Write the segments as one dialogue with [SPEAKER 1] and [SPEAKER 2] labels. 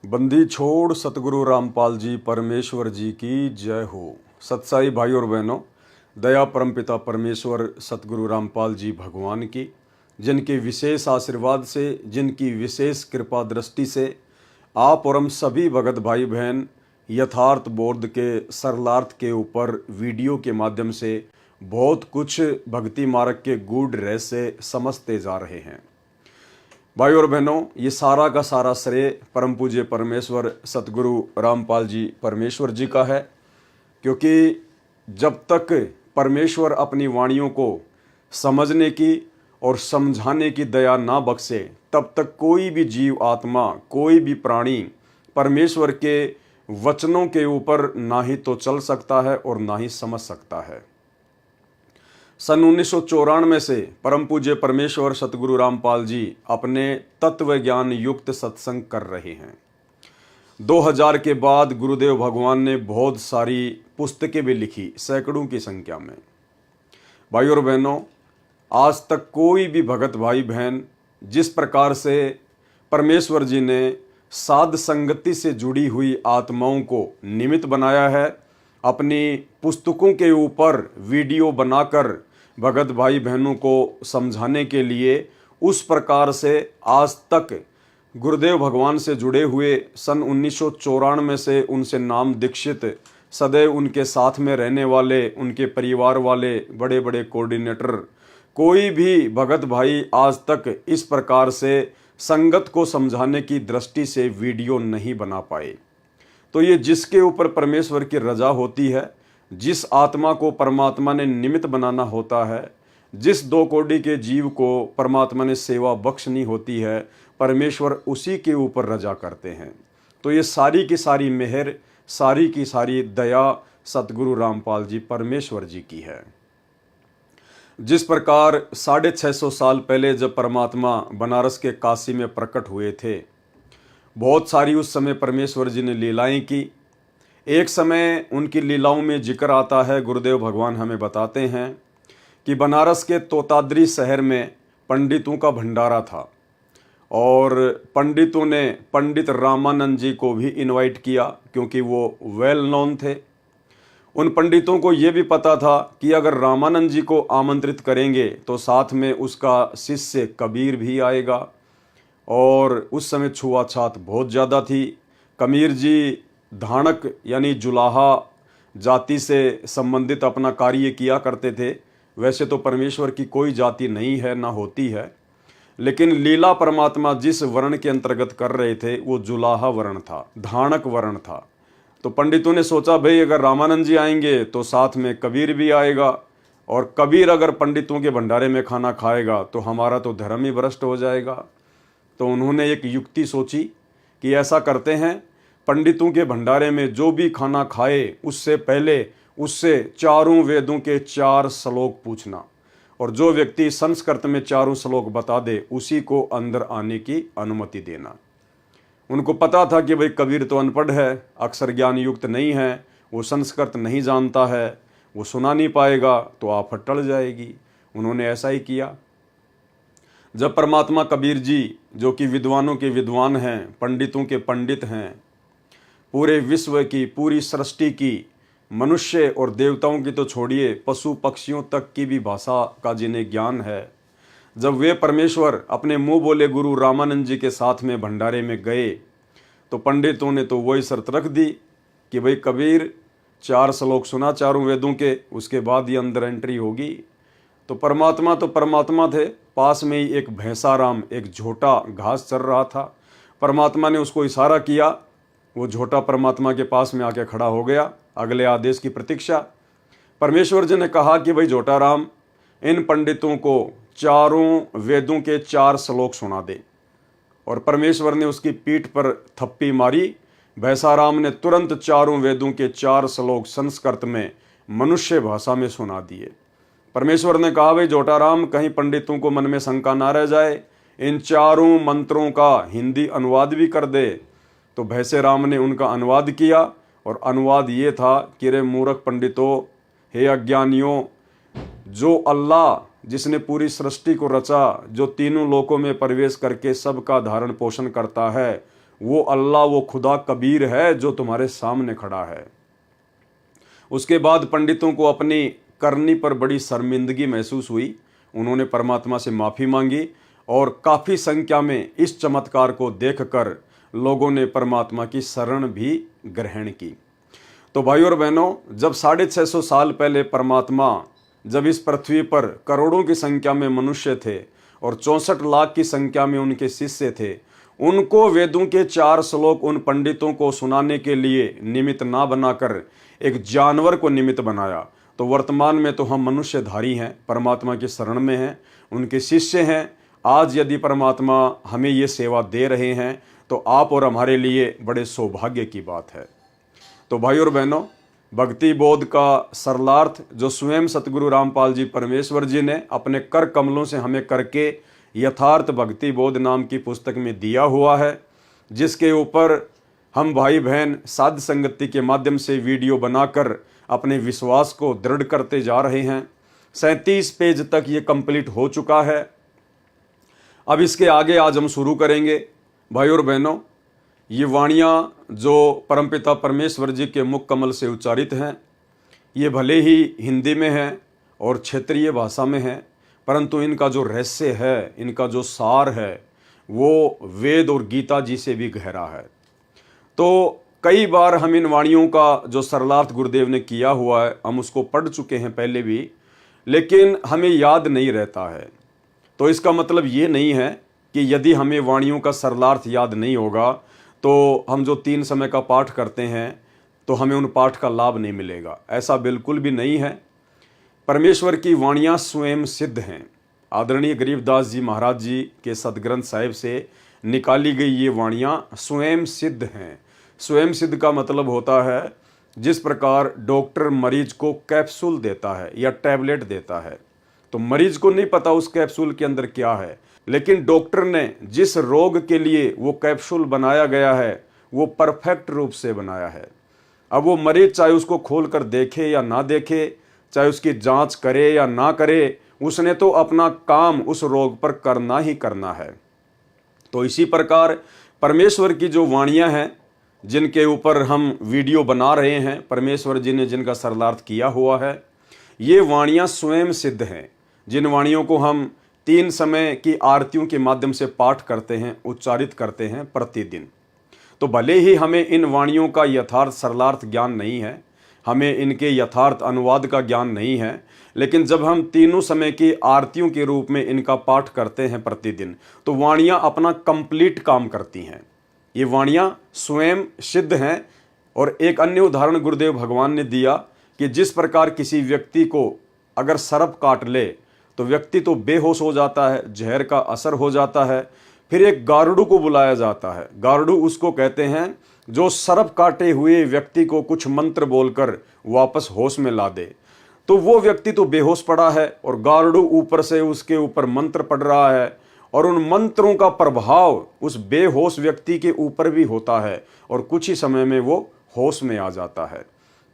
[SPEAKER 1] बंदी छोड़ सतगुरु रामपाल जी परमेश्वर जी की जय हो। सत्साई भाई और बहनों, दया परमपिता परमेश्वर सतगुरु रामपाल जी भगवान की, जिनके विशेष आशीर्वाद से, जिनकी विशेष कृपा दृष्टि से आप और हम सभी भगत भाई बहन यथार्थ बोध के सरलार्थ के ऊपर वीडियो के माध्यम से बहुत कुछ भक्ति मार्ग के गूढ़ रहस्य समझते जा रहे हैं। भाई और बहनों, ये सारा का सारा श्रेय परम पूज्य परमेश्वर सतगुरु रामपाल जी परमेश्वर जी का है, क्योंकि जब तक परमेश्वर अपनी वाणियों को समझने की और समझाने की दया ना बख्शे, तब तक कोई भी जीव आत्मा, कोई भी प्राणी परमेश्वर के वचनों के ऊपर ना ही तो चल सकता है और ना ही समझ सकता है। सन 1994 से परम पूज्य परमेश्वर सतगुरु रामपाल जी अपने तत्व ज्ञान युक्त सत्संग कर रहे हैं। 2000 के बाद गुरुदेव भगवान ने बहुत सारी पुस्तकें भी लिखी, सैकड़ों की संख्या में। भाई और बहनों, आज तक कोई भी भगत भाई बहन जिस प्रकार से परमेश्वर जी ने साध संगति से जुड़ी हुई आत्माओं को निमित्त बनाया है, अपनी पुस्तकों के ऊपर वीडियो बनाकर भगत भाई बहनों को समझाने के लिए, उस प्रकार से आज तक गुरुदेव भगवान से जुड़े हुए सन 1994 से उनसे नाम दीक्षित, सदैव उनके साथ में रहने वाले, उनके परिवार वाले बड़े बड़े कोऑर्डिनेटर, कोई भी भगत भाई आज तक इस प्रकार से संगत को समझाने की दृष्टि से वीडियो नहीं बना पाए। तो ये जिसके ऊपर परमेश्वर की रजा होती है, जिस आत्मा को परमात्मा ने निमित्त बनाना होता है, जिस दो कोटि के जीव को परमात्मा ने सेवा बख्शनी होती है, परमेश्वर उसी के ऊपर रजा करते हैं। तो ये सारी की सारी मेहर, सारी की सारी दया सतगुरु रामपाल जी परमेश्वर जी की है। जिस प्रकार 650 साल पहले जब परमात्मा बनारस के काशी में प्रकट हुए थे, बहुत सारी उस समय परमेश्वर जी ने लीलाएं की। एक समय उनकी लीलाओं में जिक्र आता है, गुरुदेव भगवान हमें बताते हैं कि बनारस के तोताद्री शहर में पंडितों का भंडारा था और पंडितों ने पंडित रामानंद जी को भी इनवाइट किया, क्योंकि वो वेल नोन थे। उन पंडितों को ये भी पता था कि अगर रामानंद जी को आमंत्रित करेंगे तो साथ में उसका शिष्य कबीर भी आएगा, और उस समय छुआछात बहुत ज़्यादा थी। कबीर जी धाणक यानी जुलाहा जाति से संबंधित अपना कार्य किया करते थे। वैसे तो परमेश्वर की कोई जाति नहीं है, ना होती है, लेकिन लीला परमात्मा जिस वर्ण के अंतर्गत कर रहे थे वो जुलाहा वर्ण था, धाणक वर्ण था। तो पंडितों ने सोचा, भाई अगर रामानंद जी आएंगे तो साथ में कबीर भी आएगा, और कबीर अगर पंडितों के भंडारे में खाना खाएगा तो हमारा तो धर्म ही भ्रष्ट हो जाएगा। तो उन्होंने एक युक्ति सोची कि ऐसा करते हैं, पंडितों के भंडारे में जो भी खाना खाए उससे पहले उससे चारों वेदों के 4 श्लोक पूछना, और जो व्यक्ति संस्कृत में चारों श्लोक बता दे उसी को अंदर आने की अनुमति देना। उनको पता था कि भाई कबीर तो अनपढ़ है, अक्षर ज्ञान युक्त नहीं है, वो संस्कृत नहीं जानता है, वो सुना नहीं पाएगा, तो आफत टल जाएगी। उन्होंने ऐसा ही किया। जब परमात्मा कबीर जी, जो कि विद्वानों के विद्वान हैं, पंडितों के पंडित हैं, पूरे विश्व की, पूरी सृष्टि की, मनुष्य और देवताओं की तो छोड़िए, पशु पक्षियों तक की भी भाषा का जिन्हें ज्ञान है, जब वे परमेश्वर अपने मुंह बोले गुरु रामानंद जी के साथ में भंडारे में गए, तो पंडितों ने तो वही शर्त रख दी कि भाई कबीर 4 श्लोक सुना चारों वेदों के, उसके बाद ही अंदर एंट्री होगी। तो परमात्मा थे। पास में ही एक भैंसाराम, एक झोटा घास चर रहा था। परमात्मा ने उसको इशारा किया, वो झोटा परमात्मा के पास में आके खड़ा हो गया, अगले आदेश की प्रतीक्षा। परमेश्वर जी ने कहा कि भाई झोटा राम, इन पंडितों को चारों वेदों के 4 श्लोक सुना दे। और परमेश्वर ने उसकी पीठ पर थप्पी मारी। भैंसाराम ने तुरंत चारों वेदों के 4 श्लोक संस्कृत में मनुष्य भाषा में सुना दिए। परमेश्वर ने कहा, भाई जोटाराम, कहीं पंडितों को मन में शंका ना रह जाए, इन चारों मंत्रों का हिंदी अनुवाद भी कर दे। तो भैंसे राम ने उनका अनुवाद किया, और अनुवाद ये था कि रे मूर्ख पंडितों, हे अज्ञानियों, जो अल्लाह जिसने पूरी सृष्टि को रचा, जो तीनों लोकों में प्रवेश करके सबका धारण पोषण करता है, वो अल्लाह, वो खुदा कबीर है जो तुम्हारे सामने खड़ा है। उसके बाद पंडितों को अपनी करनी पर बड़ी शर्मिंदगी महसूस हुई। उन्होंने परमात्मा से माफ़ी मांगी और काफ़ी संख्या में इस चमत्कार को देखकर लोगों ने परमात्मा की शरण भी ग्रहण की। तो भाइयों और बहनों, जब 650 साल पहले परमात्मा जब इस पृथ्वी पर करोड़ों की संख्या में मनुष्य थे और 64 लाख की संख्या में उनके शिष्य थे, उनको वेदों के 4 श्लोक उन पंडितों को सुनाने के लिए निमित्त ना बनाकर एक जानवर को निमित्त बनाया। तो वर्तमान में तो हम मनुष्यधारी हैं, परमात्मा की शरण में हैं, उनके शिष्य हैं। आज यदि परमात्मा हमें ये सेवा दे रहे हैं तो आप और हमारे लिए बड़े सौभाग्य की बात है। तो भाई और बहनों, भक्ति बोध का सरलार्थ जो स्वयं सतगुरु रामपाल जी परमेश्वर जी ने अपने कर कमलों से हमें करके यथार्थ भक्ति बोध नाम की पुस्तक में दिया हुआ है, जिसके ऊपर हम भाई बहन साध संगति के माध्यम से वीडियो बनाकर अपने विश्वास को दृढ़ करते जा रहे हैं। 37 पेज तक ये कंप्लीट हो चुका है। अब इसके आगे आज हम शुरू करेंगे। भाई और बहनों, ये वाणियाँ जो परमपिता परमेश्वर जी के मुख कमल से उच्चारित हैं, ये भले ही हिंदी में हैं और क्षेत्रीय भाषा में हैं, परंतु इनका जो रहस्य है, इनका जो सार है, वो वेद और गीता जी से भी गहरा है। तो कई बार हम इन वाणियों का जो सरलार्थ गुरुदेव ने किया हुआ है, हम उसको पढ़ चुके हैं पहले भी, लेकिन हमें याद नहीं रहता है। तो इसका मतलब ये नहीं है कि यदि हमें वाणियों का सरलार्थ याद नहीं होगा तो हम जो 3 समय का पाठ करते हैं तो हमें उन पाठ का लाभ नहीं मिलेगा। ऐसा बिल्कुल भी नहीं है। परमेश्वर की वाणियाँ स्वयं सिद्ध हैं। आदरणीय गरीबदास जी महाराज जी के सदग्रंथ साहिब से निकाली गई ये वाणियाँ स्वयं सिद्ध हैं। स्वयं सिद्ध का मतलब होता है जिस प्रकार डॉक्टर मरीज को कैप्सूल देता है या टैबलेट देता है, तो मरीज को नहीं पता उस कैप्सूल के अंदर क्या है, लेकिन डॉक्टर ने जिस रोग के लिए वो कैप्सूल बनाया गया है वो परफेक्ट रूप से बनाया है। अब वो मरीज चाहे उसको खोल कर देखे या ना देखे, चाहे उसकी जांच करे या ना करे, उसने तो अपना काम उस रोग पर करना ही करना है। तो इसी प्रकार परमेश्वर की जो वाणियाँ हैं, जिनके ऊपर हम वीडियो बना रहे हैं, परमेश्वर जी ने जिनका सरलार्थ किया हुआ है, ये वाणियाँ स्वयं सिद्ध हैं। जिन वाणियों को हम 3 समय की आरतियों के माध्यम से पाठ करते हैं, उच्चारित करते हैं प्रतिदिन, तो भले ही हमें इन वाणियों का यथार्थ सरलार्थ ज्ञान नहीं है, हमें इनके यथार्थ अनुवाद का ज्ञान नहीं है, लेकिन जब हम तीनों समय की आरतियों के रूप में इनका पाठ करते हैं प्रतिदिन, तो वाणियाँ अपना कंप्लीट काम करती हैं। ये वाणियाँ स्वयं सिद्ध हैं। और एक अन्य उदाहरण गुरुदेव भगवान ने दिया कि जिस प्रकार किसी व्यक्ति को अगर सर्प काट ले तो व्यक्ति तो बेहोश हो जाता है, जहर का असर हो जाता है, फिर एक गारुड़ को बुलाया जाता है। गारुड़ उसको कहते हैं जो सर्प काटे हुए व्यक्ति को कुछ मंत्र बोलकर वापस होश में ला दे। तो वो व्यक्ति तो बेहोश पड़ा है और गारुड़ ऊपर से उसके ऊपर मंत्र पढ़ रहा है और उन मंत्रों का प्रभाव उस बेहोश व्यक्ति के ऊपर भी होता है और कुछ ही समय में वो होश में आ जाता है।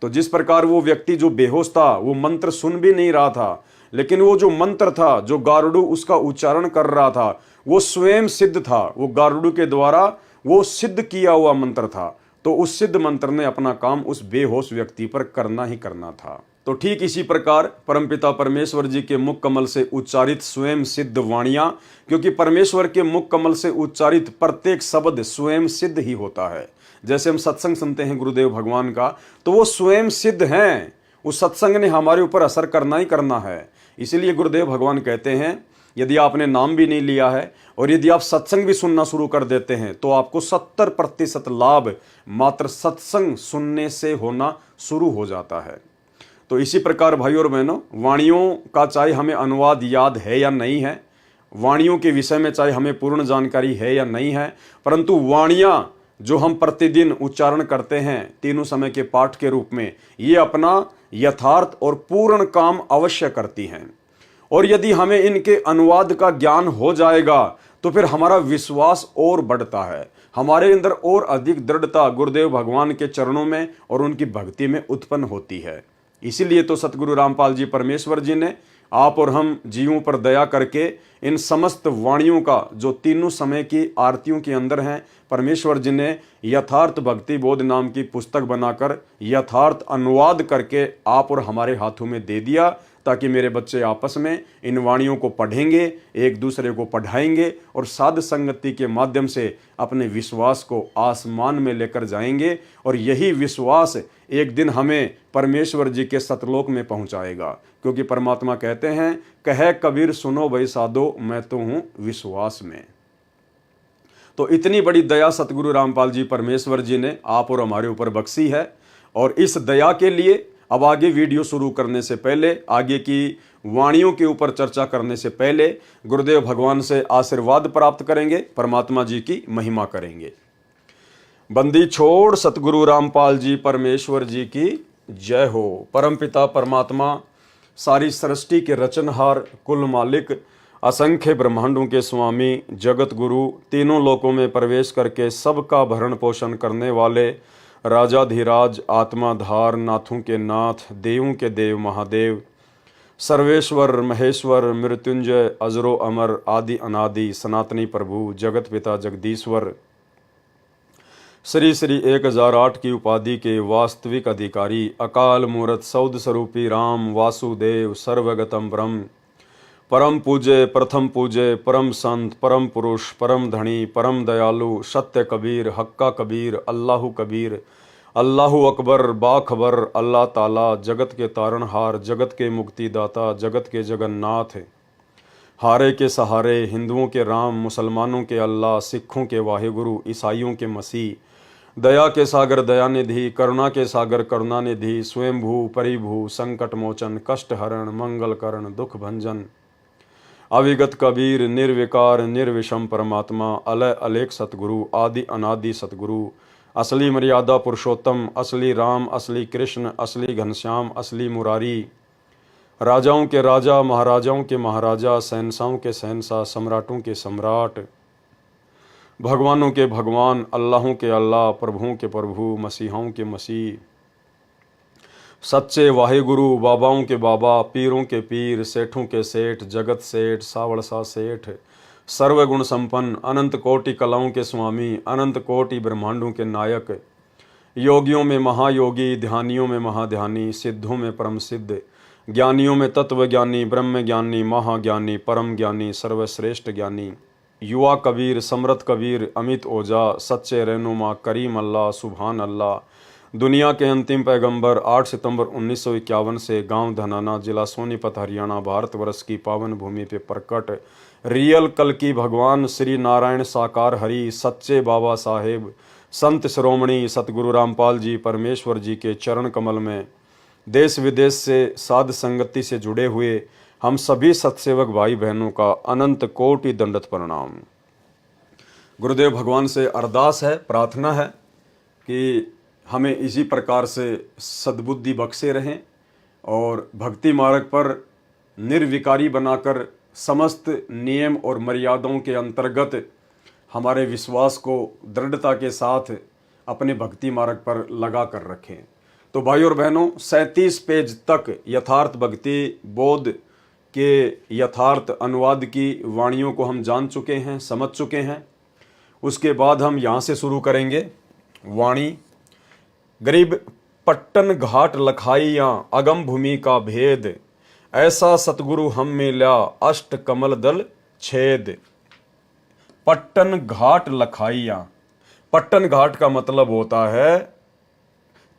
[SPEAKER 1] तो जिस प्रकार वो व्यक्ति जो बेहोश था वो मंत्र सुन भी नहीं रहा था, लेकिन वो जो मंत्र था, जो गारुड़ उसका उच्चारण कर रहा था, वो स्वयं सिद्ध था। वो गारुड़ के द्वारा वो सिद्ध किया हुआ मंत्र था। तो उस सिद्ध मंत्र ने अपना काम उस बेहोश व्यक्ति पर करना ही करना था। तो ठीक इसी प्रकार परमपिता परमेश्वर जी के मुख कमल से उच्चारित स्वयं सिद्ध वाणियाँ, क्योंकि परमेश्वर के मुख कमल से उच्चारित प्रत्येक शब्द स्वयं सिद्ध ही होता है। जैसे हम सत्संग सुनते हैं गुरुदेव भगवान का, तो वो स्वयं सिद्ध हैं। उस सत्संग ने हमारे ऊपर असर करना ही करना है। इसीलिए गुरुदेव भगवान कहते हैं, यदि आपने नाम भी नहीं लिया है और यदि आप सत्संग भी सुनना शुरू कर देते हैं तो आपको 70% लाभ मात्र सत्संग सुनने से होना शुरू हो जाता है। तो इसी प्रकार भाई और बहनों, वाणियों का चाहे हमें अनुवाद याद है या नहीं है, वाणियों के विषय में चाहे हमें पूर्ण जानकारी है या नहीं है, परंतु वाणियाँ जो हम प्रतिदिन उच्चारण करते हैं तीनों समय के पाठ के रूप में, ये अपना यथार्थ और पूर्ण काम अवश्य करती हैं। और यदि हमें इनके अनुवाद का ज्ञान हो जाएगा तो फिर हमारा विश्वास और बढ़ता है, हमारे अंदर और अधिक दृढ़ता गुरुदेव भगवान के चरणों में और उनकी भक्ति में उत्पन्न होती है। इसीलिए तो सतगुरु रामपाल जी परमेश्वर जी ने आप और हम जीवों पर दया करके इन समस्त वाणियों का जो तीनों समय की आरतियों के अंदर हैं, परमेश्वर जी ने यथार्थ भक्ति बोध नाम की पुस्तक बनाकर यथार्थ अनुवाद करके आप और हमारे हाथों में दे दिया, ताकि मेरे बच्चे आपस में इन वाणियों को पढ़ेंगे, एक दूसरे को पढ़ाएंगे और साध संगति के माध्यम से अपने विश्वास को आसमान में लेकर जाएंगे। और यही विश्वास एक दिन हमें परमेश्वर जी के सतलोक में पहुंचाएगा, क्योंकि परमात्मा कहते हैं, कहे कबीर सुनो भाई साधो, मैं तो हूं विश्वास में। तो इतनी बड़ी दया सतगुरु रामपाल जी परमेश्वर जी ने आप और हमारे ऊपर बख्शी है। और इस दया के लिए अब आगे वीडियो शुरू करने से पहले, आगे की वाणियों के ऊपर चर्चा करने से पहले गुरुदेव भगवान से आशीर्वाद प्राप्त करेंगे, परमात्मा जी की महिमा करेंगे। बंदी छोड़ सतगुरु रामपाल जी परमेश्वर जी की जय हो। परमपिता परमात्मा, सारी सृष्टि के रचनहार, कुल मालिक, असंख्य ब्रह्मांडों के स्वामी, जगत गुरु, तीनों लोकों में प्रवेश करके सबका भरण पोषण करने वाले राजाधिराज, आत्माधार, नाथों के नाथ, देवों के देव महादेव, सर्वेश्वर महेश्वर, मृत्युंजय, अजरो अमर, आदि अनादि, सनातनी प्रभु, जगत पिता जगदीश्वर, श्री श्री 1008 की उपाधि के वास्तविक अधिकारी, अकाल मूरत सौद स्वरूपी राम वासुदेव, सर्वगतम ब्रह्म, परम पूज्य, प्रथम पूज्य, परम संत, परम पुरुष, परम धनी, परम दयालु, सत्य कबीर, हक्का कबीर, अल्लाहु कबीर, अल्लाहु अकबर, बाखबर, अल्लाह ताला, जगत के तारणहार, जगत के मुक्तिदाता, जगत के जगन्नाथ, हारे के सहारे, हिंदुओं के राम, मुसलमानों के अल्लाह, सिखों के वाहेगुरु, ईसाइयों के मसीह, दया के सागर दयानिधि, करुणा के सागर करुणानिधि, स्वयंभू परिभू, संकट मोचन, कष्ट हरण, मंगल करण, दुख भंजन, अविगत कबीर, निर्विकार निर्विषम परमात्मा, अलय अलेख सतगुरु, आदि अनादि सतगुरु, असली मर्यादा पुरुषोत्तम, असली राम, असली कृष्ण, असली घनश्याम, असली मुरारी, राजाओं के राजा, महाराजाओं के महाराजा, शहंशाहों के शहंशाह, सम्राटों के सम्राट, भगवानों के भगवान, अल्लाहों के अल्लाह, प्रभुओं के प्रभु, मसीहाओं के मसीह, सच्चे वाहेगुरु, बाबाओं के बाबा, पीरों के पीर, सेठों के सेठ, जगत सेठ, सावड़सा सेठ, सर्वगुण संपन्न, अनंत कोटि कलाओं के स्वामी, अनंत कोटि ब्रह्मांडों के नायक, योगियों में महायोगी, ध्यानियों में महाध्यानी, सिद्धों में परम सिद्ध, ज्ञानियों में तत्व ज्ञानी, ब्रह्म ज्ञानी, महाज्ञानी, परम ज्ञानी, सर्वश्रेष्ठ ज्ञानी, युवा कबीर, समृत कबीर, अमित ओझा, सच्चे रहनुमा, करीम अल्लाह, सुभान अल्लाह, दुनिया के अंतिम पैगंबर, 8 सितंबर 1951 से गांव धनाना, जिला सोनीपत, हरियाणा, भारतवर्ष की पावन भूमि पे प्रकट रियल कल की भगवान श्री नारायण साकार हरि, सच्चे बाबा साहेब, संत श्रोमणी सतगुरु रामपाल जी परमेश्वर जी के चरण कमल में देश विदेश से साध संगति से जुड़े हुए हम सभी सत्सेवक भाई बहनों का अनंत कोटि दंडत प्रणाम। गुरुदेव भगवान से अरदास है, प्रार्थना है कि हमें इसी प्रकार से सद्बुद्धि बख्शे रहें और भक्ति मार्ग पर निर्विकारी बनाकर समस्त नियम और मर्यादाओं के अंतर्गत हमारे विश्वास को दृढ़ता के साथ अपने भक्ति मार्ग पर लगा कर रखें। तो भाई और बहनों, 37 पेज तक यथार्थ भक्ति बोध के यथार्थ अनुवाद की वाणियों को हम जान चुके हैं, समझ चुके हैं। उसके बाद हम यहाँ से शुरू करेंगे वाणी। गरीब पट्टन घाट लखाइयाँ अगम भूमि का भेद, ऐसा सतगुरु हम मिला अष्ट कमल दल छेद। पट्टन घाट लखाइयाँ, पट्टन घाट का मतलब होता है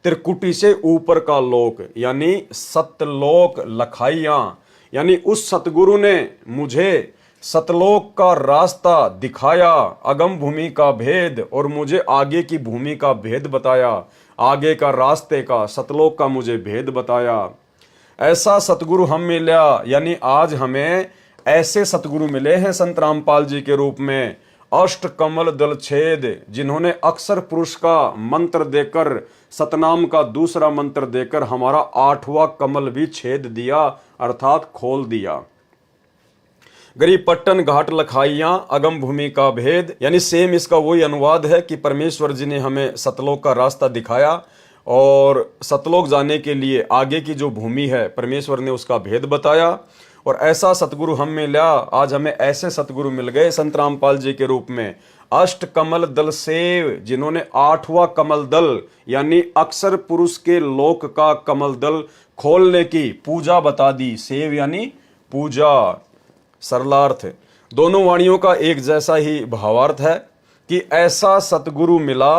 [SPEAKER 1] त्रिकुटी से ऊपर का लोक, यानी सतलोक। लखाइयाँ यानी उस सतगुरु ने मुझे सतलोक का रास्ता दिखाया, अगम भूमि का भेद, और मुझे आगे की भूमि का भेद बताया, आगे का रास्ते का, सतलोक का मुझे भेद बताया। ऐसा सतगुरु हम मिला, यानी आज हमें ऐसे सतगुरु मिले हैं संत रामपाल जी के रूप में, अष्ट कमल दल छेद, जिन्होंने अक्षर पुरुष का मंत्र देकर, सतनाम का दूसरा मंत्र देकर हमारा 8वां कमल भी छेद दिया, अर्थात खोल दिया। गरीब पट्टन घाट लखाइयाँ अगम भूमि का भेद, यानी सेम इसका वही अनुवाद है कि परमेश्वर जी ने हमें सतलोक का रास्ता दिखाया और सतलोक जाने के लिए आगे की जो भूमि है परमेश्वर ने उसका भेद बताया। और ऐसा सतगुरु हम मिला, आज हमें ऐसे सतगुरु मिल गए संत रामपाल जी के रूप में। अष्ट कमल दल सेव, जिन्होंने 8वां कमल दल यानी अक्षर पुरुष के लोक का कमल दल खोलने की पूजा बता दी। सेव यानी पूजा, सरलार्थ। दोनों वाणियों का एक जैसा ही भावार्थ है कि ऐसा सतगुरु मिला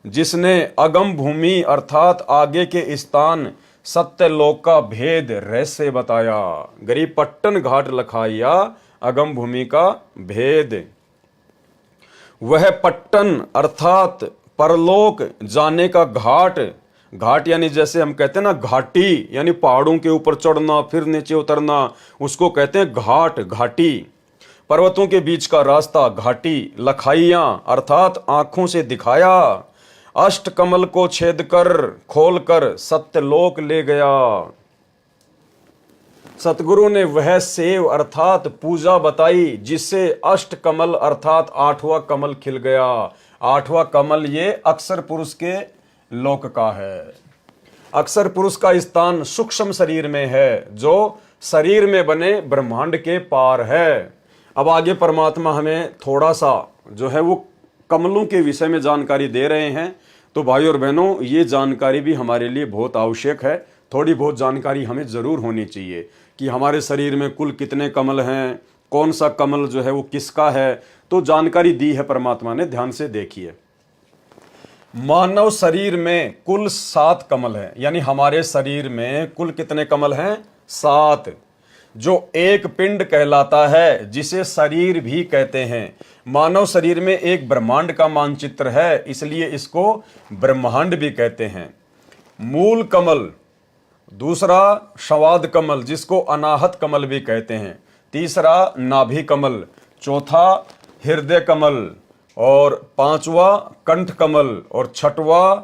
[SPEAKER 1] जिसने अगम भूमि अर्थात आगे के स्थान सत्यलोक का भेद रहस्य बताया। गरीब पट्टन घाट लखाइया, अगम भूमि का भेद। वह पट्टन अर्थात परलोक जाने का घाट, घाट यानी जैसे हम कहते हैं ना घाटी, यानी पहाड़ों के ऊपर चढ़ना फिर नीचे उतरना, उसको कहते हैं घाट, घाटी। पर्वतों के बीच का रास्ता घाटी। लखाइयां अर्थात आंखों से दिखाया। अष्ट कमल को छेद कर खोल कर सत्यलोक ले गया। सतगुरु ने वह सेव अर्थात पूजा बताई जिससे अष्ट कमल अर्थात 8वां कमल खिल गया। 8वां कमल ये अक्षर पुरुष के लोक का है। अक्षर पुरुष का स्थान सूक्ष्म शरीर में है जो शरीर में बने ब्रह्मांड के पार है। अब आगे परमात्मा हमें थोड़ा सा जो है वो कमलों के विषय में जानकारी दे रहे हैं। तो भाई और बहनों, ये जानकारी भी हमारे लिए बहुत आवश्यक है। थोड़ी बहुत जानकारी हमें जरूर होनी चाहिए कि हमारे शरीर में कुल कितने कमल हैं, कौन सा कमल जो है वो किसका है। तो जानकारी दी है परमात्मा ने, ध्यान से देखिए। मानव शरीर में कुल 7 कमल हैं, यानी हमारे शरीर में कुल कितने कमल हैं? 7, जो एक पिंड कहलाता है जिसे शरीर भी कहते हैं। मानव शरीर में एक ब्रह्मांड का मानचित्र है, इसलिए इसको ब्रह्मांड भी कहते हैं। मूल कमल, दूसरा शवाद कमल जिसको अनाहत कमल भी कहते हैं, तीसरा नाभि कमल, चौथा हृदय कमल, और 5वां कंठ कमल, और 6वां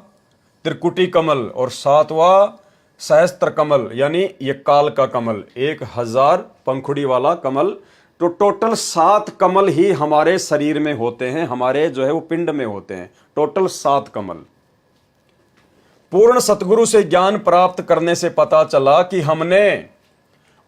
[SPEAKER 1] त्रिकुटी कमल, और 7वां सहस्त्र कमल यानी ये काल का कमल, 1000 पंखुड़ी वाला कमल। तो टोटल 7 कमल ही हमारे शरीर में होते हैं, हमारे जो है वो पिंड में होते हैं। टोटल 7 कमल। पूर्ण सतगुरु से ज्ञान प्राप्त करने से पता चला कि हमने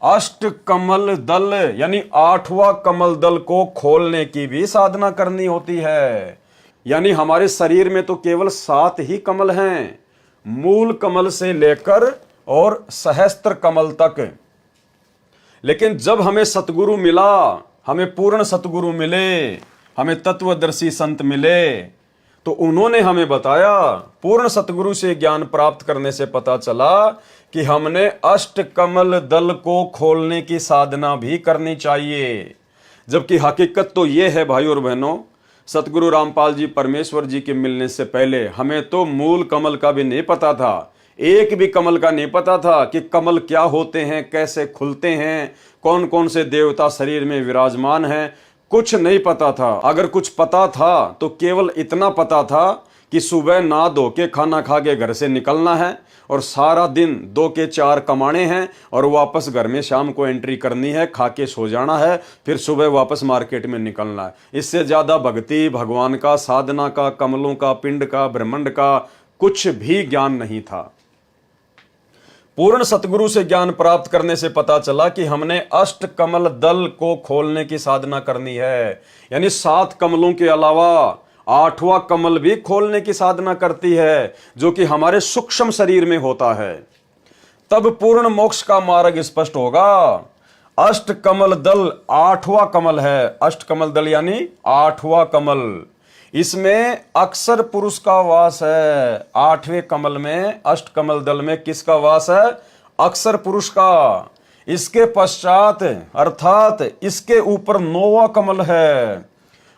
[SPEAKER 1] अष्ट कमल दल यानी 8वां कमल दल को खोलने की भी साधना करनी होती है। यानी हमारे शरीर में तो केवल 7 ही कमल हैं, मूल कमल से लेकर और सहस्त्र कमल तक। लेकिन जब हमें सतगुरु मिला, हमें पूर्ण सतगुरु मिले, हमें तत्वदर्शी संत मिले, तो उन्होंने हमें बताया, पूर्ण सतगुरु से ज्ञान प्राप्त करने से पता चला कि हमने अष्ट कमल दल को खोलने की साधना भी करनी चाहिए। जबकि हकीकत तो ये है भाई और बहनों, सतगुरु रामपाल जी परमेश्वर जी के मिलने से पहले हमें तो मूल कमल का भी नहीं पता था, एक भी कमल का नहीं पता था कि कमल क्या होते हैं, कैसे खुलते हैं, कौन कौन से देवता शरीर में विराजमान हैं, कुछ नहीं पता था। अगर कुछ पता था तो केवल इतना पता था कि सुबह नहा धो के खाना खा के घर से निकलना है और सारा दिन 2 के 4 कमाने हैं और वापस घर में शाम को एंट्री करनी है, खा के सो जाना है, फिर सुबह वापस मार्केट में निकलना है। इससे ज़्यादा भक्ति, भगवान का, साधना का, कमलों का, पिंड का, ब्रह्मांड का कुछ भी ज्ञान नहीं था। पूर्ण सतगुरु से ज्ञान प्राप्त करने से पता चला कि हमने अष्ट कमल दल को खोलने की साधना करनी है। यानी 7 कमलों के अलावा 8वां कमल भी खोलने की साधना करती है, जो कि हमारे सूक्ष्म शरीर में होता है। तब पूर्ण मोक्ष का मार्ग स्पष्ट होगा। अष्ट कमल दल 8वां कमल है। अष्ट कमल दल यानी 8वां कमल, इसमें अक्षर पुरुष का वास है। 8वें कमल में, अष्ट कमल दल में किसका वास है? अक्षर पुरुष का। इसके पश्चात अर्थात इसके ऊपर 9वां कमल है।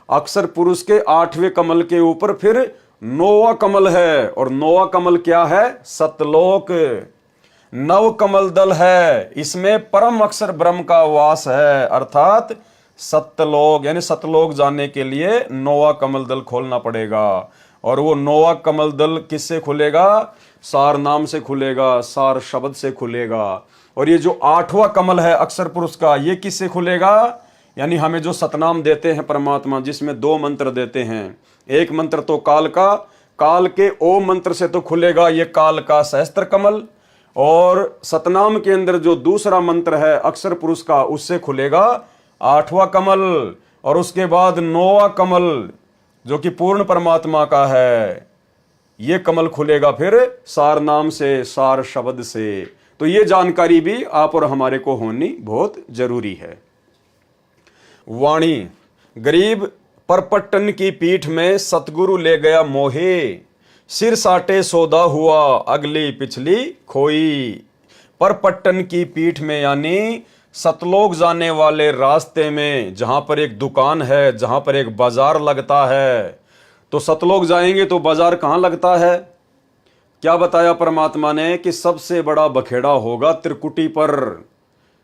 [SPEAKER 1] अक्षर पुरुष के 8वें कमल के ऊपर फिर 9वां कमल है, और 9वां कमल क्या है? सतलोक। 9 कमल दल है, इसमें परम अक्षर ब्रह्म का वास है, अर्थात सत्यलोक। यानी सतलोक जाने के लिए 9वां कमल दल खोलना पड़ेगा। और वो 9वां कमल दल किससे खुलेगा? सार नाम से खुलेगा, सार शब्द से खुलेगा। और ये जो 8वां कमल है अक्षर पुरुष का, ये किससे खुलेगा? यानी हमें जो सतनाम देते हैं परमात्मा, जिसमें 2 मंत्र देते हैं। एक मंत्र तो काल का, काल के ओम मंत्र से तो खुलेगा ये काल का सहस्त्र कमल, और सतनाम के अंदर जो दूसरा मंत्र है अक्षर पुरुष का, उससे खुलेगा 8वां कमल, और उसके बाद 9वां कमल जो कि पूर्ण परमात्मा का है, ये कमल खुलेगा फिर सार नाम से, सार शब्द से। तो ये जानकारी भी आप और हमारे को होनी बहुत जरूरी है। वाणी, गरीब परपट्टन की पीठ में सतगुरु ले गया मोहे, सिर साटे सौदा हुआ अगली पिछली खोई। परपट्टन की पीठ में यानी सतलोक जाने वाले रास्ते में, जहां पर एक दुकान है, जहां पर एक बाजार लगता है। तो सतलोक जाएंगे तो बाजार कहां लगता है? क्या बताया परमात्मा ने कि सबसे बड़ा बखेड़ा होगा त्रिकुटी पर।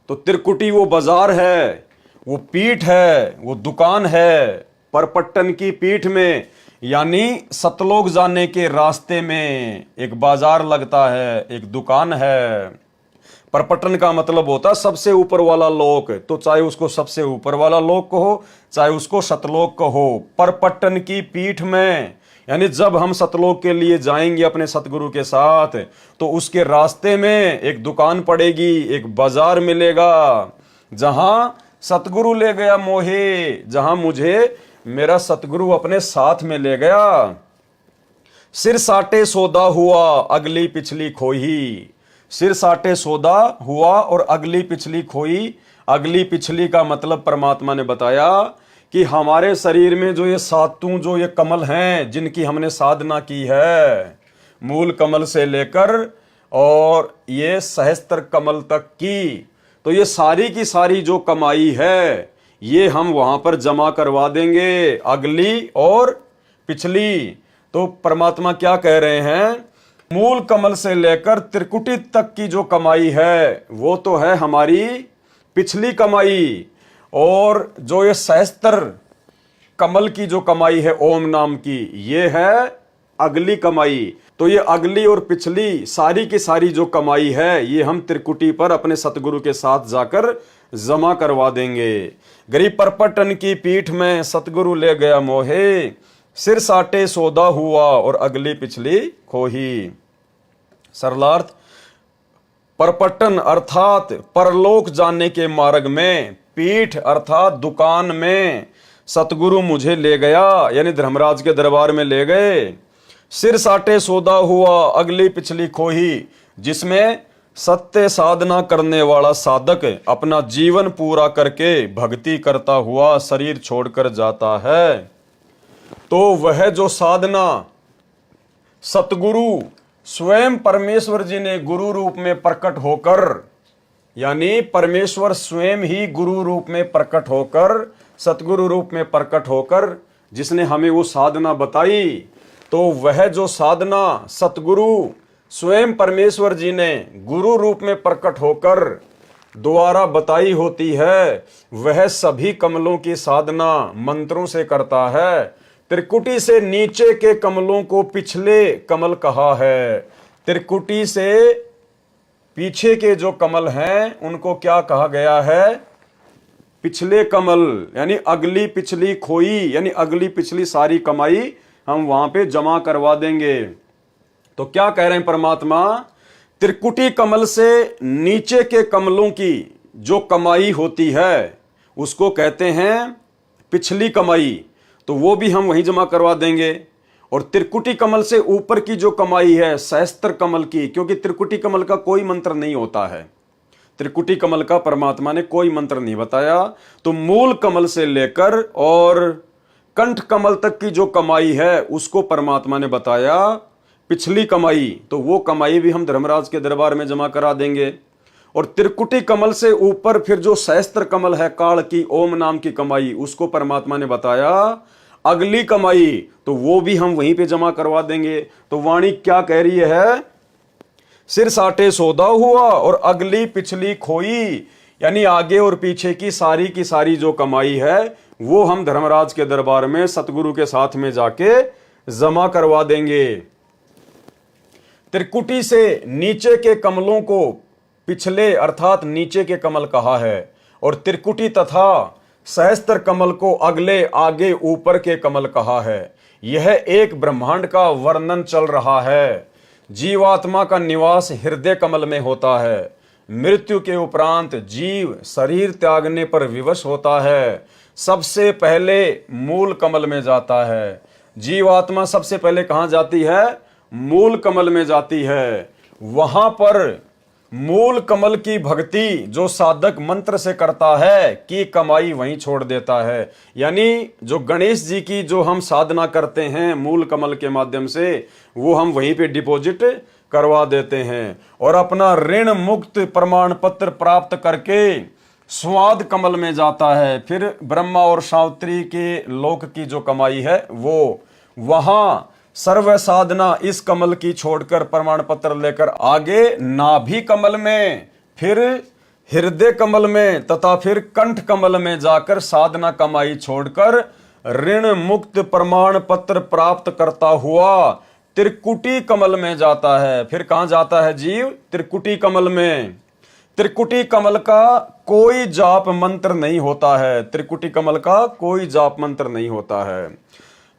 [SPEAKER 1] तो त्रिकुटी वो बाजार है, वो पीठ है, वो दुकान है। परपट्टन की पीठ में यानी सतलोक जाने के रास्ते में एक बाजार लगता है, एक दुकान है। परपट्टन का मतलब होता है सबसे ऊपर वाला लोक, तो चाहे उसको सबसे ऊपर वाला लोक कहो, चाहे उसको सतलोक कहो। परपट्टन की पीठ में यानी जब हम सतलोक के लिए जाएंगे अपने सतगुरु के साथ, तो उसके रास्ते में एक दुकान पड़ेगी, एक बाजार मिलेगा, जहां सतगुरु ले गया मोहे, जहां मुझे मेरा सतगुरु अपने साथ में ले गया। सिर साटे सौदा हुआ अगली पिछली खोई। सिर साटे सौदा हुआ और अगली पिछली खोई। अगली पिछली का मतलब परमात्मा ने बताया कि हमारे शरीर में जो ये सातों जो ये कमल हैं, जिनकी हमने साधना की है, मूल कमल से लेकर और ये सहस्त्र कमल तक की, तो ये सारी की सारी जो कमाई है, ये हम वहां पर जमा करवा देंगे, अगली और पिछली। तो परमात्मा क्या कह रहे हैं? मूल कमल से लेकर त्रिकुटी तक की जो कमाई है, वो तो है हमारी पिछली कमाई, और जो ये सहस्त्र कमल की जो कमाई है ओम नाम की, ये है अगली कमाई। तो ये अगली और पिछली सारी की सारी जो कमाई है, ये हम त्रिकुटी पर अपने सतगुरु के साथ जाकर जमा करवा देंगे। गरीब परपट्टन की पीठ में सतगुरु ले गया मोहे, सिर साटे सौदा हुआ और अगली पिछली खोही। सरलार्थ, परपट्टन अर्थात परलोक जाने के मार्ग में, पीठ अर्थात दुकान में सतगुरु मुझे ले गया, यानी धर्मराज के दरबार में ले गए। सिर साटे सौदा हुआ अगली पिछली खोही, जिसमें सत्य साधना करने वाला साधक अपना जीवन पूरा करके भक्ति करता हुआ शरीर छोड़कर जाता है। तो वह जो साधना सतगुरु स्वयं परमेश्वर जी ने गुरु रूप में प्रकट होकर, यानी परमेश्वर स्वयं ही गुरु रूप में प्रकट होकर, सतगुरु रूप में प्रकट होकर जिसने हमें वो साधना बताई, तो वह जो साधना सतगुरु स्वयं परमेश्वर जी ने गुरु रूप में प्रकट होकर द्वारा बताई होती है, वह सभी कमलों की साधना मंत्रों से करता है। त्रिकुटी से नीचे के कमलों को पिछले कमल कहा है। त्रिकुटी से पीछे के जो कमल हैं उनको क्या कहा गया है? पिछले कमल, यानी अगली पिछली खोई, यानी अगली पिछली सारी कमाई हम वहां पे जमा करवा देंगे। तो क्या कह रहे हैं परमात्मा? त्रिकुटी कमल से नीचे के कमलों की जो कमाई होती है उसको कहते हैं पिछली कमाई, तो वो भी हम वहीं जमा करवा देंगे। और त्रिकुटी कमल से ऊपर की जो कमाई है सहस्त्र कमल की, क्योंकि त्रिकुटी कमल का कोई मंत्र नहीं होता है, त्रिकुटी कमल का परमात्मा ने कोई मंत्र नहीं बताया। तो मूल कमल से लेकर और कंठ कमल तक की जो कमाई है उसको परमात्मा ने बताया पिछली कमाई, तो वो कमाई भी हम धर्मराज के दरबार में जमा करा देंगे। और त्रिकुटी कमल से ऊपर फिर जो सहस्त्र कमल है काल की ओम नाम की कमाई, उसको परमात्मा ने बताया अगली कमाई, तो वो भी हम वहीं पे जमा करवा देंगे। तो वाणी क्या कह रही है? सिर साटे सौदा हुआ और अगली पिछली खोई, यानी आगे और पीछे की सारी जो कमाई है वो हम धर्मराज के दरबार में सतगुरु के साथ में जाके जमा करवा देंगे। त्रिकुटी से नीचे के कमलों को पिछले अर्थात नीचे के कमल कहा है, और त्रिकुटी तथा सहस्त्र कमल को अगले आगे ऊपर के कमल कहा है। यह एक ब्रह्मांड का वर्णन चल रहा है। जीवात्मा का निवास हृदय कमल में होता है। मृत्यु के उपरांत जीव शरीर त्यागने पर विवश होता है, सबसे पहले मूल कमल में जाता है। जीवात्मा सबसे पहले कहां जाती है? मूल कमल में जाती है। वहां पर मूल कमल की भक्ति जो साधक मंत्र से करता है कि कमाई वहीं छोड़ देता है। यानी जो गणेश जी की जो हम साधना करते हैं मूल कमल के माध्यम से, वो हम वहीं पे डिपॉजिट करवा देते हैं और अपना ऋण मुक्त प्रमाण पत्र प्राप्त करके स्वाद कमल में जाता है। फिर ब्रह्मा और सावित्री के लोक की जो कमाई है वो वहां सर्व साधना इस कमल की छोड़कर प्रमाण पत्र लेकर आगे नाभि कमल में, फिर हृदय कमल में तथा फिर कंठ कमल में जाकर साधना कमाई छोड़कर ऋण मुक्त प्रमाण पत्र प्राप्त करता हुआ त्रिकुटी कमल में जाता है। फिर कहां जाता है जीव? त्रिकुटी कमल में। त्रिकुटी कमल का कोई जाप मंत्र नहीं होता है। त्रिकुटी कमल का कोई जाप मंत्र नहीं होता है।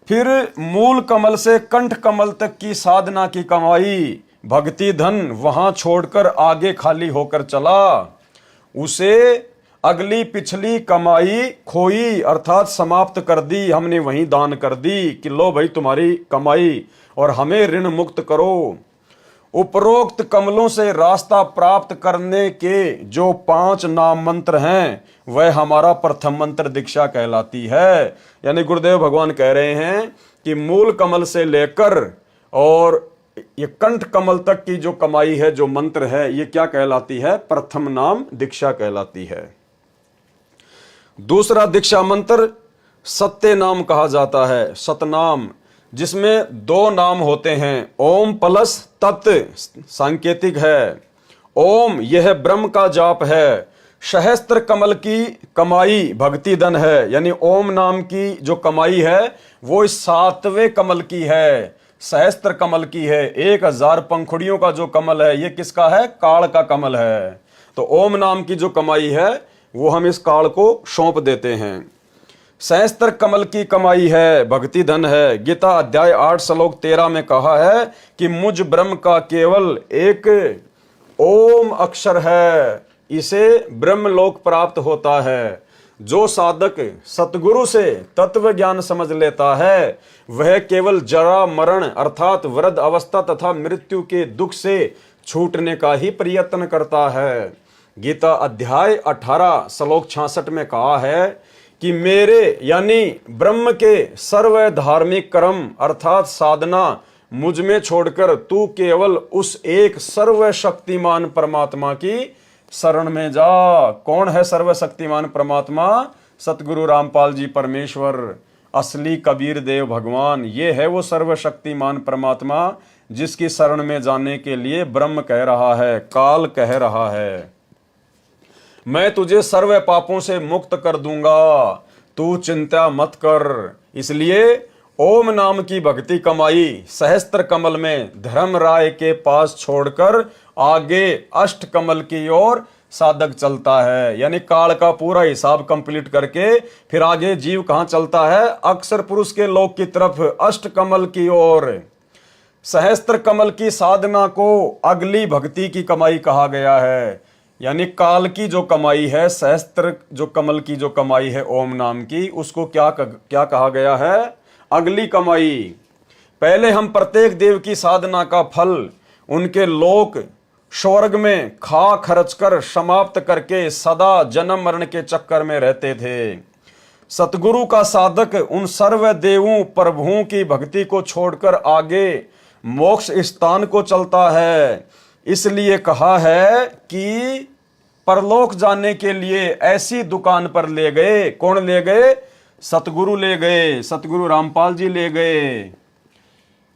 [SPEAKER 1] फिर मूल कमल से कंठ कमल तक की साधना की कमाई भक्ति धन वहां छोड़कर आगे खाली होकर चला, उसे अगली पिछली कमाई खोई अर्थात समाप्त कर दी, हमने वहीं दान कर दी कि लो भाई तुम्हारी कमाई और हमें ऋण मुक्त करो। उपरोक्त कमलों से रास्ता प्राप्त करने के जो 5 नाम मंत्र हैं वह हमारा प्रथम मंत्र दीक्षा कहलाती है। यानी गुरुदेव भगवान कह रहे हैं कि मूल कमल से लेकर और ये कंठ कमल तक की जो कमाई है, जो मंत्र है, ये क्या कहलाती है? प्रथम नाम दीक्षा कहलाती है। दूसरा दीक्षा मंत्र सत्य नाम कहा जाता है, सतनाम, जिसमें 2 नाम होते हैं। ओम प्लस तत् सांकेतिक है। ओम यह ब्रह्म का जाप है। सहस्त्र कमल की कमाई भक्ति धन है। यानी ओम नाम की जो कमाई है वो 7वें कमल की है, सहस्त्र कमल की है। 1000 पंखुड़ियों का जो कमल है ये किसका है? काल का कमल है। तो ओम नाम की जो कमाई है वो हम इस काल को सौंप देते हैं। सहस्त्र कमल की कमाई है, भक्ति धन है। गीता अध्याय 8 श्लोक 13 में कहा है कि मुझ ब्रह्म का केवल एक ओम अक्षर है, इसे ब्रह्मलोक प्राप्त होता है। जो साधक सतगुरु से तत्व ज्ञान समझ लेता है वह केवल जरा मरण अर्थात वृद्ध अवस्था तथा मृत्यु के दुख से छूटने का ही प्रयत्न करता है। गीता अध्याय 18 श्लोक 66 में कहा है कि मेरे यानी ब्रह्म के सर्व धार्मिक कर्म अर्थात साधना मुझ में छोड़कर तू केवल उस एक सर्वशक्तिमान परमात्मा की शरण में जा। कौन है सर्वशक्तिमान परमात्मा? सतगुरु रामपाल जी परमेश्वर, असली कबीर देव भगवान। ये है वो सर्वशक्तिमान परमात्मा जिसकी शरण में जाने के लिए ब्रह्म कह रहा है, काल कह रहा है, मैं तुझे सर्व पापों से मुक्त कर दूंगा, तू चिंता मत कर। इसलिए ओम नाम की भक्ति कमाई सहस्त्र कमल में धर्मराय के पास छोड़कर आगे अष्ट कमल की ओर साधक चलता है। यानी काल का पूरा हिसाब कंप्लीट करके फिर आगे जीव कहां चलता है? अक्षर पुरुष के लोक की तरफ, अष्ट कमल की ओर। सहस्त्र कमल की साधना को अगली भक्ति की कमाई कहा गया है। यानी काल की जो कमाई है, सहस्त्र जो कमल की जो कमाई है ओम नाम की, उसको क्या कहा गया है? अगली कमाई। पहले हम प्रत्येक देव की साधना का फल उनके लोक स्वर्ग में खा खर्च कर समाप्त करके सदा जन्म मरण के चक्कर में रहते थे। सतगुरु का साधक उन सर्व देवों प्रभुओं की भक्ति को छोड़कर आगे मोक्ष स्थान को चलता है। इसलिए कहा है कि परलोक जाने के लिए ऐसी दुकान पर ले गए। कौन ले गए? सतगुरु ले गए, सतगुरु रामपाल जी ले गए।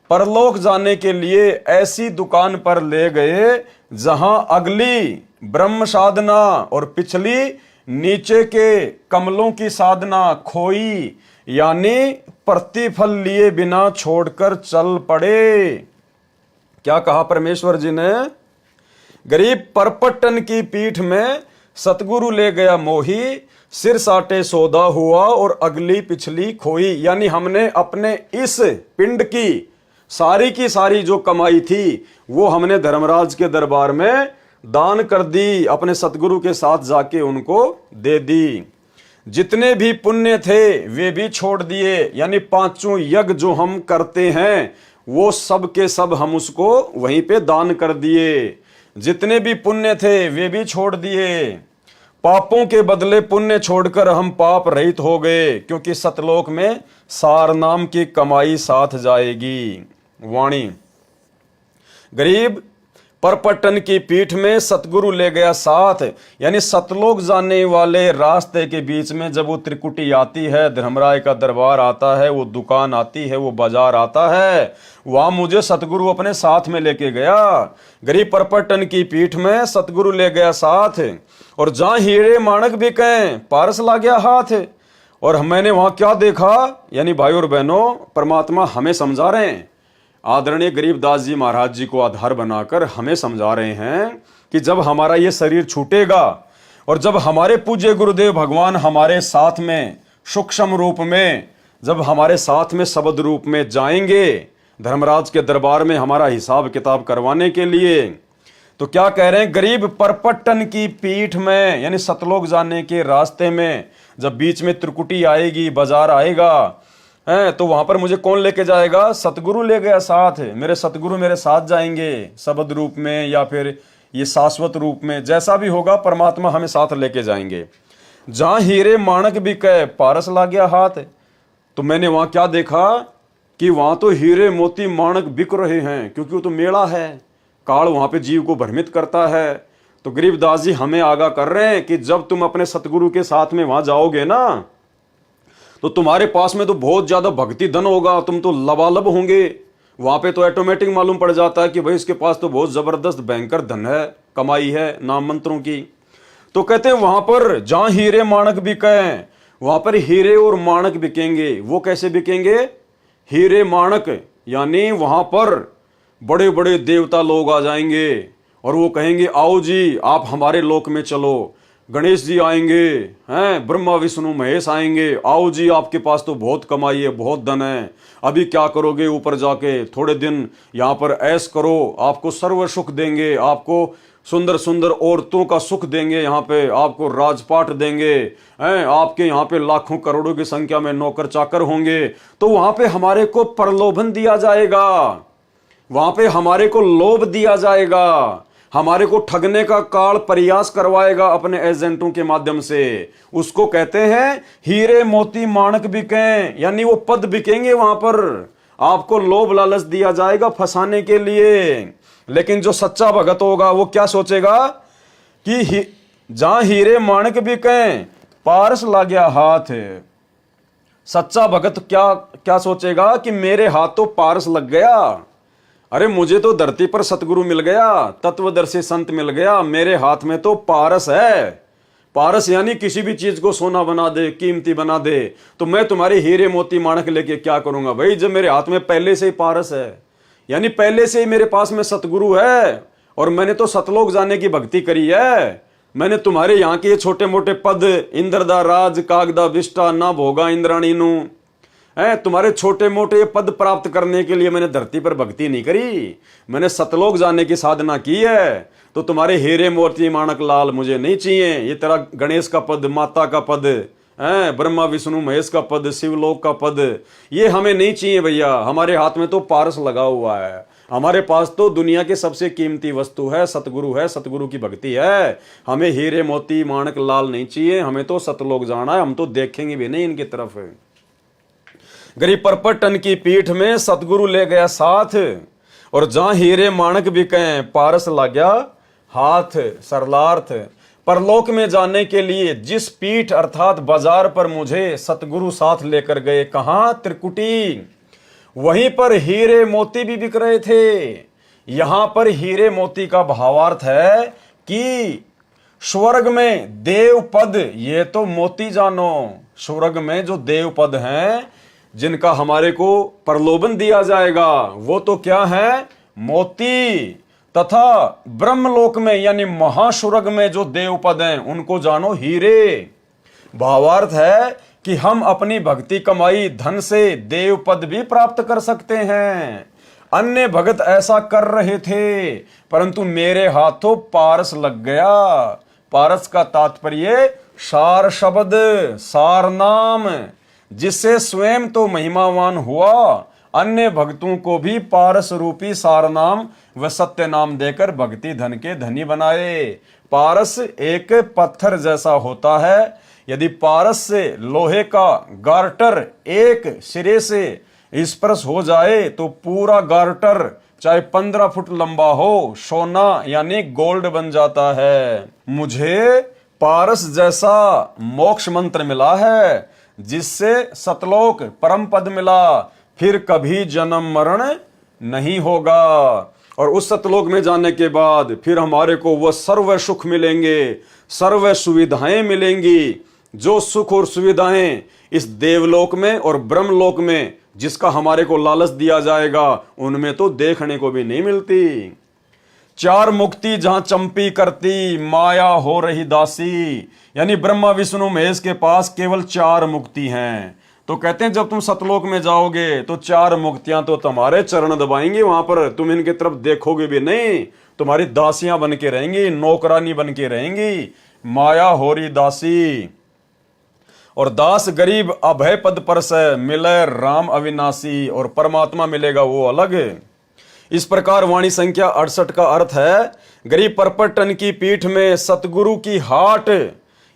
[SPEAKER 1] परलोक जाने के लिए ऐसी दुकान पर ले गए जहां अगली ब्रह्म साधना और पिछली नीचे के कमलों की साधना खोई, यानी प्रतिफल लिए बिना छोड़कर चल पड़े। क्या कहा परमेश्वर जी ने? गरीब परपट्टन की पीठ में सतगुरु ले गया मोही, सिर साटे सौदा हुआ और अगली पिछली खोई। यानी हमने अपने इस पिंड की सारी की सारी जो कमाई थी वो हमने धर्मराज के दरबार में दान कर दी, अपने सतगुरु के साथ जाके उनको दे दी। जितने भी पुण्य थे वे भी छोड़ दिए, यानी पांचों यज्ञ जो हम करते हैं वो सब के सब हम उसको वहीं पे दान कर दिए। जितने भी पुण्य थे वे भी छोड़ दिए। पापों के बदले पुण्य छोड़कर हम पाप रहित हो गए, क्योंकि सतलोक में सार नाम की कमाई साथ जाएगी। वाणी गरीब परपट्टन की पीठ में सतगुरु ले गया साथ, यानी सतलोक जाने वाले रास्ते के बीच में जब वो त्रिकुटी आती है, धर्मराय का दरबार आता है, वो दुकान आती है, वो बाजार आता है, वहां मुझे सतगुरु अपने साथ में लेके गया। गरीब परपट्टन की पीठ में सतगुरु ले गया साथ, और जहां हीरे माणक बिके पारस ला गया हाथ। और मैंने वहां क्या देखा, यानी भाई और बहनों, परमात्मा हमें समझा रहे हैं, आदरणीय गरीबदास जी महाराज जी को आधार बनाकर हमें समझा रहे हैं कि जब हमारा ये शरीर छूटेगा और जब हमारे पूज्य गुरुदेव भगवान हमारे साथ में सूक्ष्म रूप में, जब हमारे साथ में शब्द रूप में जाएंगे धर्मराज के दरबार में हमारा हिसाब किताब करवाने के लिए, तो क्या कह रहे हैं, गरीब परपट्टन की पीठ में, यानी सतलोक जाने के रास्ते में जब बीच में त्रिकुटी आएगी, बाजार आएगा, तो वहां पर मुझे कौन लेके जाएगा, सतगुरु ले गया साथ। मेरे सतगुरु मेरे साथ जाएंगे शब्द रूप में या फिर ये शाश्वत रूप में, जैसा भी होगा परमात्मा हमें साथ लेके जाएंगे। जहां हीरे माणक बिके पारस ला गया हाथ, तो मैंने वहां क्या देखा कि वहां तो हीरे मोती माणक बिक रहे हैं, क्योंकि वो तो मेला है, काल वहां पे जीव को भ्रमित करता है। तो गरीबदास जी हमें आगाह कर रहे हैं कि जब तुम अपने सतगुरु के साथ में वहां जाओगे ना, तो तुम्हारे पास में तो बहुत ज्यादा भक्ति धन होगा, तुम तो लबालब होंगे। वहां पे तो ऑटोमेटिक मालूम पड़ जाता है कि भाई इसके पास तो बहुत जबरदस्त भयंकर धन है, कमाई है नाम मंत्रों की। तो कहते हैं वहां पर जहां हीरे माणक बिके, वहां पर हीरे और माणक बिकेंगे। वो कैसे बिकेंगे, हीरे माणक, यानी वहां पर बड़े बड़े देवता लोग आ जाएंगे और वो कहेंगे आओ जी आप हमारे लोक में चलो, गणेश जी आएंगे, हैं ब्रह्मा विष्णु महेश आएंगे, आओ जी आपके पास तो बहुत कमाई है, बहुत धन है, अभी क्या करोगे, ऊपर जाके थोड़े दिन यहाँ पर ऐश करो, आपको सर्व सुख देंगे, आपको सुंदर सुंदर औरतों का सुख देंगे, यहाँ पे आपको राजपाट देंगे, हैं आपके यहाँ पे लाखों करोड़ों की संख्या में नौकर चाकर होंगे। तो वहां पे हमारे को प्रलोभन दिया जाएगा, वहां पे हमारे को लोभ दिया जाएगा, हमारे को ठगने का काल प्रयास करवाएगा अपने एजेंटों के माध्यम से। उसको कहते हैं हीरे मोती माणक बिके, यानी वो पद बिकेंगे वहां पर, आपको लोभ लालच दिया जाएगा फंसाने के लिए। लेकिन जो सच्चा भगत होगा वो क्या सोचेगा कि जहां हीरे माणक बिके पारस ला गया हाथ। सच्चा भगत क्या क्या सोचेगा कि मेरे हाथ तो पारस लग गया, अरे मुझे तो धरती पर सतगुरु मिल गया, तत्वदर्शी संत मिल गया, मेरे हाथ में तो पारस है। पारस यानी किसी भी चीज को सोना बना दे, कीमती बना दे, तो मैं तुम्हारे हीरे मोती माणक लेके क्या करूंगा भाई, जब मेरे हाथ में पहले से ही पारस है, यानी पहले से ही मेरे पास में सतगुरु है, और मैंने तो सतलोक जाने की भक्ति करी है। मैंने तुम्हारे यहाँ के छोटे मोटे पद, इंद्रदा राज कागदा विष्टा ना भोगा इंद्राणी नु, तुम्हारे छोटे मोटे पद प्राप्त करने के लिए मैंने धरती पर भक्ति नहीं करी, मैंने सतलोक जाने की साधना की है। तो तुम्हारे हीरे मोती माणक लाल मुझे नहीं चाहिए, ये तेरा गणेश का पद, माता का पद, ब्रह्मा विष्णु महेश का पद, शिवलोक का पद, ये हमें नहीं चाहिए भैया। हमारे हाथ में तो पारस लगा हुआ है, हमारे पास तो दुनिया के सबसे कीमती वस्तु है, सतगुरु है, सतगुरु की भक्ति है। हमें हीरे मोती माणक लाल नहीं चाहिए, हमें तो सतलोक जाना है, हम तो देखेंगे भी नहीं इनकी तरफ। गरीब परपट्टन की पीठ में सतगुरु ले गया साथ, और जहां हीरे माणक बिके पारस ला गया हाथ। सरलार्थ, परलोक में जाने के लिए जिस पीठ अर्थात बाजार पर मुझे सतगुरु साथ लेकर गए, कहां, त्रिकुटी, वहीं पर हीरे मोती भी बिक रहे थे। यहां पर हीरे मोती का भावार्थ है कि स्वर्ग में देव पद, ये तो मोती जानो, स्वर्ग में जो देव पद हैं जिनका हमारे को प्रलोभन दिया जाएगा, वो तो क्या है, मोती। तथा ब्रह्मलोक में यानी महास्वर्ग में जो देव पद हैं उनको जानो हीरे। भावार्थ है कि हम अपनी भक्ति कमाई धन से देव पद भी प्राप्त कर सकते हैं। अन्य भगत ऐसा कर रहे थे, परंतु मेरे हाथों पारस लग गया। पारस का तात्पर्य सार शब्द, सार नाम, जिससे स्वयं तो महिमावान हुआ, अन्य भक्तों को भी पारस रूपी सार नाम व सत्य नाम देकर भक्ति धन के धनी बनाए। पारस एक पत्थर जैसा होता है। यदि पारस से लोहे का गार्टर एक सिरे से स्पर्श हो जाए तो पूरा गार्टर चाहे 15 फुट लंबा हो, सोना यानी गोल्ड बन जाता है। मुझे पारस जैसा मोक्ष मंत्र मिला है, जिससे सतलोक परम पद मिला, फिर कभी जन्म मरण नहीं होगा। और उस सतलोक में जाने के बाद फिर हमारे को वह सर्व सुख मिलेंगे, सर्व सुविधाएं मिलेंगी। जो सुख और सुविधाएं इस देवलोक में और ब्रह्मलोक में जिसका हमारे को लालच दिया जाएगा, उनमें तो देखने को भी नहीं मिलती। चार मुक्ति जहां चंपी करती, माया हो रही दासी। यानी ब्रह्मा विष्णु महेश के पास केवल 4 मुक्ति हैं। तो कहते हैं जब तुम सतलोक में जाओगे तो 4 मुक्तियां तो तुम्हारे चरण दबाएंगे, वहां पर तुम इनकी तरफ देखोगे भी नहीं, तुम्हारी दासियां बन के रहेंगी, नौकरानी बन के रहेंगी। माया हो रही दासी। और दास गरीब अभय पद पर से मिले राम अविनाशी, और परमात्मा मिलेगा वो अलग। इस प्रकार वाणी संख्या 68 का अर्थ है, गरीब परपटन की पीठ में सतगुरु की हाट,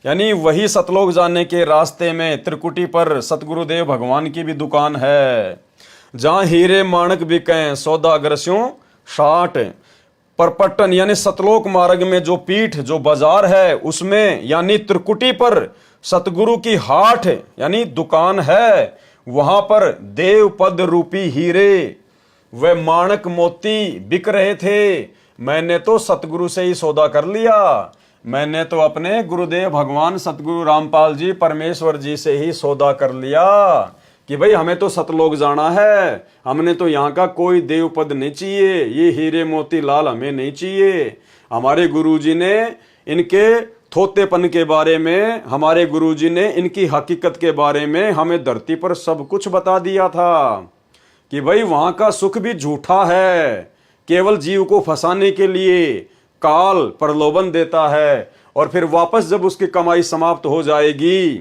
[SPEAKER 1] यानी वही सतलोक जाने के रास्ते में त्रिकुटी पर सतगुरुदेव भगवान की भी दुकान है, जहां हीरे माणक बिकें सौदागर शाट। परपटन यानी सतलोक मार्ग में जो पीठ, जो बाजार है, उसमें यानी त्रिकुटी पर सतगुरु की हाट यानी दुकान है। वहां पर देव पद रूपी हीरे व माणक मोती बिक रहे थे। मैंने तो सतगुरु से ही सौदा कर लिया। मैंने तो अपने गुरुदेव भगवान सतगुरु रामपाल जी परमेश्वर जी से ही सौदा कर लिया कि भाई हमें तो सतलोक जाना है, हमने तो यहाँ का कोई देव पद नहीं चाहिए, ये हीरे मोती लाल हमें नहीं चाहिए। हमारे गुरुजी ने इनके थोतेपन के बारे में, हमारे गुरुजी ने इनकी हकीकत के बारे में हमें धरती पर सब कुछ बता दिया था कि भाई वहां का सुख भी झूठा है, केवल जीव को फंसाने के लिए काल प्रलोभन देता है, और फिर वापस जब उसकी कमाई समाप्त हो जाएगी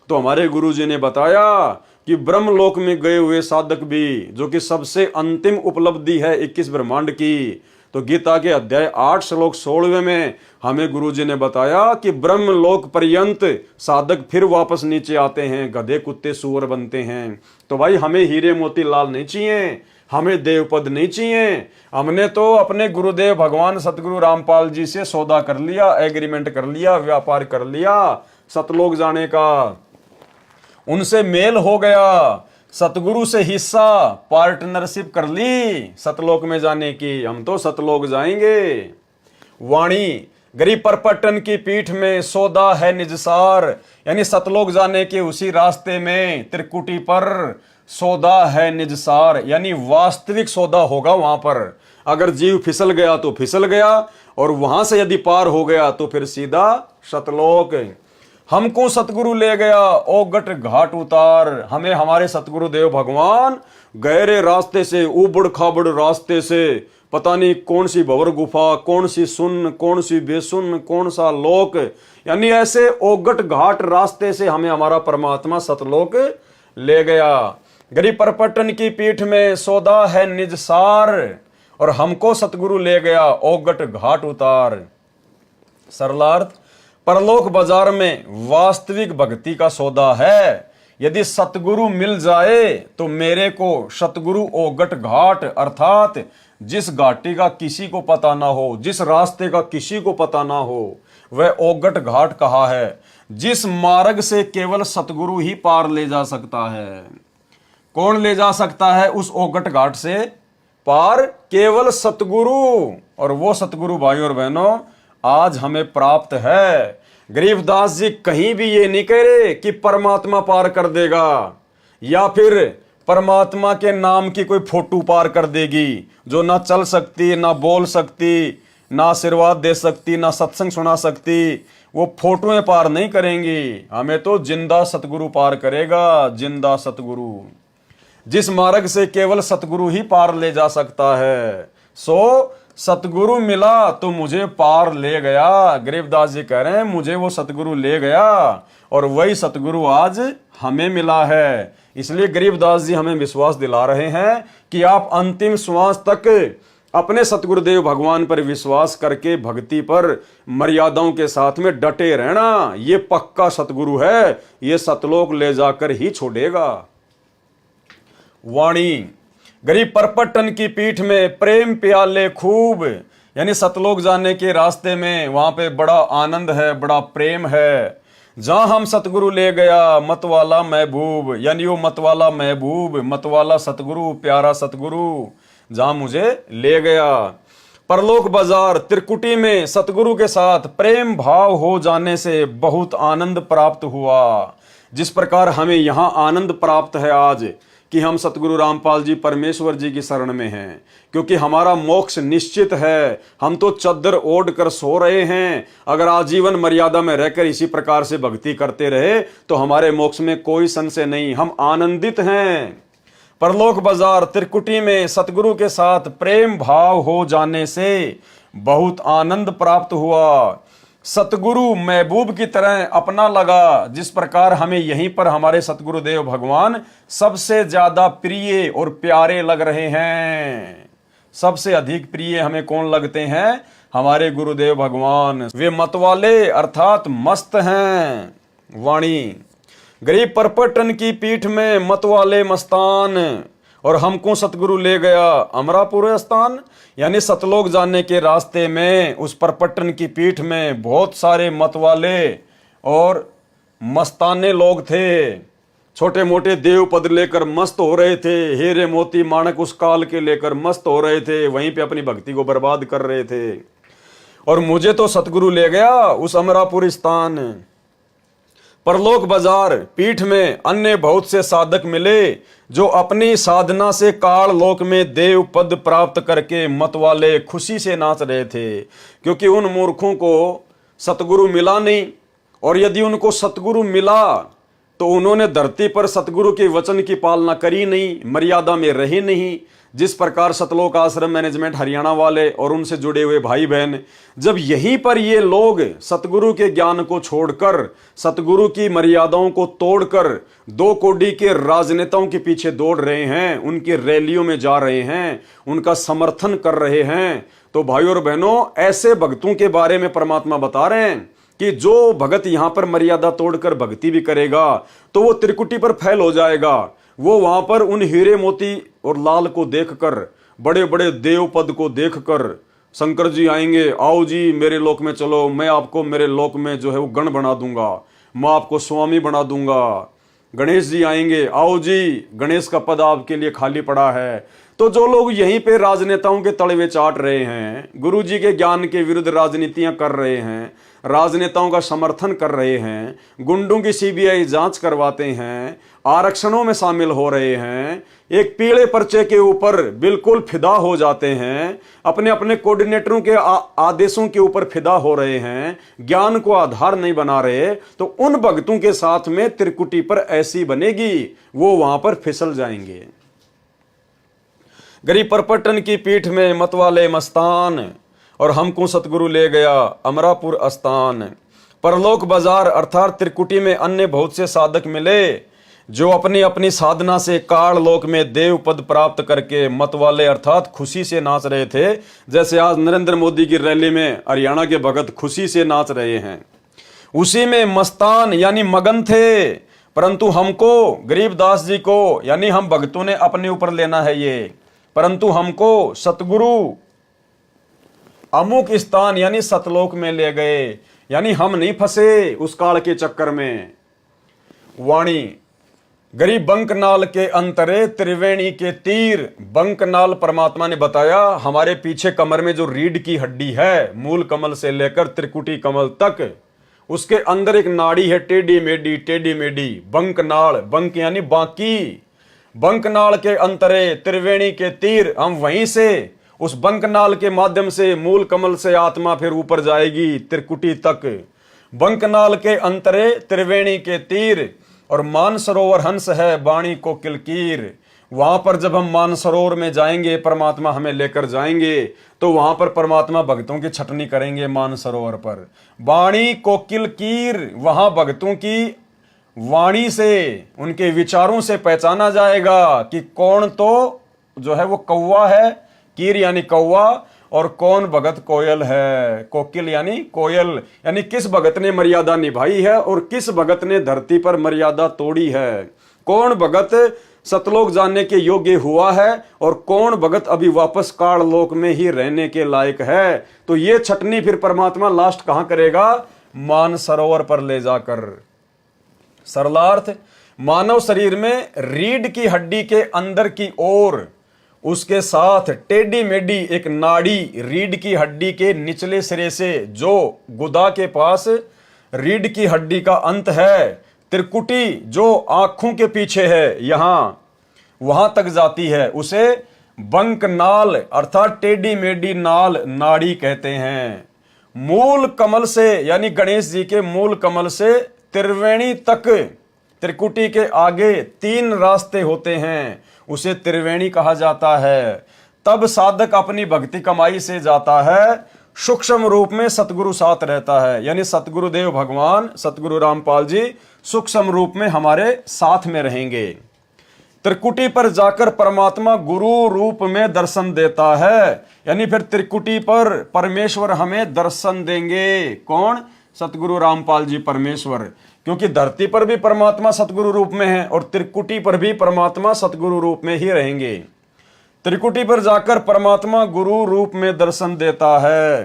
[SPEAKER 1] तो हमारे गुरुजी ने बताया कि ब्रह्मलोक में गए हुए साधक भी, जो कि सबसे अंतिम उपलब्धि है 21 ब्रह्मांड की, तो गीता के अध्याय 8 श्लोक 16 में हमें गुरुजी ने बताया कि ब्रह्मलोक पर्यंत साधक फिर वापस नीचे आते हैं, गधे कुत्ते सूअर बनते हैं। तो भाई हमें हीरे मोती लाल नहीं चाहिए, हमें देवपद नहीं चाहिए। हमने तो अपने गुरुदेव भगवान सतगुरु रामपाल जी से सौदा कर लिया, एग्रीमेंट कर लिया, व्यापार कर लिया सतलोक जाने का, उनसे मेल हो गया, सतगुरु से हिस्सा पार्टनरशिप कर ली सतलोक में जाने की। हम तो सतलोक जाएंगे। वाणी गरीब परपटन की पीठ में सौदा है निजसार, यानी सतलोक जाने के उसी रास्ते में त्रिकुटी पर सौदा है निजसार, यानी वास्तविक सौदा होगा वहां पर। अगर जीव फिसल गया तो फिसल गया, और वहां से यदि पार हो गया तो फिर सीधा सतलोक। हमको सतगुरु ले गया ओगट घाट उतार। हमें हमारे सतगुरु देव भगवान गहरे रास्ते से, उबड़ खाबड़ रास्ते से, पता नहीं कौन सी भंवर गुफा, कौन सी सुन, कौन सी बेसुन, कौन सा लोक, यानी ऐसे ओगट घाट रास्ते से हमें हमारा परमात्मा सतलोक ले गया। गरीब परपटन की पीठ में सौदा है निजसार, और हमको सतगुरु ले गया ओगट घाट उतार। सरलार्थ, परलोक बाजार में वास्तविक भक्ति का सौदा है। यदि सतगुरु मिल जाए तो मेरे को सतगुरु ओगट घाट, अर्थात जिस घाटी का किसी को पता ना हो, जिस रास्ते का किसी को पता ना हो, वह ओगट घाट कहा है, जिस मार्ग से केवल सतगुरु ही पार ले जा सकता है। कौन ले जा सकता है उस ओगट घाट से पार? केवल सतगुरु। और वो सतगुरु भाई और बहनों आज हमें प्राप्त है। गरीबदास जी कहीं भी ये नहीं कह रहे कि परमात्मा पार कर देगा, या फिर परमात्मा के नाम की कोई फोटो पार कर देगी, जो ना चल सकती, ना बोल सकती, ना आशीर्वाद दे सकती, ना सत्संग सुना सकती। वो फोटोएं पार नहीं करेंगी, हमें तो जिंदा सतगुरु पार करेगा, जिंदा सतगुरु। जिस मार्ग से केवल सतगुरु ही पार ले जा सकता है। सो सतगुरु मिला तो मुझे पार ले गया। गरीबदास जी कह रहे हैं मुझे वो सतगुरु ले गया और वही सतगुरु आज हमें मिला है। इसलिए गरीबदास जी हमें विश्वास दिला रहे हैं कि आप अंतिम श्वास तक अपने सतगुरुदेव भगवान पर विश्वास करके भक्ति पर मर्यादाओं के साथ में डटे रहना। ये पक्का सतगुरु है, ये सतलोक ले जाकर ही छोड़ेगा। वाणी गरीब परपटन की पीठ में प्रेम प्याले खूब, यानी सतलोक जाने के रास्ते में वहां पे बड़ा आनंद है, बड़ा प्रेम है। जहां हम सतगुरु ले गया मतवाला महबूब, यानी वो मतवाला महबूब, मतवाला सतगुरु, प्यारा सतगुरु जहां मुझे ले गया। परलोक बाजार त्रिकुटी में सतगुरु के साथ प्रेम भाव हो जाने से बहुत आनंद प्राप्त हुआ। जिस प्रकार हमें यहां आनंद प्राप्त है आज कि हम सतगुरु रामपाल जी परमेश्वर जी की शरण में हैं, क्योंकि हमारा मोक्ष निश्चित है। हम तो चद्दर ओढ़ कर सो रहे हैं। अगर आजीवन मर्यादा में रहकर इसी प्रकार से भक्ति करते रहे तो हमारे मोक्ष में कोई संशय नहीं, हम आनंदित हैं। परलोक बाजार त्रिकुटी में सतगुरु के साथ प्रेम भाव हो जाने से बहुत आनंद प्राप्त हुआ। सतगुरु महबूब की तरह अपना लगा। जिस प्रकार हमें यहीं पर हमारे सतगुरुदेव भगवान सबसे ज्यादा प्रिय और प्यारे लग रहे हैं। सबसे अधिक प्रिय हमें कौन लगते हैं? हमारे गुरुदेव भगवान। वे मतवाले अर्थात मस्त हैं। वाणी गरीब परपटन की पीठ में मतवाले मस्तान, और हमको सतगुरु ले गया अमरापुर स्थान, यानी सतलोक जाने के रास्ते में उस परपटन की पीठ में बहुत सारे मतवाले और मस्ताने लोग थे। छोटे मोटे देव पद लेकर मस्त हो रहे थे, हीरे मोती माणक उस काल के लेकर मस्त हो रहे थे, वहीं पे अपनी भक्ति को बर्बाद कर रहे थे। और मुझे तो सतगुरु ले गया उस अमरापुर स्थान। परलोक बाजार पीठ में अन्य बहुत से साधक मिले जो अपनी साधना से काल लोक में देव पद प्राप्त करके मतवाले खुशी से नाच रहे थे, क्योंकि उन मूर्खों को सतगुरु मिला नहीं। और यदि उनको सतगुरु मिला तो उन्होंने धरती पर सतगुरु के वचन की पालना करी नहीं, मर्यादा में रही नहीं। जिस प्रकार सतलोक आश्रम मैनेजमेंट हरियाणा वाले और उनसे जुड़े हुए भाई बहन, जब यहीं पर ये लोग सतगुरु के ज्ञान को छोड़कर, सतगुरु की मर्यादाओं को तोड़कर दो कोडी के राजनेताओं के पीछे दौड़ रहे हैं, उनकी रैलियों में जा रहे हैं, उनका समर्थन कर रहे हैं, तो भाइयों और बहनों, ऐसे भक्तों के बारे में परमात्मा बता रहे हैं कि जो भगत यहां पर मर्यादा तोड़कर भक्ति भी करेगा तो वो त्रिकुटी पर फैल हो जाएगा। वो वहां पर उन हीरे मोती और लाल को देखकर, बड़े बड़े देव पद को देखकर, शंकर जी आएंगे, आओ जी मेरे लोक में चलो, मैं आपको मेरे लोक में जो है वो गण बना दूंगा, मैं आपको स्वामी बना दूंगा। गणेश जी आएंगे, आओ जी गणेश का पद आपके लिए खाली पड़ा है। तो जो लोग यहीं पे राजनेताओं के तलवे चाट रहे हैं, गुरु जी के ज्ञान के विरुद्ध राजनीतियां कर रहे हैं, राजनेताओं का समर्थन कर रहे हैं, गुंडों की सीबीआई जांच करवाते हैं, आरक्षणों में शामिल हो रहे हैं, एक पीले पर्चे के ऊपर बिल्कुल फिदा हो जाते हैं, अपने अपने कोऑर्डिनेटरों के आदेशों के ऊपर फिदा हो रहे हैं, ज्ञान को आधार नहीं बना रहे, तो उन भक्तों के साथ में त्रिकुटी पर ऐसी बनेगी, वो वहां पर फिसल जाएंगे। गरीब परपटन की पीठ में मतवाले मस्तान, और हमको सतगुरु ले गया अमरापुर स्थान। परलोक बाजार अर्थात त्रिकुटी में अन्य बहुत से साधक मिले जो अपनी अपनी साधना से काल लोक में देव पद प्राप्त करके मतवाले अर्थात खुशी से नाच रहे थे। जैसे आज नरेंद्र मोदी की रैली में हरियाणा के भगत खुशी से नाच रहे हैं, उसी में मस्तान यानी मगन थे। परंतु हमको, गरीबदास जी को, यानी हम भक्तों ने अपने ऊपर लेना है ये, परंतु हमको सतगुरु अमुक स्थान यानी सतलोक में ले गए, यानी हम नहीं फंसे उस काल के चक्कर में। वाणी गरीब बंकनाल के अंतरे त्रिवेणी के तीर। बंकनाल परमात्मा ने बताया हमारे पीछे कमर में जो रीढ़ की हड्डी है, मूल कमल से लेकर त्रिकुटी कमल तक, उसके अंदर एक नाड़ी है टेढ़ी मेढ़ी, टेढ़ी मेढ़ी, बंकनाल, बंक यानी बाकी। बंकनाल के अंतरे त्रिवेणी के तीर, हम वहीं से उस बंकनाल के माध्यम से मूल कमल से आत्मा फिर ऊपर जाएगी त्रिकुटी तक। बंकनाल के अंतरे त्रिवेणी के तीर, और मानसरोवर हंस है वाणी को किलकीर। वहां पर जब हम मानसरोवर में जाएंगे, परमात्मा हमें लेकर जाएंगे, तो वहां पर परमात्मा भक्तों की छटनी करेंगे मानसरोवर पर। वाणी कोकिल कीर, वहां भक्तों की वाणी से, उनके विचारों से पहचाना जाएगा कि कौन तो जो है वो कौवा है, कीर यानी कौवा, और कौन भगत कोयल है, कोकिल यानी कोयल, यानी किस भगत ने मर्यादा निभाई है और किस भगत ने धरती पर मर्यादा तोड़ी है, कौन भगत सतलोक जाने के योग्य हुआ है और कौन भगत अभी वापस काल लोक में ही रहने के लायक है। तो ये छटनी फिर परमात्मा लास्ट कहां करेगा? मानसरोवर पर ले जाकर। सरलार्थ, मानव शरीर में रीढ़ की हड्डी के अंदर की ओर उसके साथ टेढ़ी मेढ़ी एक नाड़ी रीढ़ की हड्डी के निचले सिरे से, जो गुदा के पास रीढ़ की हड्डी का अंत है, त्रिकुटी जो आंखों के पीछे है, यहां वहां तक जाती है, उसे बंक नाल अर्थात टेढ़ी मेढ़ी नाल नाड़ी कहते हैं। मूल कमल से यानी गणेश जी के मूल कमल से त्रिवेणी तक, त्रिकुटी के आगे 3 रास्ते होते हैं, उसे त्रिवेणी कहा जाता है। तब साधक अपनी भक्ति कमाई से जाता है, सूक्ष्म रूप में सतगुरु साथ रहता है, यानी सतगुरुदेव भगवान सतगुरु रामपाल जी सूक्ष्म रूप में हमारे साथ में रहेंगे। त्रिकुटी पर जाकर परमात्मा गुरु रूप में दर्शन देता है, यानी फिर त्रिकुटी पर परमेश्वर हमें दर्शन देंगे। कौन? सतगुरु रामपाल जी परमेश्वर, क्योंकि धरती पर भी परमात्मा सतगुरु रूप में है और त्रिकुटी पर भी परमात्मा सतगुरु रूप में ही रहेंगे। त्रिकुटी पर जाकर परमात्मा गुरु रूप में दर्शन देता है।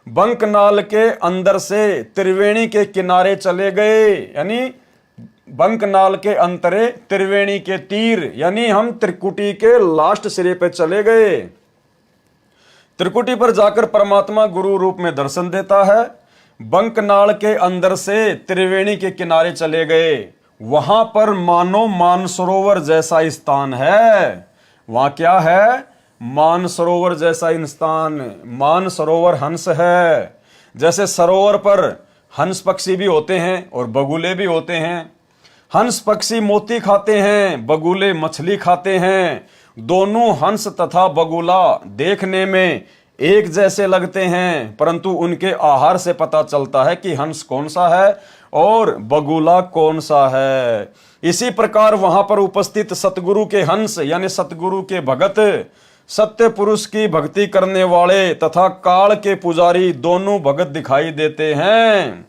[SPEAKER 1] बंकनाल के अंदर से त्रिवेणी के किनारे चले गए, यानी बंकनाल के अंतरे त्रिवेणी के तीर, यानी हम त्रिकुटी के लास्ट सिरे पे चले गए। त्रिकुटी पर जाकर परमात्मा गुरु रूप में दर्शन देता है। बंकनाल के अंदर से त्रिवेणी के किनारे चले गए, वहां पर मानो मानसरोवर जैसा स्थान है। वहां क्या है? मानसरोवर जैसा स्थान। मानसरोवर हंस है, जैसे सरोवर पर हंस पक्षी भी होते हैं और बगुले भी होते हैं। हंस पक्षी मोती खाते हैं, बगुले मछली खाते हैं। दोनों हंस तथा बगुला देखने में एक जैसे लगते हैं, परंतु उनके आहार से पता चलता है कि हंस कौन सा है और बगुला कौन सा है। इसी प्रकार वहां पर उपस्थित सतगुरु के हंस यानी सतगुरु के भगत, सत्य पुरुष की भक्ति करने वाले तथा काल के पुजारी दोनों भगत दिखाई देते हैं,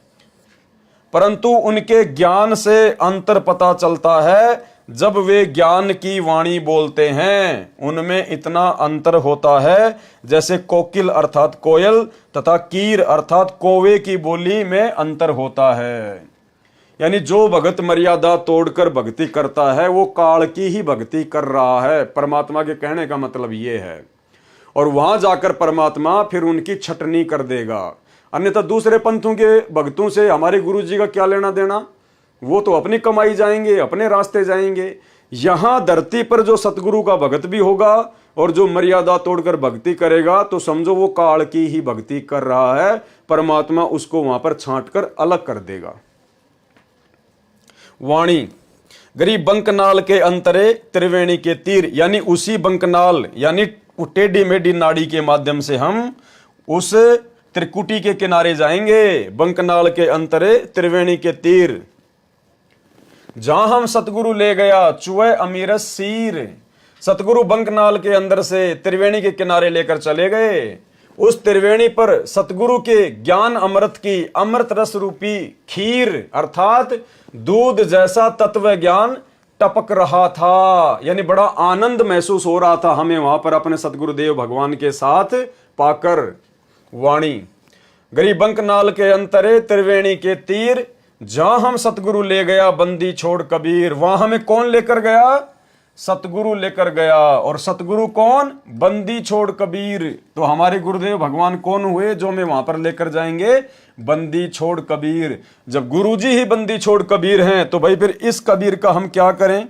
[SPEAKER 1] परंतु उनके ज्ञान से अंतर पता चलता है। जब वे ज्ञान की वाणी बोलते हैं, उनमें इतना अंतर होता है जैसे कोकिल अर्थात कोयल तथा कीर अर्थात कौवे की बोली में अंतर होता है। यानी जो भगत मर्यादा तोड़कर भक्ति करता है वो काल की ही भक्ति कर रहा है। परमात्मा के कहने का मतलब ये है, और वहां जाकर परमात्मा फिर उनकी छटनी कर देगा। अन्यथा दूसरे पंथों के भक्तों से हमारे गुरु जी का क्या लेना देना? वो तो अपनी कमाई जाएंगे, अपने रास्ते जाएंगे। यहां धरती पर जो सतगुरु का भगत भी होगा और जो मर्यादा तोड़कर भक्ति करेगा, तो समझो वो काल की ही भक्ति कर रहा है। परमात्मा उसको वहां पर छांट कर अलग कर देगा। वाणी, गरीब बंकनाल के अंतरे त्रिवेणी के तीर, यानी उसी बंकनाल यानी टेढ़ी मेढ़ी नाड़ी के माध्यम से हम उस त्रिकुटी के किनारे जाएंगे। बंकनाल के अंतरे त्रिवेणी के तीर, जहां हम सतगुरु ले गया चुए अमीरस सीर। सतगुरु बंकनाल के अंदर से त्रिवेणी के किनारे लेकर चले गए। उस त्रिवेणी पर सतगुरु के ज्ञान अमृत की अमृत रस रूपी खीर अर्थात दूध जैसा तत्व ज्ञान टपक रहा था, यानी बड़ा आनंद महसूस हो रहा था हमें वहां पर अपने सतगुरुदेव भगवान के साथ पाकर। वाणी, गरीब बंकनाल के अंतरे त्रिवेणी के तीर, जहां हम सतगुरु ले गया बंदी छोड़ कबीर। वहां हमें कौन लेकर गया? सतगुरु लेकर गया। और सतगुरु कौन? बंदी छोड़ कबीर। तो हमारे गुरुदेव भगवान कौन हुए जो हमें वहां पर लेकर जाएंगे? बंदी छोड़ कबीर। जब गुरुजी ही बंदी छोड़ कबीर हैं, तो भाई फिर इस कबीर का हम क्या करें?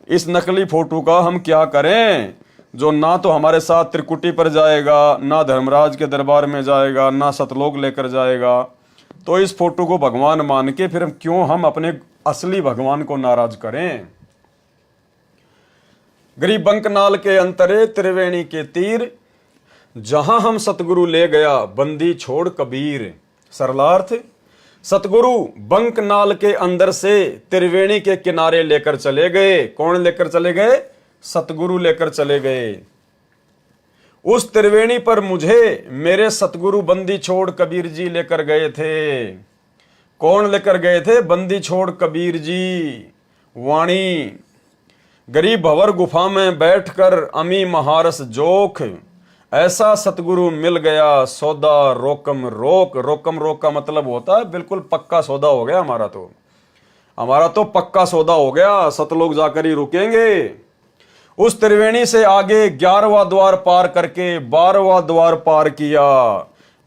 [SPEAKER 1] इस नकली फोटो का हम क्या करें, जो ना तो हमारे साथ त्रिकुटी पर जाएगा, ना धर्मराज के दरबार में जाएगा, ना सतलोक लेकर जाएगा। तो इस फोटो को भगवान मान के फिर हम क्यों हम अपने असली भगवान को नाराज करें? गरीब बंकनाल के अंतरे त्रिवेणी के तीर, जहां हम सतगुरु ले गया बंदी छोड़ कबीर। सरलार्थ, सतगुरु बंकनाल के अंदर से त्रिवेणी के किनारे लेकर चले गए। कौन लेकर चले गए? सतगुरु लेकर चले गए। उस त्रिवेणी पर मुझे मेरे सतगुरु बंदी छोड़ कबीर जी लेकर गए थे। कौन लेकर गए थे? बंदी छोड़ कबीर जी। वाणी, गरीब भंवर गुफा में बैठकर अमी महारस जोख, ऐसा सतगुरु मिल गया सौदा रोकम रोक। रोकम रोक का मतलब होता है बिल्कुल पक्का सौदा हो गया हमारा तो पक्का सौदा हो गया, सतलोक जाकर ही रुकेंगे। उस त्रिवेणी से आगे 11वां द्वार पार करके 12वां द्वार पार किया।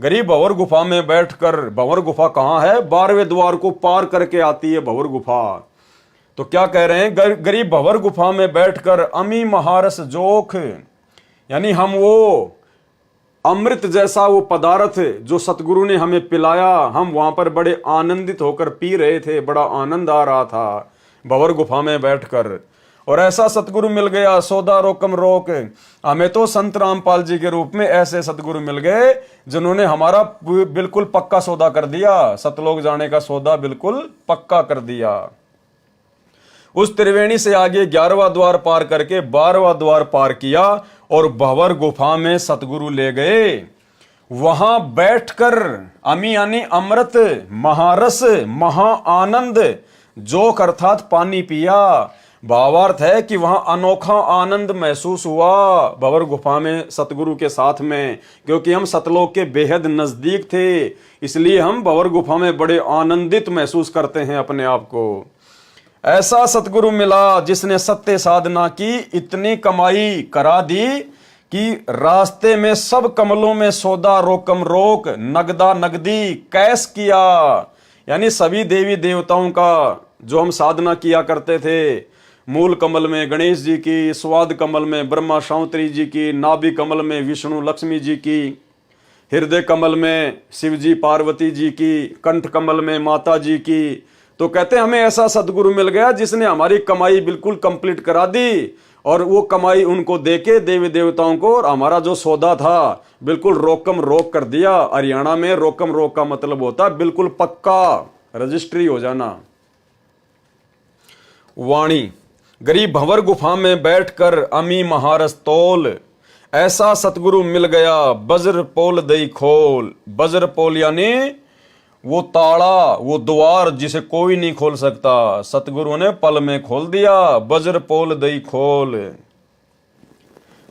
[SPEAKER 1] गरीब भंवर गुफा में बैठकर, भंवर गुफा कहां है? 12वें द्वार को पार करके आती है भंवर गुफा। तो क्या कह रहे हैं? गरीब भंवर गुफा में बैठकर अमी महारस जोख, यानी हम वो अमृत जैसा वो पदार्थ जो सतगुरु ने हमें पिलाया, हम वहां पर बड़े आनंदित होकर पी रहे थे, बड़ा आनंद आ रहा था भंवर गुफा में बैठकर। और ऐसा सतगुरु मिल गया सौदा रोकम रोक। हमें तो संत रामपाल जी के रूप में ऐसे सतगुरु मिल गए जिन्होंने हमारा बिल्कुल पक्का सौदा कर दिया, सतलोक जाने का सौदा बिल्कुल पक्का कर दिया। उस त्रिवेणी से आगे 11वां द्वार पार करके 12वां द्वार पार किया और भंवर गुफा में सतगुरु ले गए। वहां बैठकर अमी यानी अमृत, महारस, महा आनंद, जोक अर्थात पानी पिया। भावार्थ है कि वहां अनोखा आनंद महसूस हुआ भंवर गुफा में सतगुरु के साथ में, क्योंकि हम सतलोक के बेहद नजदीक थे, इसलिए हम भंवर गुफा में बड़े आनंदित महसूस करते हैं अपने आप को। ऐसा सतगुरु मिला जिसने सत्य साधना की इतनी कमाई करा दी कि रास्ते में सब कमलों में सौदा रोकम रोक, नगदा नगदी कैश किया। यानी सभी देवी देवताओं का जो हम साधना किया करते थे, मूल कमल में गणेश जी की, स्वाद कमल में ब्रह्मा शांतरी जी की, नाभि कमल में विष्णु लक्ष्मी जी की, हृदय कमल में शिव जी पार्वती जी की, कंठ कमल में माता जी की। तो कहते हैं हमें ऐसा सदगुरु मिल गया जिसने हमारी कमाई बिल्कुल कंप्लीट करा दी, और वो कमाई उनको देके देवी देवताओं को, और हमारा जो सौदा था बिल्कुल रोकम रोक कर दिया। हरियाणा में रोकम रोक का मतलब होता है बिल्कुल पक्का रजिस्ट्री हो जाना। वाणी, गरीब भंवर गुफा में बैठकर अमी महारस तोल, ऐसा सतगुरु मिल गया बज्र पोल दई खोल। बज्र पोल यानी वो ताला, वो द्वार जिसे कोई नहीं खोल सकता, सतगुरु ने पल में खोल दिया। बज्र पोल दई खोल।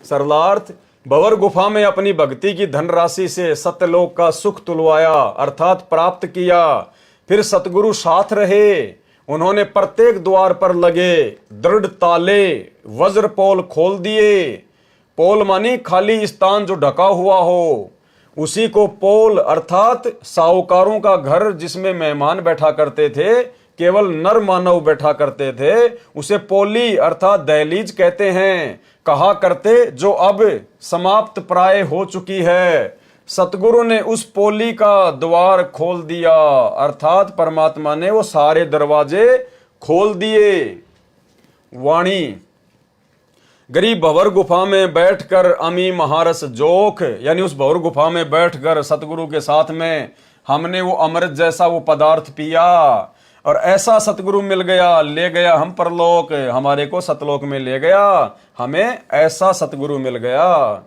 [SPEAKER 1] सरलार्थ, भंवर गुफा में अपनी भक्ति की धनराशि से सत्यलोक का सुख तुलवाया अर्थात प्राप्त किया। फिर सतगुरु साथ रहे, उन्होंने प्रत्येक द्वार पर लगे दृढ़ ताले वज्र पोल खोल दिए। पोल मानी खाली स्थान जो ढका हुआ हो, उसी को पोल अर्थात साहूकारों का घर जिसमें मेहमान बैठा करते थे, केवल नर मानव बैठा करते थे, उसे पोली अर्थात दहलीज कहते हैं, कहा करते, जो अब समाप्त प्राय हो चुकी है। सतगुरु ने उस पोली का द्वार खोल दिया अर्थात परमात्मा ने वो सारे दरवाजे खोल दिए। वाणी, गरीब भंवर गुफा में बैठकर अमी महारस जोख, यानी उस भंवर गुफा में बैठकर सतगुरु के साथ में हमने वो अमृत जैसा वो पदार्थ पिया, और ऐसा सतगुरु मिल गया, ले गया हम परलोक, हमारे को सतलोक में ले गया, हमें ऐसा सतगुरु मिल गया।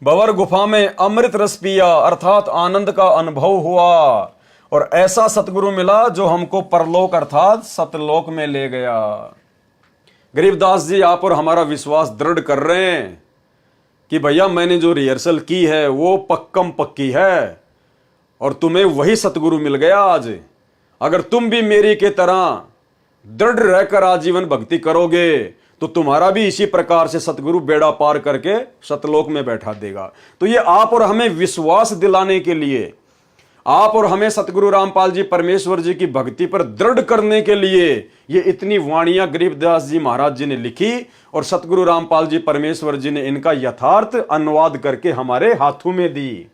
[SPEAKER 1] भंवर गुफा में अमृत रस पिया अर्थात आनंद का अनुभव हुआ, और ऐसा सतगुरु मिला जो हमको परलोक अर्थात सतलोक में ले गया। गरीबदास जी आप और हमारा विश्वास दृढ़ कर रहे हैं कि भैया मैंने जो रिहर्सल की है वो पक्कम पक्की है, और तुम्हें वही सतगुरु मिल गया आज। अगर तुम भी मेरी के तरह दृढ़ रहकर आजीवन भक्ति करोगे तो तुम्हारा भी इसी प्रकार से सतगुरु बेड़ा पार करके सतलोक में बैठा देगा। तो ये आप और हमें विश्वास दिलाने के लिए, आप और हमें सतगुरु रामपाल जी परमेश्वर जी की भक्ति पर दृढ़ करने के लिए ये इतनी वाणियां गरीबदास जी महाराज जी ने लिखी, और सतगुरु रामपाल जी परमेश्वर जी ने इनका यथार्थ अनुवाद करके हमारे हाथों में दी।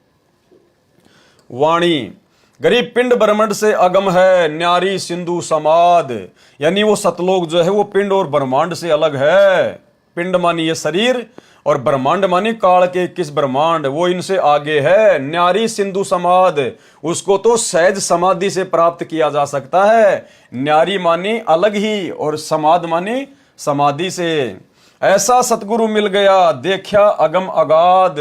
[SPEAKER 1] वाणी, गरीब पिंड ब्रह्मांड से अगम है न्यारी सिंधु समाद, यानी वो सतलोक जो है वो पिंड और ब्रह्मांड से अलग है। पिंड मानी ये शरीर और ब्रह्मांड मानी काल के 21 ब्रह्मांड, वो इनसे आगे है। न्यारी सिंधु समाध, उसको तो सहज समाधि से प्राप्त किया जा सकता है। न्यारी मानी अलग ही और समाध मानी समाधि से। ऐसा सतगुरु मिल गया देखा अगम अगाध।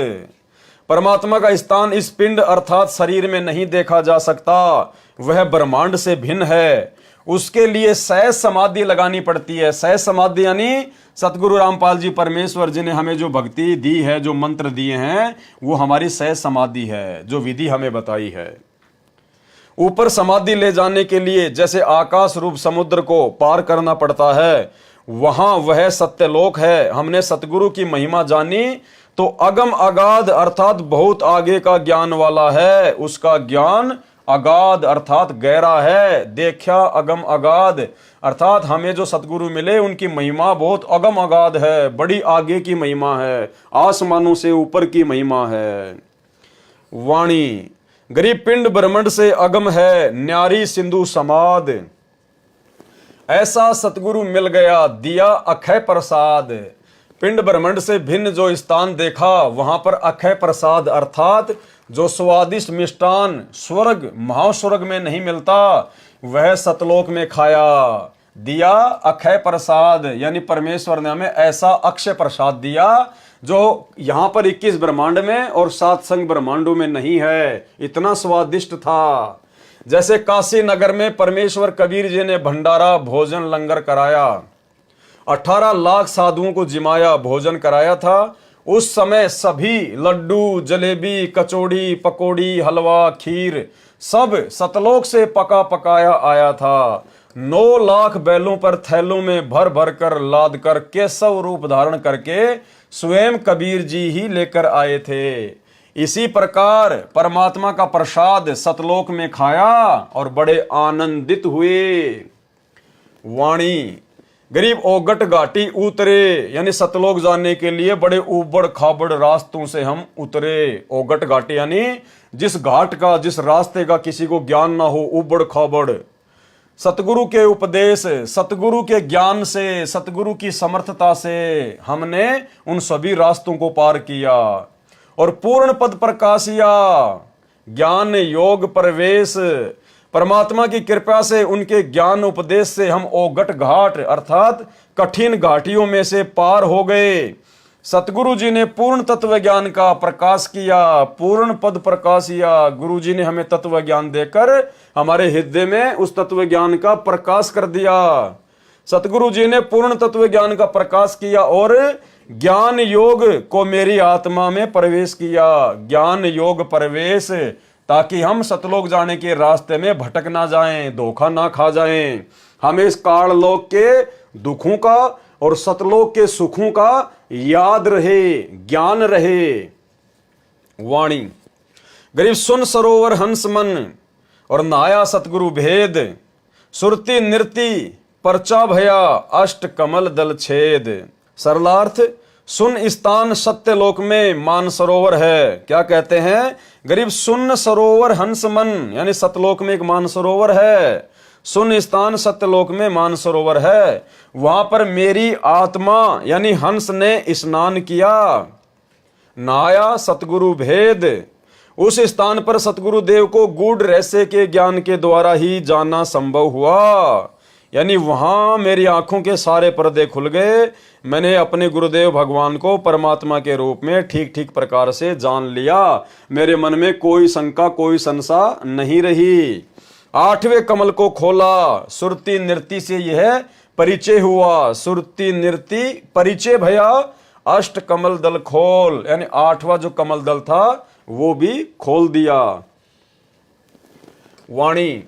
[SPEAKER 1] परमात्मा का स्थान इस पिंड अर्थात शरीर में नहीं देखा जा सकता, वह ब्रह्मांड से भिन्न है। उसके लिए सहज समाधि लगानी पड़ती है। सहज समाधि यानी सतगुरु रामपाल जी परमेश्वर जी ने हमें जो भक्ति दी है, जो मंत्र दिए हैं, वो हमारी सहज समाधि है, जो विधि हमें बताई है। ऊपर समाधि ले जाने के लिए जैसे आकाश रूप समुद्र को पार करना पड़ता है, वहां वह सत्यलोक है। हमने सतगुरु की महिमा जानी तो अगम अगाध अर्थात बहुत आगे का ज्ञान वाला है। उसका ज्ञान अगाध अर्थात गहरा है। देखा अगम अगाध अर्थात हमें जो सतगुरु मिले उनकी महिमा बहुत अगम अगाध है, बड़ी आगे की महिमा है, आसमानों से ऊपर की महिमा है। वाणी गरीब पिंड ब्रह्मांड से अगम है, न्यारी सिंधु समाध। ऐसा सतगुरु मिल गया दिया अक्षय प्रसाद। पिंड ब्रह्मांड से भिन्न जो स्थान देखा, वहां पर अक्षय प्रसाद अर्थात जो स्वादिष्ट मिष्टान स्वर्ग महास्वर्ग में नहीं मिलता, वह सतलोक में खाया। दिया अक्षय प्रसाद यानी परमेश्वर ने हमें ऐसा अक्षय प्रसाद दिया जो यहां पर 21 ब्रह्मांड में और 7 संग ब्रह्मांडों में नहीं है। इतना स्वादिष्ट था। जैसे काशी नगर में परमेश्वर कबीर जी ने भंडारा भोजन लंगर कराया, 18 लाख साधुओं को जिमाया भोजन कराया था। उस समय सभी लड्डू जलेबी कचौड़ी पकौड़ी हलवा खीर सब सतलोक से पका पकाया आया था। 9 लाख बैलों पर थैलों में भर भर कर लाद कर केशव रूप धारण करके स्वयं कबीर जी ही लेकर आए थे। इसी प्रकार परमात्मा का प्रसाद सतलोक में खाया और बड़े आनंदित हुए। वाणी गरीब ओगट घाटी उतरे यानी सतलोक जाने के लिए बड़े उबड़ खाबड़ रास्तों से हम उतरे। ओगट घाटी यानी जिस घाट का जिस रास्ते का किसी को ज्ञान ना हो, उबड़ खाबड़। सतगुरु के उपदेश सतगुरु के ज्ञान से सतगुरु की समर्थता से हमने उन सभी रास्तों को पार किया और पूर्ण पद प्रकाशिया। ज्ञान योग प्रवेश परमात्मा की कृपा से उनके ज्ञान उपदेश से हम ओगट घाट अर्थात कठिन घाटियों में से पार हो गए। सतगुरु जी ने पूर्ण तत्व ज्ञान का प्रकाश किया, पूर्ण पद प्रकाशिया। गुरु जी ने हमें तत्व ज्ञान देकर हमारे हृदय में उस तत्व ज्ञान का प्रकाश कर दिया। सतगुरु जी ने पूर्ण तत्व ज्ञान का प्रकाश किया और ज्ञान योग को मेरी आत्मा में प्रवेश किया। ज्ञान योग प्रवेश ताकि हम सतलोक जाने के रास्ते में भटक ना जाएं, धोखा ना खा जाएं। हमें इस काल लोक के दुखों का और सतलोक के सुखों का याद रहे, ज्ञान रहे। वाणी गरीब सुन सरोवर हंस मन और नाया सतगुरु भेद। सुरती नृति परचा भया अष्ट कमल दल छेद। सरलार्थ सुन स्थान सत्यलोक में मान सरोवर है। क्या कहते हैं? गरीब सुन सरोवर हंस मन यानी सतलोक में एक मान सरोवर है। सुन स्थान सत्यलोक में मान सरोवर है, वहां पर मेरी आत्मा यानी हंस ने स्नान किया। नाया सतगुरु भेद, उस स्थान पर सतगुरु देव को गूढ़ रहस्य के ज्ञान के द्वारा ही जाना संभव हुआ। यानी वहां मेरी आंखों के सारे पर्दे खुल गए। मैंने अपने गुरुदेव भगवान को परमात्मा के रूप में ठीक ठीक प्रकार से जान लिया। मेरे मन में कोई शंका कोई संशय नहीं रही। 8वें कमल को खोला, सुरती नृति से यह परिचय हुआ। सुरती नृति परिचय भया अष्ट कमल दल खोल, यानी 8वां जो कमल दल था वो भी खोल दिया। वाणी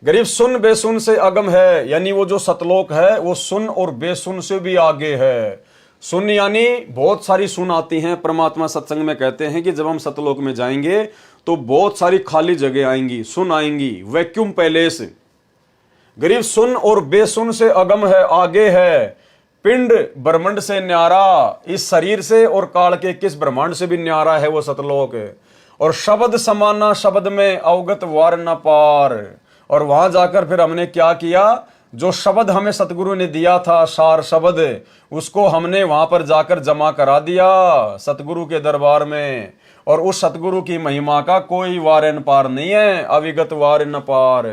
[SPEAKER 1] गरीब सुन बेसुन से अगम है, यानी वो जो सतलोक है वो सुन और बेसुन से भी आगे है। सुन यानी बहुत सारी सुन आती हैं। परमात्मा सत्संग में कहते हैं कि जब हम सतलोक में जाएंगे तो बहुत सारी खाली जगह आएंगी, सुन आएंगी, वैक्यूम पैलेस। गरीब सुन और बेसुन से अगम है, आगे है। पिंड ब्रह्मांड से न्यारा, इस शरीर से और काल के किस ब्रह्मांड से भी न्यारा है वो सतलोक। और शब्द समाना शब्द में अवगत वार न पार। और वहां जाकर फिर हमने क्या किया? जो शब्द हमें सतगुरु ने दिया था, सार शब्द, उसको हमने वहां पर जाकर जमा करा दिया सतगुरु के दरबार में। और उस सतगुरु की महिमा का कोई वार न पार नहीं है, अविगत वार न पार।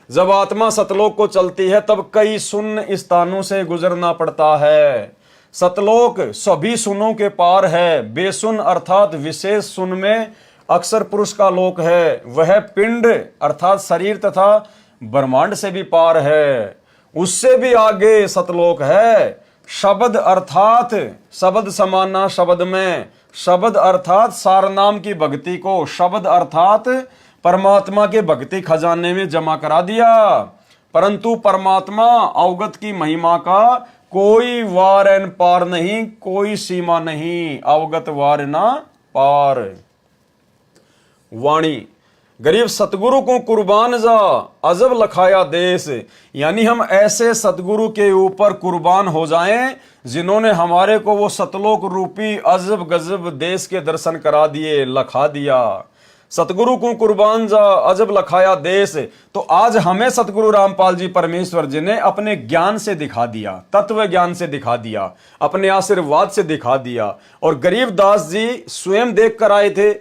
[SPEAKER 1] जब आत्मा सतलोक को चलती है तब कई शून्य स्थानों से गुजरना पड़ता है। सतलोक सभी सुनों के पार है, बेसुन अर्थात विशेष सुन में अक्षर पुरुष का लोक है। वह पिंड अर्थात शरीर तथा ब्रह्मांड से भी पार है, उससे भी आगे सतलोक है। शब्द अर्थात शब्द समाना शब्द में, शब्द अर्थात सार नाम की भक्ति को शब्द अर्थात परमात्मा के भक्ति खजाने में जमा करा दिया। परंतु परमात्मा अवगत की महिमा का कोई वार न पार नहीं, कोई सीमा नहीं, अवगत वार ना पार। वाणी गरीब सतगुरु को कुर्बान जा अजब लखाया देश, यानी हम ऐसे सतगुरु के ऊपर कुर्बान हो जाएं जिन्होंने हमारे को वो सतलोक रूपी अजब गजब देश के दर्शन करा दिए, लखा दिया। सतगुरु को कुर्बान जा अजब लखाया देश, तो आज हमें सतगुरु रामपाल जी परमेश्वर जी ने अपने ज्ञान से दिखा दिया, तत्व ज्ञान से दिखा दिया, अपने आशीर्वाद से दिखा दिया। और गरीबदास जी स्वयं देख कर आए थे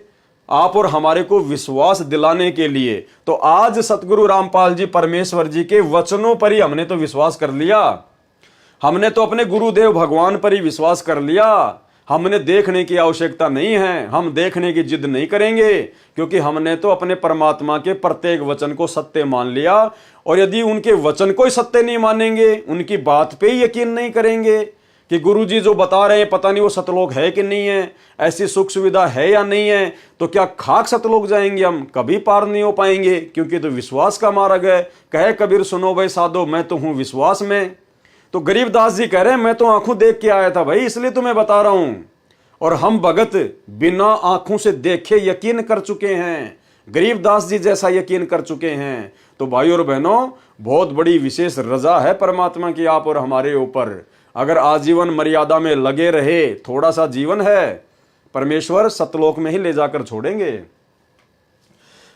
[SPEAKER 1] आप और हमारे को विश्वास दिलाने के लिए। तो आज सतगुरु रामपाल जी परमेश्वर जी के वचनों पर ही हमने तो विश्वास कर लिया, हमने तो अपने गुरुदेव भगवान पर ही विश्वास कर लिया। हमने देखने की आवश्यकता नहीं है, हम देखने की जिद नहीं करेंगे, क्योंकि हमने तो अपने परमात्मा के प्रत्येक वचन को सत्य मान लिया। और यदि उनके वचन को ही सत्य नहीं मानेंगे, उनकी बात पे ही यकीन नहीं करेंगे कि गुरुजी जो बता रहे हैं पता नहीं वो सतलोक है कि नहीं है, ऐसी सुख सुविधा है या नहीं है, तो क्या खाक सतलोक जाएंगे हम? कभी पार नहीं हो पाएंगे, क्योंकि तो विश्वास का मार्ग है। कहे कबीर सुनो भाई साधो, मैं तो हूं विश्वास में। तो गरीबदास जी कह रहे हैं मैं तो आंखों देख के आया था भाई, इसलिए तुम्हें बता रहा हूं। और हम भगत बिना आंखों से देखे यकीन कर चुके हैं, गरीबदास जी जैसा यकीन कर चुके हैं। तो भाई और बहनों, बहुत बड़ी विशेष रजा है परमात्मा की आप और हमारे ऊपर। अगर आजीवन मर्यादा में लगे रहे, थोड़ा सा जीवन है, परमेश्वर सतलोक में ही ले जाकर छोड़ेंगे।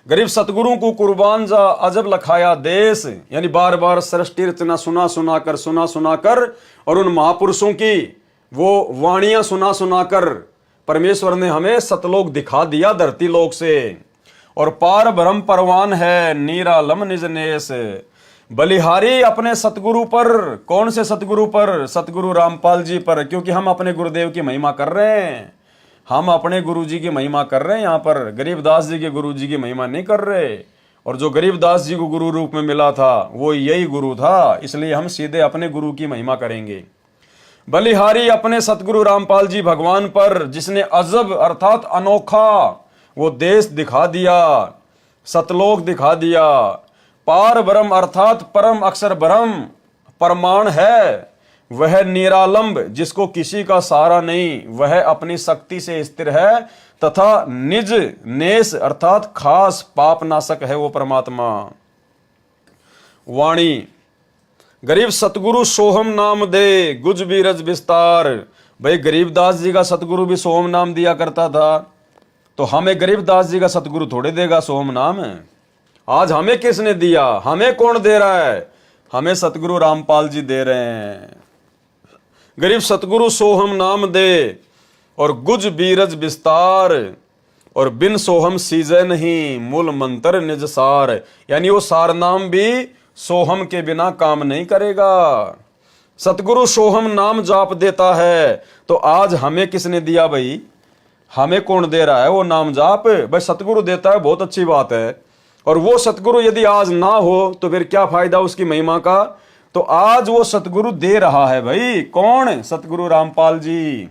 [SPEAKER 1] गरीब सतगुरु को कुर्बान जा अजब लखाया देश, यानी बार बार सृष्टि रचना सुना सुना कर और उन महापुरुषों की वो वाणियां सुना सुना कर परमेश्वर ने हमें सतलोक दिखा दिया धरती लोक से। और पार ब्रह्म परवान है निरालम निज नेस, बलिहारी अपने सतगुरु पर। कौन से सतगुरु पर? सतगुरु रामपाल जी पर, क्योंकि हम अपने गुरुदेव की महिमा कर रहे हैं, हम अपने गुरुजी की महिमा कर रहे हैं। यहाँ पर गरीबदास जी के गुरुजी की महिमा नहीं कर रहे। और जो गरीबदास जी को गुरु रूप में मिला था वो यही गुरु था, इसलिए हम सीधे अपने गुरु की महिमा करेंगे। बलिहारी अपने सतगुरु रामपाल जी भगवान पर, जिसने अजब अर्थात अनोखा वो देश दिखा दिया, सतलोक दिखा दिया। पार ब्रह्म अर्थात परम अक्षर ब्रह्म परमाण है, वह निरालंब जिसको किसी का सहारा नहीं, वह अपनी शक्ति से स्थिर है, तथा निज नेस अर्थात खास पाप नाशक है वो परमात्मा। वाणी गरीब सतगुरु सोहम नाम दे गुज बीरज विस्तार। भाई गरीबदास जी का सतगुरु भी सोहम नाम दिया करता था, तो हमें गरीबदास जी का सतगुरु थोड़े देगा सोहम नाम? आज हमें किसने दिया? हमें कौन दे रहा है? हमें सतगुरु रामपाल जी दे रहे हैं। गरीब सतगुरु सोहम नाम दे और गुज बीरज विस्तार, और बिन सोहम सीजे नहीं मूल मंत्र निज सार, यानी वो सार नाम भी सोहम के बिना काम नहीं करेगा। सतगुरु सोहम नाम जाप देता है, तो आज हमें किसने दिया भाई? हमें कौन दे रहा है वो नाम जाप? भाई सतगुरु देता है, बहुत अच्छी बात है। और वो सतगुरु यदि आज ना हो तो फिर क्या फायदा उसकी महिमा का? तो आज वो सतगुरु दे रहा है भाई। कौन? सतगुरु रामपाल जी।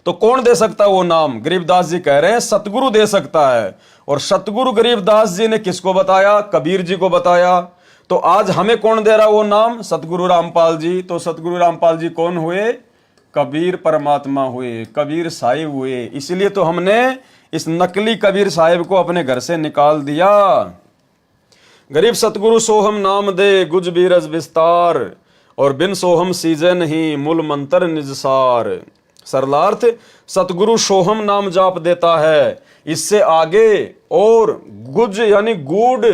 [SPEAKER 1] तो कौन दे सकता है वो नाम? गरीबदास जी कह रहे हैं सतगुरु दे सकता है। और सतगुरु गरीबदास जी ने किसको बताया? कबीर जी को बताया। तो आज हमें कौन दे रहा वो नाम? सतगुरु रामपाल जी। तो सतगुरु रामपाल जी कौन हुए? कबीर परमात्मा हुए, कबीर साहिब हुए। इसलिए तो हमने इस नकली कबीर साहिब को अपने घर से निकाल दिया। गरीब सतगुरु सोहम नाम दे गुज बीरज विस्तार, और बिन सोहम सीजे नहीं मूल मंत्र निजसार। सरलार्थ सतगुरु सोहम नाम जाप देता है, इससे आगे और गुज यानी गूढ़,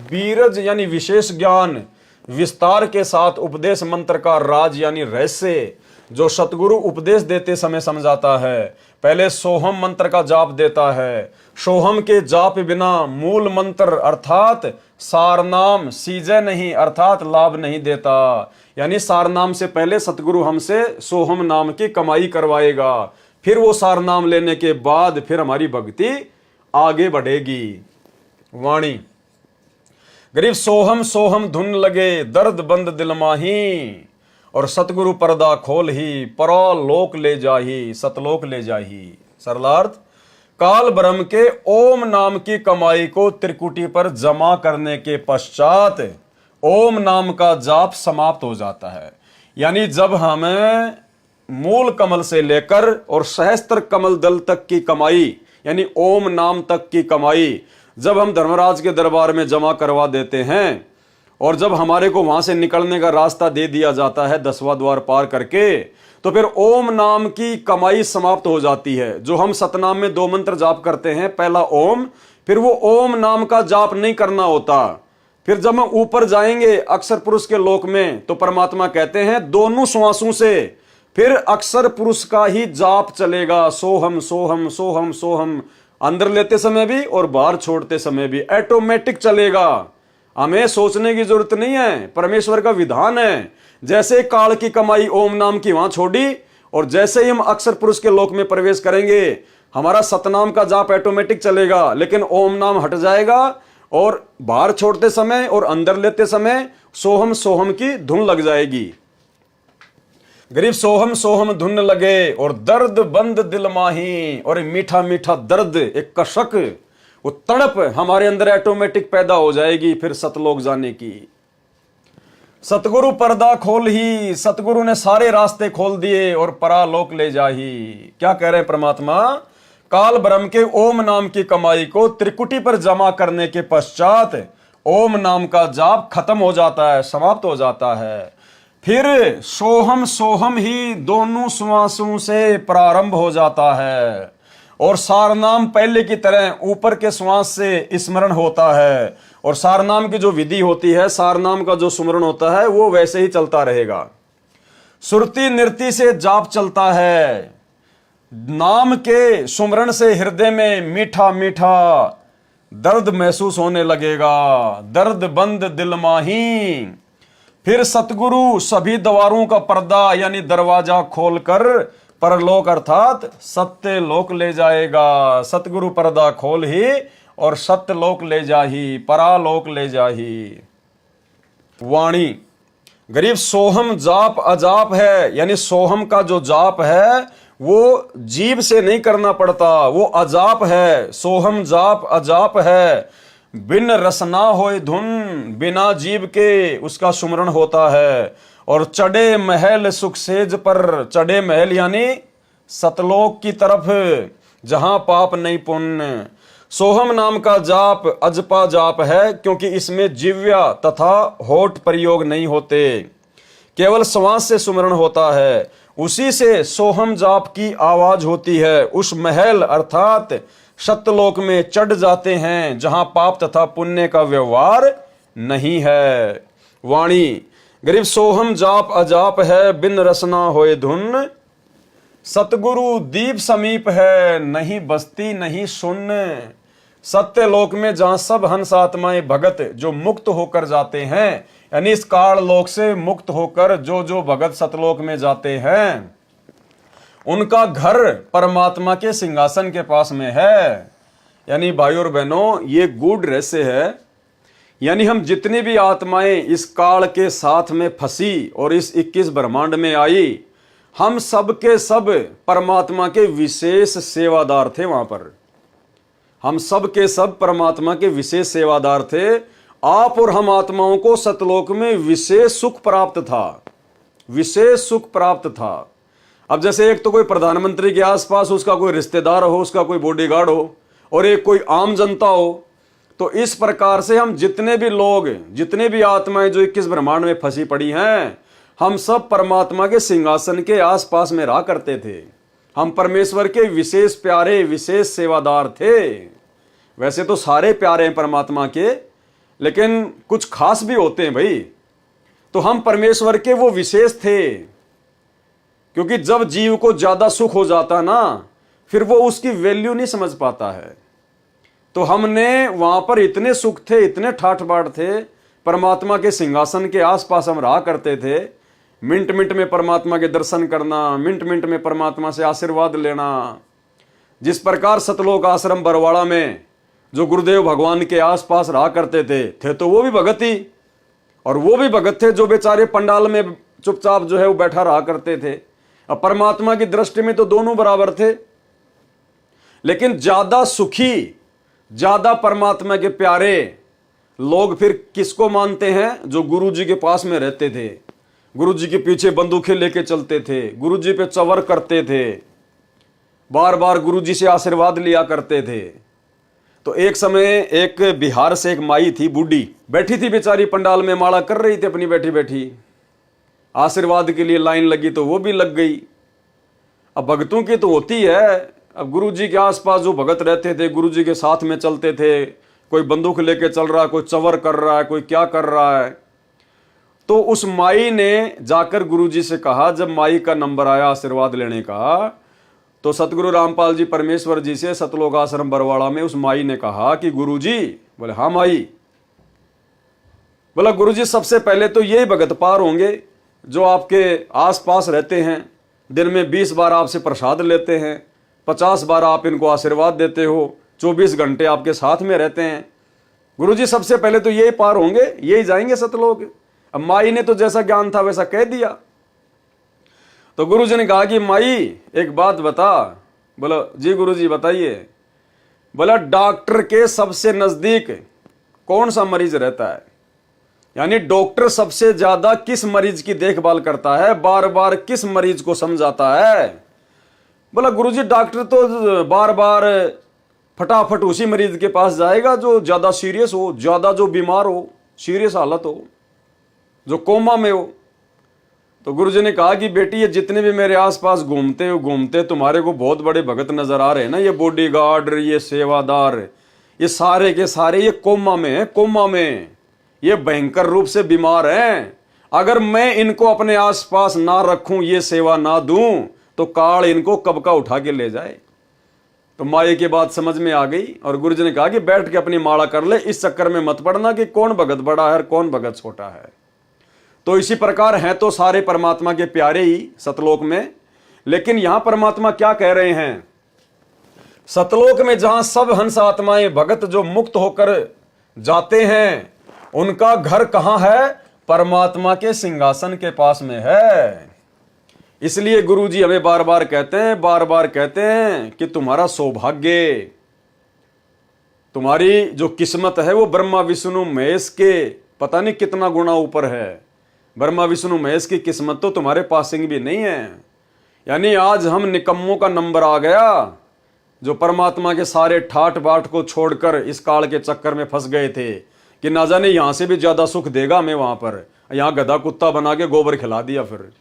[SPEAKER 1] बीरज यानी विशेष ज्ञान, विस्तार के साथ उपदेश मंत्र का राज यानी रहस्य जो सतगुरु उपदेश देते समय समझाता है। पहले सोहम मंत्र का जाप देता है। सोहम के जाप बिना मूल मंत्र अर्थात सारनाम सीजे नहीं अर्थात लाभ नहीं देता। यानी सारनाम से पहले सतगुरु हमसे सोहम नाम की कमाई करवाएगा, फिर वो सारनाम लेने के बाद फिर हमारी भक्ति आगे बढ़ेगी। वाणी गरीब सोहम सोहम धुन लगे दर्द बंद दिल माही, और सतगुरु पर्दा खोल ही परलोक ले जाही सतलोक ले जाही। सरलार्थ काल ब्रह्म के ओम नाम की कमाई को त्रिकुटी पर जमा करने के पश्चात ओम नाम का जाप समाप्त हो जाता है। यानी जब हमें मूल कमल से लेकर और सहस्त्र कमल दल तक की कमाई यानी ओम नाम तक की कमाई जब हम धर्मराज के दरबार में जमा करवा देते हैं और जब हमारे को वहां से निकलने का रास्ता दे दिया जाता है 10वां द्वार पार करके, तो फिर ओम नाम की कमाई समाप्त हो जाती है। जो हम सतनाम में 2 मंत्र जाप करते हैं, पहला ओम, फिर वो ओम नाम का जाप नहीं करना होता। फिर जब हम ऊपर जाएंगे अक्षर पुरुष के लोक में, तो परमात्मा कहते हैं दोनों श्वासों से फिर अक्षर पुरुष का ही जाप चलेगा। सोहम सोहम सोहम सोहम, अंदर लेते समय भी और बाहर छोड़ते समय भी ऑटोमेटिक चलेगा। हमें सोचने की जरूरत नहीं है, परमेश्वर का विधान है। जैसे काल की कमाई ओम नाम की वहां छोड़ी और जैसे ही हम अक्षर पुरुष के लोक में प्रवेश करेंगे हमारा सतनाम का जाप ऑटोमेटिक चलेगा, लेकिन ओम नाम हट जाएगा और बाहर छोड़ते समय और अंदर लेते समय सोहम सोहम की धुन लग जाएगी। गरीब सोहम सोहम धुन लगे और दर्द बंद दिल माही, और मीठा मीठा दर्द एक कशक वो तड़प हमारे अंदर ऑटोमेटिक पैदा हो जाएगी फिर सतलोक जाने की। सतगुरु पर्दा खोल ही, सतगुरु ने सारे रास्ते खोल दिए और परालोक ले जाही। क्या कह रहे हैं परमात्मा? काल ब्रह्म के ओम नाम की कमाई को त्रिकुटी पर जमा करने के पश्चात ओम नाम का जाप खत्म हो जाता है, समाप्त हो जाता है। फिर सोहम सोहम ही दोनों श्वासों से प्रारंभ हो जाता है और सारनाम पहले की तरह ऊपर के श्वास से स्मरण होता है। और सारनाम की जो विधि होती है, सारनाम का जो सुमरण होता है, वो वैसे ही चलता रहेगा। सुरती नृत्य से जाप चलता है। नाम के सुमरण से हृदय में मीठा मीठा दर्द महसूस होने लगेगा। दर्द बंद दिल माही। फिर सतगुरु सभी द्वारों का पर्दा यानी दरवाजा खोलकर परलोक अर्थात सत्य लोक ले जाएगा। सतगुरु पर्दा खोल ही और सत्य लोक ले जाही, परालोक ले जाही। वाणी गरीब सोहम जाप अजाप है, यानी सोहम का जो जाप है वो जीभ से नहीं करना पड़ता, वो अजाप है। सोहम जाप अजाप है। बिन रसना होए धुन, बिना जीव के उसका सुमरण होता है। और चढ़े महल सुख सेज पर, चढ़े महल यानी सतलोक की तरफ जहां पाप नहीं पुण्य। सोहम नाम का जाप अजपा जाप है क्योंकि इसमें जिव्या तथा होठ प्रयोग नहीं होते, केवल श्वास से सुमरण होता है। उसी से सोहम जाप की आवाज होती है। उस महल अर्थात सत्यलोक में चढ़ जाते हैं जहां पाप तथा पुण्य का व्यवहार नहीं है। वाणी गरीब सोहम जाप अजाप है, बिन रसना होए धुन। सतगुरु दीप समीप है, नहीं बस्ती नहीं सुन्न। सत्यलोक में जहां सब हंस आत्माएं भगत जो मुक्त होकर जाते हैं, यानी इस काल लोक से मुक्त होकर जो भगत सतलोक में जाते हैं, उनका घर परमात्मा के सिंहासन के पास में है। यानी भाइयों और बहनों, ये गूढ़ रहस्य है। यानी हम जितनी भी आत्माएं इस काल के साथ में फंसी और इस 21 ब्रह्मांड में आई, हम सब के सब परमात्मा के विशेष सेवादार थे। वहां पर हम सब के सब परमात्मा के विशेष सेवादार थे। आप और हम आत्माओं को सतलोक में विशेष सुख प्राप्त था, विशेष सुख प्राप्त था। अब जैसे एक तो कोई प्रधानमंत्री के आसपास उसका कोई रिश्तेदार हो, उसका कोई बॉडीगार्ड हो, और एक कोई आम जनता हो, तो इस प्रकार से हम जितने भी लोग, जितने भी आत्माएं जो 21 ब्रह्मांड में फंसी पड़ी हैं, हम सब परमात्मा के सिंहासन के आसपास में रहा करते थे। हम परमेश्वर के विशेष प्यारे, विशेष सेवादार थे। वैसे तो सारे प्यारे हैं परमात्मा के, लेकिन कुछ खास भी होते हैं भाई। तो हम परमेश्वर के वो विशेष थे, क्योंकि जब जीव को ज्यादा सुख हो जाता ना, फिर वो उसकी वैल्यू नहीं समझ पाता है। तो हमने वहां पर इतने सुख थे, इतने ठाठ बाट थे, परमात्मा के सिंहासन के आसपास हम रहा करते थे। मिनट मिनट में परमात्मा के दर्शन करना, मिनट मिनट में परमात्मा से आशीर्वाद लेना। जिस प्रकार सतलोक आश्रम बरवाड़ा में जो गुरुदेव भगवान के आसपास रहा करते थे तो वो भी भगत ही, और वो भी भगत थे जो बेचारे पंडाल में चुपचाप जो है वो बैठा रहा करते थे। अब परमात्मा की दृष्टि में तो दोनों बराबर थे, लेकिन ज्यादा सुखी, ज्यादा परमात्मा के प्यारे लोग फिर किसको मानते हैं? जो गुरु जी के पास में रहते थे, गुरु जी के पीछे बंदूकें लेके चलते थे, गुरु जी पे चवर करते थे, बार बार गुरु जी से आशीर्वाद लिया करते थे। तो एक समय एक बिहार से एक माई थी, बूढ़ी बैठी थी बेचारी, पंडाल में माला कर रही थी अपनी बैठी बैठी, आशीर्वाद के लिए लाइन लगी तो वो भी लग गई। अब भगतों की तो होती है, अब गुरु जी के आसपास जो भगत रहते थे, गुरु जी के साथ में चलते थे, कोई बंदूक लेके चल रहा है, कोई चवर कर रहा है, कोई क्या कर रहा है। तो उस माई ने जाकर गुरु जी से कहा, जब माई का नंबर आया आशीर्वाद लेने का, तो सतगुरु रामपाल जी परमेश्वर जी से सतलोक आश्रम बरवाड़ा में उस माई ने कहा कि गुरु जी, बोले हाँ माई, बोला गुरु जी सबसे पहले तो यही भगत पार होंगे जो आपके आसपास रहते हैं, दिन में 20 बार आपसे प्रसाद लेते हैं, 50 बार आप इनको आशीर्वाद देते हो, 24 घंटे आपके साथ में रहते हैं। गुरु जी सबसे पहले तो यही पार होंगे, यही जाएंगे सतलोक। अब माई ने तो जैसा ज्ञान था वैसा कह दिया। तो गुरु जी ने कहा कि माई एक बात बता। बोला जी गुरु जी बताइए। बोला डॉक्टर के सबसे नजदीक कौन सा मरीज रहता है, यानी डॉक्टर सबसे ज्यादा किस मरीज की देखभाल करता है, बार बार किस मरीज को समझाता है। बोला गुरुजी डॉक्टर तो बार बार फटाफट उसी मरीज के पास जाएगा जो ज्यादा सीरियस हो, ज्यादा जो बीमार हो, सीरियस हालत हो, जो कोमा में हो। तो गुरुजी ने कहा कि बेटी ये जितने भी मेरे आसपास घूमते तुम्हारे को बहुत बड़े भगत नजर आ रहे हैं ना, ये बॉडीगार्ड, ये सेवादार, ये सारे के सारे ये कोमा में है, कोमा में ये भयंकर रूप से बीमार हैं। अगर मैं इनको अपने आसपास ना रखूं, ये सेवा ना दूं, तो काल इनको कब का उठा के ले जाए। तो माई की बात समझ में आ गई और गुरुजी ने कहा कि बैठ के अपनी माला कर ले, इस चक्कर में मत पड़ना कि कौन भगत बड़ा है और कौन भगत छोटा है। तो इसी प्रकार हैं तो सारे परमात्मा के प्यारे ही सतलोक में, लेकिन यहां परमात्मा क्या कह रहे हैं? सतलोक में जहां सब हंस आत्माएं भगत जो मुक्त होकर जाते हैं, उनका घर कहां है? परमात्मा के सिंहासन के पास में है। इसलिए गुरुजी हमें बार बार कहते हैं कि तुम्हारा सौभाग्य, तुम्हारी जो किस्मत है वो ब्रह्मा विष्णु महेश के पता नहीं कितना गुना ऊपर है। ब्रह्मा विष्णु महेश की किस्मत तो तुम्हारे पासिंग भी नहीं है। यानी आज हम निकम्मों का नंबर आ गया, जो परमात्मा के सारे ठाट बाट को छोड़कर इस काल के चक्कर में फंस गए थे कि ना जाने यहां से भी ज्यादा सुख देगा हमें, वहां पर यहां गधा कुत्ता बना के गोबर खिला दिया। फिर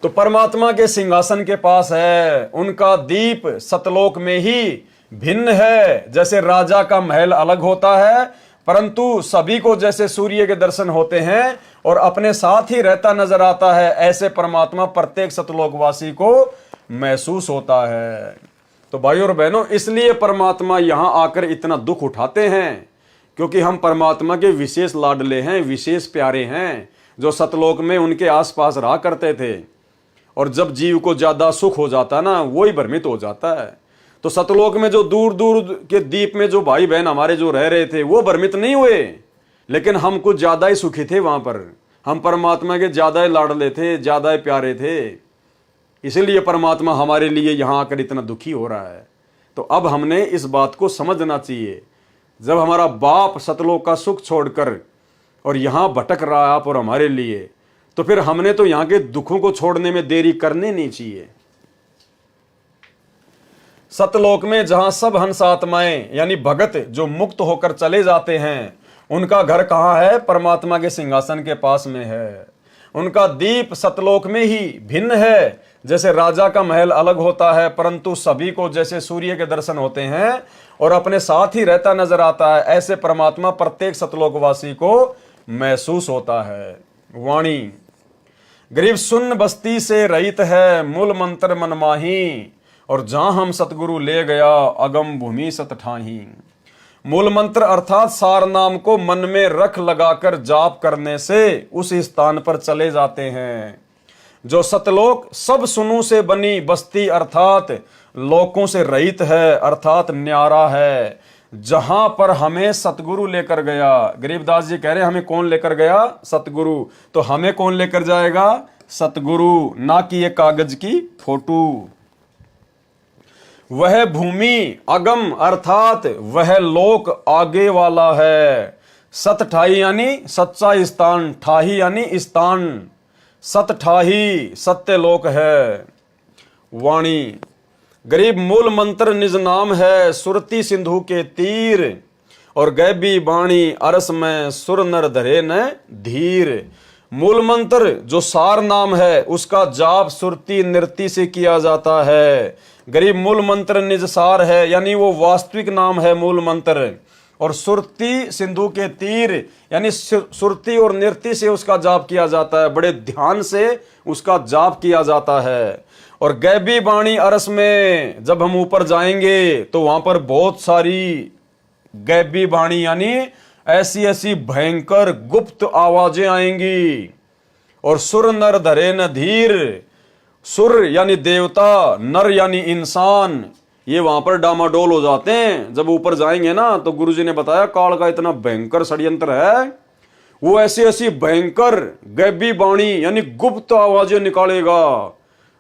[SPEAKER 1] तो परमात्मा के सिंहासन के पास है, उनका दीप सतलोक में ही भिन्न है। जैसे राजा का महल अलग होता है, परंतु सभी को जैसे सूर्य के दर्शन होते हैं और अपने साथ ही रहता नजर आता है, ऐसे परमात्मा प्रत्येक सतलोकवासी को महसूस होता है। तो भाइयों और बहनों, इसलिए परमात्मा यहां आकर इतना दुख उठाते हैं, क्योंकि हम परमात्मा के विशेष लाडले हैं, विशेष प्यारे हैं, जो सतलोक में उनके आसपास रहा करते थे। और जब जीव को ज्यादा सुख हो जाता ना, वही भ्रमित हो जाता है। तो सतलोक में जो दूर दूर के द्वीप में जो भाई बहन हमारे जो रह रहे थे, वो भ्रमित नहीं हुए, लेकिन हम कुछ ज्यादा ही सुखी थे वहां पर। हम परमात्मा के ज्यादा ही लाडले थे, ज्यादा ही प्यारे थे, इसीलिए परमात्मा हमारे लिए यहां आकर इतना दुखी हो रहा है। तो अब हमने इस बात को समझना चाहिए, जब हमारा बाप सतलोक का सुख छोड़कर और यहां भटक रहा है आप और हमारे लिए, तो फिर हमने तो यहां के दुखों को छोड़ने में देरी करनी नहीं चाहिए। सतलोक में जहां सब हंस आत्माएं यानी भगत जो मुक्त होकर चले जाते हैं, उनका घर कहां है? परमात्मा के सिंहासन के पास में है। उनका दीप सतलोक में ही भिन्न है। जैसे राजा का महल अलग होता है, परंतु सभी को जैसे सूर्य के दर्शन होते हैं और अपने साथ ही रहता नजर आता है, ऐसे परमात्मा प्रत्येक सतलोकवासी को महसूस होता है। वाणी। गरीब सुन बस्ती से रहित है, मूल मंत्र मनमाही, और जहां हम सतगुरु ले गया, अगम भूमि सत ठाही। मूल मंत्र अर्थात सार नाम को मन में रख लगाकर जाप करने से उस स्थान पर चले जाते हैं। जो सतलोक सब सुनू से बनी बस्ती अर्थात लोकों से रहित है, अर्थात न्यारा है, जहां पर हमें सतगुरु लेकर गया। गरीबदास जी कह रहे हमें कौन लेकर गया? सतगुरु। तो हमें कौन लेकर जाएगा? सतगुरु, ना कि ये कागज की फोटो। वह भूमि अगम अर्थात वह लोक आगे वाला है। सत ठाही यानी सच्चा स्थान, ठाही यानी स्थान, सत ठाही सत्य लोक है। वाणी। गरीब मूल मंत्र निज नाम है, सुरती सिंधु के तीर, और गैबी बाणी अरस में सुर नर धरे न धीर। मूल मंत्र जो सार नाम है उसका जाप सुरती नृत्य से किया जाता है। गरीब मूल मंत्र निज सार है यानी वो वास्तविक नाम है मूल मंत्र, और सुरती सिंधु के तीर यानी सुरती और नृत्य से उसका जाप किया जाता है, बड़े ध्यान से उसका जाप किया जाता है। और गैबी बाणी अरस में जब हम ऊपर जाएंगे तो वहां पर बहुत सारी गैबी बाणी यानी ऐसी ऐसी भयंकर गुप्त आवाजें आएंगी। और सुर नर धरे न धीर, सुर यानी देवता, नर यानी इंसान, ये वहां पर डामाडोल हो जाते हैं। जब ऊपर जाएंगे ना तो गुरुजी ने बताया काल का इतना भयंकर षड्यंत्र है, वो ऐसी ऐसी भयंकर गैबी बाणी यानी गुप्त आवाजें निकालेगा,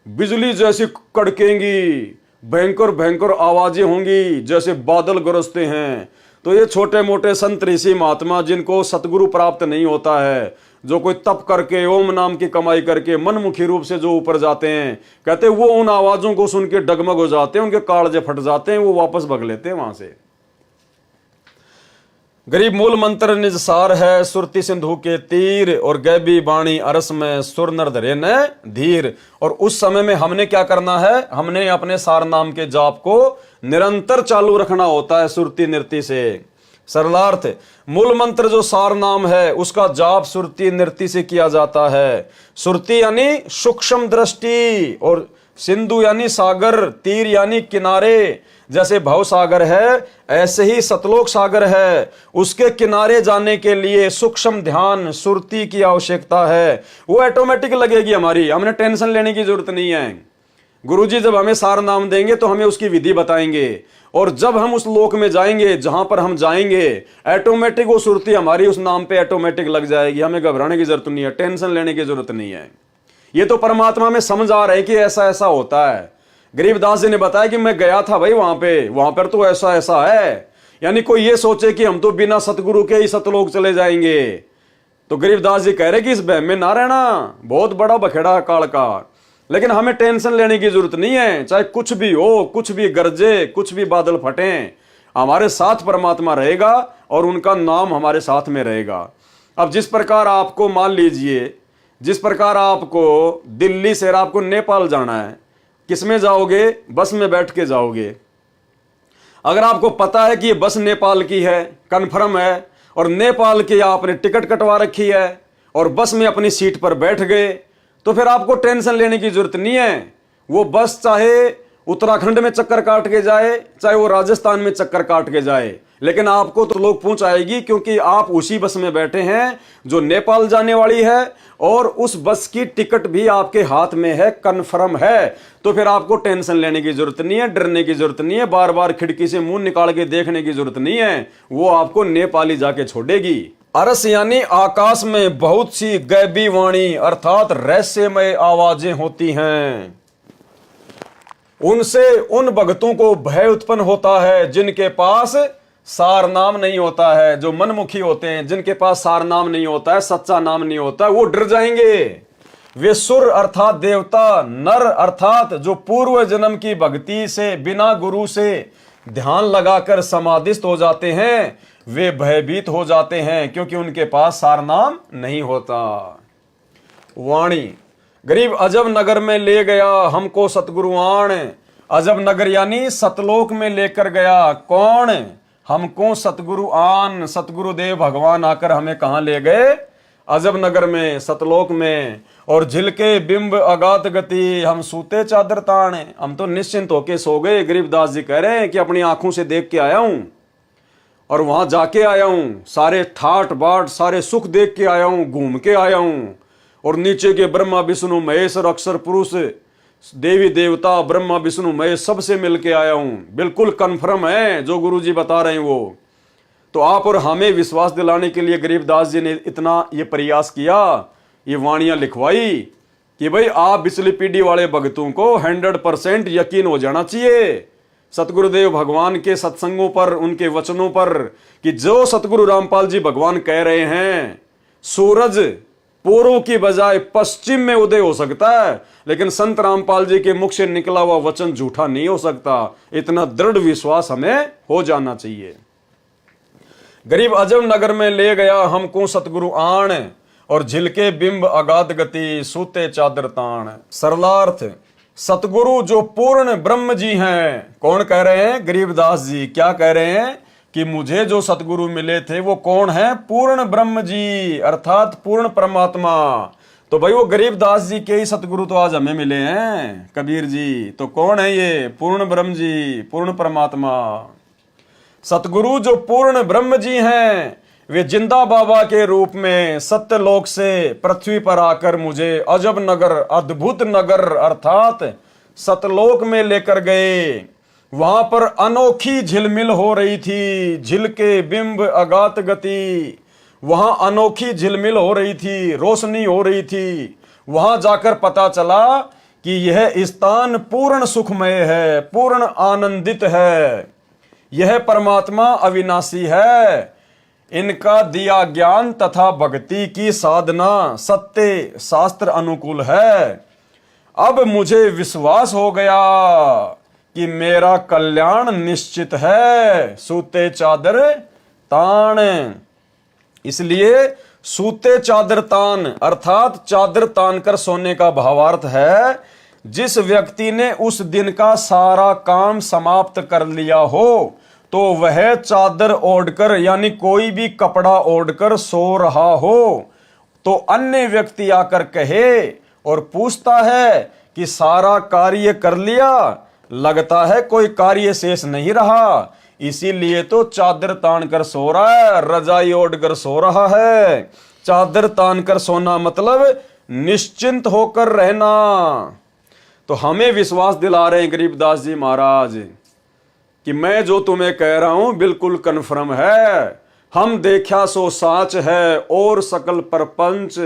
[SPEAKER 1] बिजली जैसी कड़केंगी, भयंकर भयंकर आवाजें होंगी जैसे बादल गरजते हैं। तो ये छोटे मोटे संत ऋषि महात्मा जिनको सतगुरु प्राप्त नहीं होता है, जो कोई तप करके ओम नाम की कमाई करके मनमुखी रूप से जो ऊपर जाते हैं, कहते वो उन आवाजों को सुन के डगमग हो जाते हैं, उनके कालजे फट जाते हैं, वो वापस भग लेते हैं वहां से। गरीब मूल मंत्र निज सार है, सुरती सिंधु के तीर, और गैबी बाणी अरस में सुर नर धरे न धीर। और उस समय में हमने क्या करना है? हमने अपने सार नाम के जाप को निरंतर चालू रखना होता है सुरती नृत्य से। सरलार्थ, मूल मंत्र जो सार नाम है उसका जाप सुरती नृत्य से किया जाता है। सुरती यानी सूक्ष्म दृष्टि, और सिंधु यानी सागर, तीर यानी किनारे। जैसे भव सागर है ऐसे ही सतलोक सागर है, उसके किनारे जाने के लिए सूक्ष्म ध्यान सुरती की आवश्यकता है। वो ऑटोमेटिक लगेगी हमारी, हमने टेंशन लेने की जरूरत नहीं है। गुरुजी जब हमें सार नाम देंगे तो हमें उसकी विधि बताएंगे, और जब हम उस लोक में जाएंगे जहां पर हम जाएंगे ऑटोमेटिक वो सुरती हमारी उस नाम पे ऑटोमेटिक लग जाएगी। हमें घबराने की जरूरत नहीं है, टेंशन लेने की जरूरत नहीं है। ये तो परमात्मा में समझ आ रहा है कि ऐसा ऐसा होता है। गरीबदास जी ने बताया कि मैं गया था भाई वहां पर तो ऐसा ऐसा है। यानी कोई ये सोचे कि हम तो बिना सतगुरु के ही सतलोक चले जाएंगे, तो गरीबदास जी कह रहे कि इस बहम में ना रहना, बहुत बड़ा बखेड़ा है काल का। लेकिन हमें टेंशन लेने की जरूरत नहीं है, चाहे कुछ भी हो, कुछ भी गरजे, कुछ भी बादल फटे, हमारे साथ परमात्मा रहेगा और उनका नाम हमारे साथ में रहेगा। अब जिस प्रकार आपको मान लीजिए, जिस प्रकार आपको दिल्ली से आपको नेपाल जाना है, किसमें जाओगे? बस में बैठ के जाओगे। अगर आपको पता है कि ये बस नेपाल की है, कन्फर्म है, और नेपाल की आपने टिकट कटवा रखी है और बस में अपनी सीट पर बैठ गए, तो फिर आपको टेंशन लेने की जरूरत नहीं है। वो बस चाहे उत्तराखंड में चक्कर काट के जाए, चाहे वो राजस्थान में चक्कर काट के जाए, लेकिन आपको तो लोग पहुंचाएगी, क्योंकि आप उसी बस में बैठे हैं जो नेपाल जाने वाली है, और उस बस की टिकट भी आपके हाथ में है, कन्फर्म है। तो फिर आपको टेंशन लेने की जरूरत नहीं है, डरने की जरूरत नहीं है, बार बार खिड़की से मुंह निकाल के देखने की जरूरत नहीं है। वो आपको नेपाली जाके छोड़ेगी। अरस यानी आकाश में बहुत सी गैबी वाणी अर्थात रहस्यमय आवाजें होती हैं। उनसे उन भक्तों को भय उत्पन्न होता है जिनके पास सार नाम नहीं होता है, जो मनमुखी होते हैं, जिनके पास सार नाम नहीं होता है, सच्चा नाम नहीं होता है, वो डर जाएंगे। वे सुर अर्थात देवता, नर अर्थात जो पूर्व जन्म की भक्ति से बिना गुरु से ध्यान लगाकर समाधिस्थ हो जाते हैं, वे भयभीत हो जाते हैं क्योंकि उनके पास सार नाम नहीं होता। वाणी। गरीब अजब नगर में ले गया हमको सतगुरुआण, अजब नगर यानी सतलोक में लेकर गया कौन? हमको सतगुरु आन, सतगुरुदेव भगवान आकर हमें कहां ले गए? अजब नगर में, सतलोक में, और झिलके बिंब अगात गति, हम सूते चादर तान। हम तो निश्चिंत होके सो गए। गरीबदास जी कह रहे हैं कि अपनी आंखों से देख के आया हूं और वहां जाके आया हूं, सारे ठाट बाट सारे सुख देख के आया हूं, घूम के आया हूं, और नीचे के ब्रह्मा विष्णु महेश और अक्षर पुरुष देवी देवता ब्रह्मा विष्णु महेश सबसे मिलके आया हूं। बिल्कुल कन्फर्म है जो गुरुजी बता रहे हैं वो। तो आप और हमें विश्वास दिलाने के लिए गरीबदास जी ने इतना ये प्रयास किया, ये वाणियां लिखवाई कि भाई आप पिछली पीढ़ी वाले भक्तों को 100% यकीन हो जाना चाहिए सतगुरुदेव भगवान के सत्संगों पर, उनके वचनों पर, कि जो सतगुरु रामपाल जी भगवान कह रहे हैं, सूरज पूर्व की बजाय पश्चिम में उदय हो सकता है, लेकिन संत रामपाल जी के मुख से निकला हुआ वचन झूठा नहीं हो सकता। इतना दृढ़ विश्वास हमें हो जाना चाहिए। गरीब अजब नगर में ले गया हमको सतगुरु आण, और झिलके बिंब अगाध गति, सूते चादर ताण। सरलार्थ, सतगुरु जो पूर्ण ब्रह्म जी हैं। कौन कह रहे हैं? गरीबदास जी। क्या कह रहे हैं? कि मुझे जो सतगुरु मिले थे वो कौन है? पूर्ण ब्रह्म जी, अर्थात पूर्ण परमात्मा। तो भाई वो गरीबदास जी के ही सतगुरु तो आज हमें मिले हैं, कबीर जी। तो कौन है ये? पूर्ण ब्रह्म जी, पूर्ण परमात्मा। सतगुरु जो पूर्ण ब्रह्म जी हैं, वे जिंदा बाबा के रूप में सत्यलोक से पृथ्वी पर आकर मुझे अजब नगर, अद्भुत नगर अर्थात सतलोक में लेकर गए। वहां पर अनोखी झिलमिल हो रही थी, झिलके बिंब अगात गति। वहां अनोखी झिलमिल हो रही थी, रोशनी हो रही थी। वहां जाकर पता चला कि यह स्थान पूर्ण सुखमय है, पूर्ण आनंदित है। यह परमात्मा अविनाशी है। इनका दिया ज्ञान तथा भक्ति की साधना सत्य शास्त्र अनुकूल है। अब मुझे विश्वास हो गया कि मेरा कल्याण निश्चित है। सूते चादर तान, इसलिए सूते चादर तान अर्थात चादर तान कर सोने का भावार्थ है जिस व्यक्ति ने उस दिन का सारा काम समाप्त कर लिया हो तो वह चादर ओढ़कर यानी कोई भी कपड़ा ओढ़कर सो रहा हो तो अन्य व्यक्ति आकर कहे और पूछता है कि सारा कार्य कर लिया, लगता है कोई कार्य शेष नहीं रहा, इसीलिए तो चादर तान कर सो रहा है, रजाई ओढ़ कर सो रहा है। चादर तान कर सोना मतलब निश्चिंत होकर रहना। तो हमें विश्वास दिला रहे हैं गरीबदास जी महाराज कि मैं जो तुम्हें कह रहा हूं बिल्कुल कन्फर्म है। हम देखा सो साच है और सकल परपंच,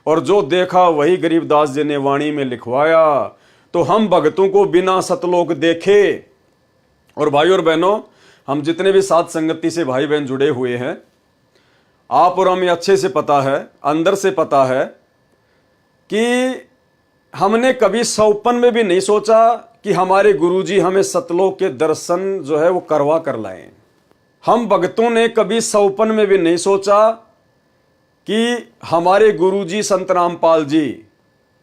[SPEAKER 1] और जो देखा वही गरीबदास जी ने वाणी में लिखवाया। तो हम भक्तों को बिना सतलोक देखे, और भाई और बहनों हम जितने भी साथ संगति से भाई बहन जुड़े हुए हैं, आप और हमें अच्छे से पता है, अंदर से पता है कि हमने कभी सौपन में भी नहीं सोचा कि हमारे गुरुजी हमें सतलोक के दर्शन जो है वो करवा कर लाएं। हम भक्तों ने कभी सौपन में भी नहीं सोचा कि हमारे गुरुजी संत रामपाल जी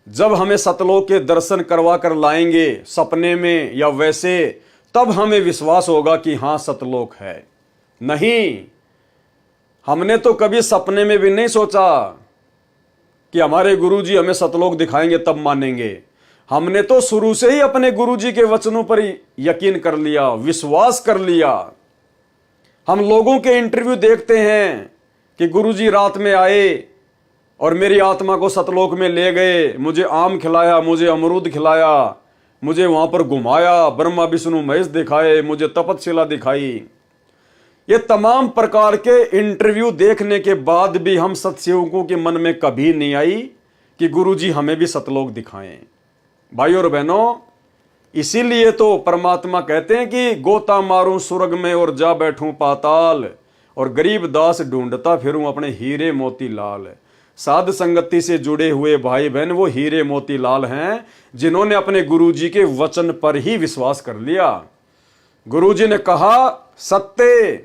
[SPEAKER 1] जब हमें सतलोक के दर्शन करवा कर लाएंगे सपने में या वैसे, तब हमें विश्वास होगा कि हाँ सतलोक है। नहीं, हमने तो कभी सपने में भी नहीं सोचा कि हमारे गुरुजी हमें सतलोक दिखाएंगे तब मानेंगे। हमने तो शुरू से ही अपने गुरुजी के वचनों पर यकीन कर लिया, विश्वास कर लिया। हम लोगों के इंटरव्यू देखते हैं कि गुरुजी रात में आए और मेरी आत्मा को सतलोक में ले गए, मुझे आम खिलाया, मुझे अमरूद खिलाया, मुझे वहां पर घुमाया, ब्रह्मा विष्णु महेश दिखाए, मुझे तपतशिला दिखाई। ये तमाम प्रकार के इंटरव्यू देखने के बाद भी हम सत्सेवकों के मन में कभी नहीं आई कि गुरुजी हमें भी सतलोक दिखाएं। भाई और बहनों, इसीलिए तो परमात्मा कहते हैं कि गोता मारूं स्वर्ग में और जा बैठूं पाताल, और गरीब दास ढूंढता फिरूं अपने हीरे मोती लाल। साध संगति से जुड़े हुए भाई बहन वो हीरे मोती लाल हैं जिन्होंने अपने गुरुजी के वचन पर ही विश्वास कर लिया। गुरुजी ने कहा सत्य,